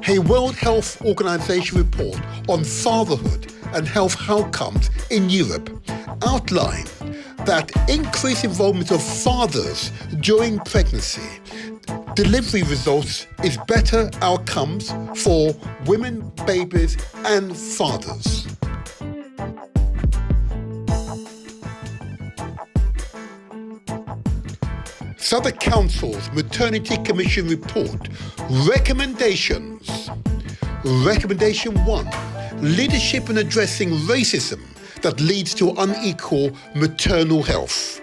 A World Health Organization report on fatherhood and health outcomes in Europe outlined that increased involvement of fathers during pregnancy delivery results is better outcomes for women, babies, and fathers. Southwark Council's Maternity Commission report recommendations. Recommendation 1, leadership in addressing racism that leads to unequal maternal health.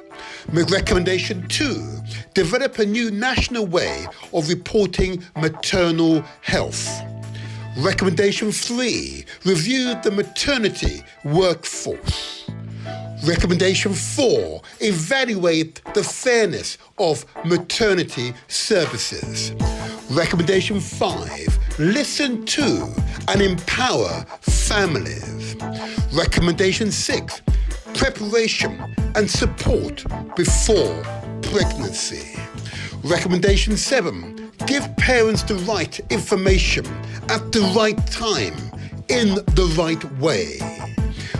Recommendation 2, develop a new national way of reporting maternal health. Recommendation 3, review the maternity workforce. Recommendation 4, evaluate the fairness of maternity services. Recommendation 5, listen to and empower families. Recommendation 6, preparation and support before pregnancy. Recommendation 7, give parents the right information at the right time in the right way.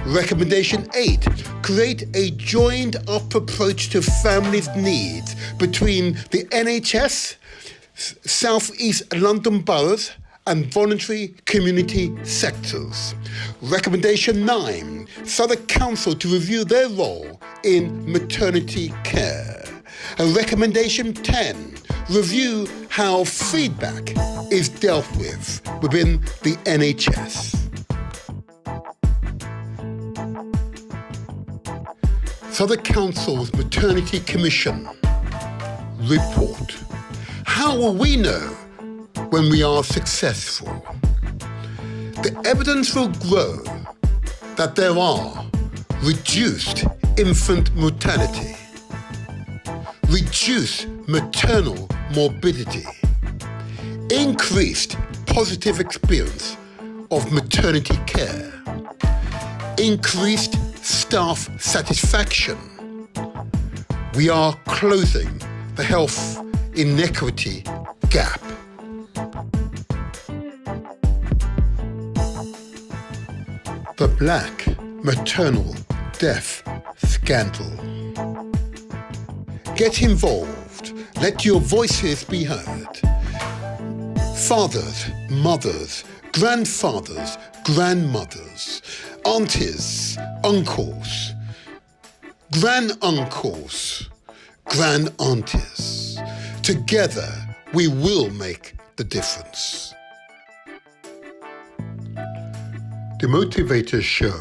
Recommendation 8, create a joined-up approach to families' needs between the NHS, South East London boroughs, and voluntary community sectors. Recommendation 9, Southwark Council to review their role in maternity care. And recommendation 10, review how feedback is dealt with within the NHS. Southwark Council's Maternity Commission report. How will we know when we are successful? The evidence will grow that there are reduced infant mortality, reduced maternal morbidity, increased positive experience of maternity care, increased staff satisfaction. We are closing the health inequity gap. The Black maternal death scandal. Get involved. Let your voices be heard. Fathers, mothers, grandfathers, grandmothers, aunties, uncles, granduncles, grandaunties. Together, we will make the difference. The Motivator Show.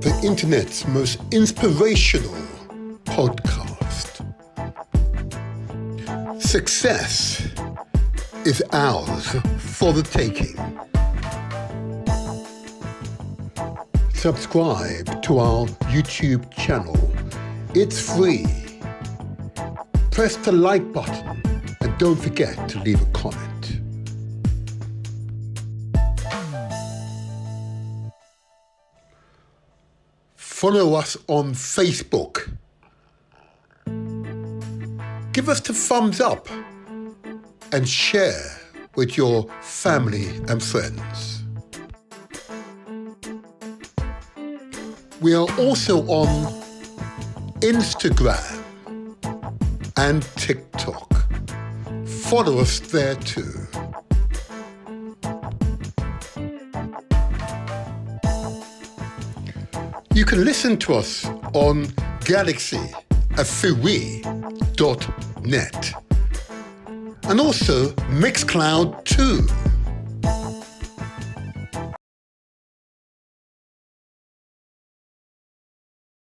The internet's most inspirational podcast. Success is ours for the taking. Subscribe to our YouTube channel. It's free. Press the like button and don't forget to leave a comment. Follow us on Facebook. Give us the thumbs up and share with your family and friends. We are also on Instagram and TikTok. Follow us there too. You can listen to us on galaxyafui.net and also Mixcloud too.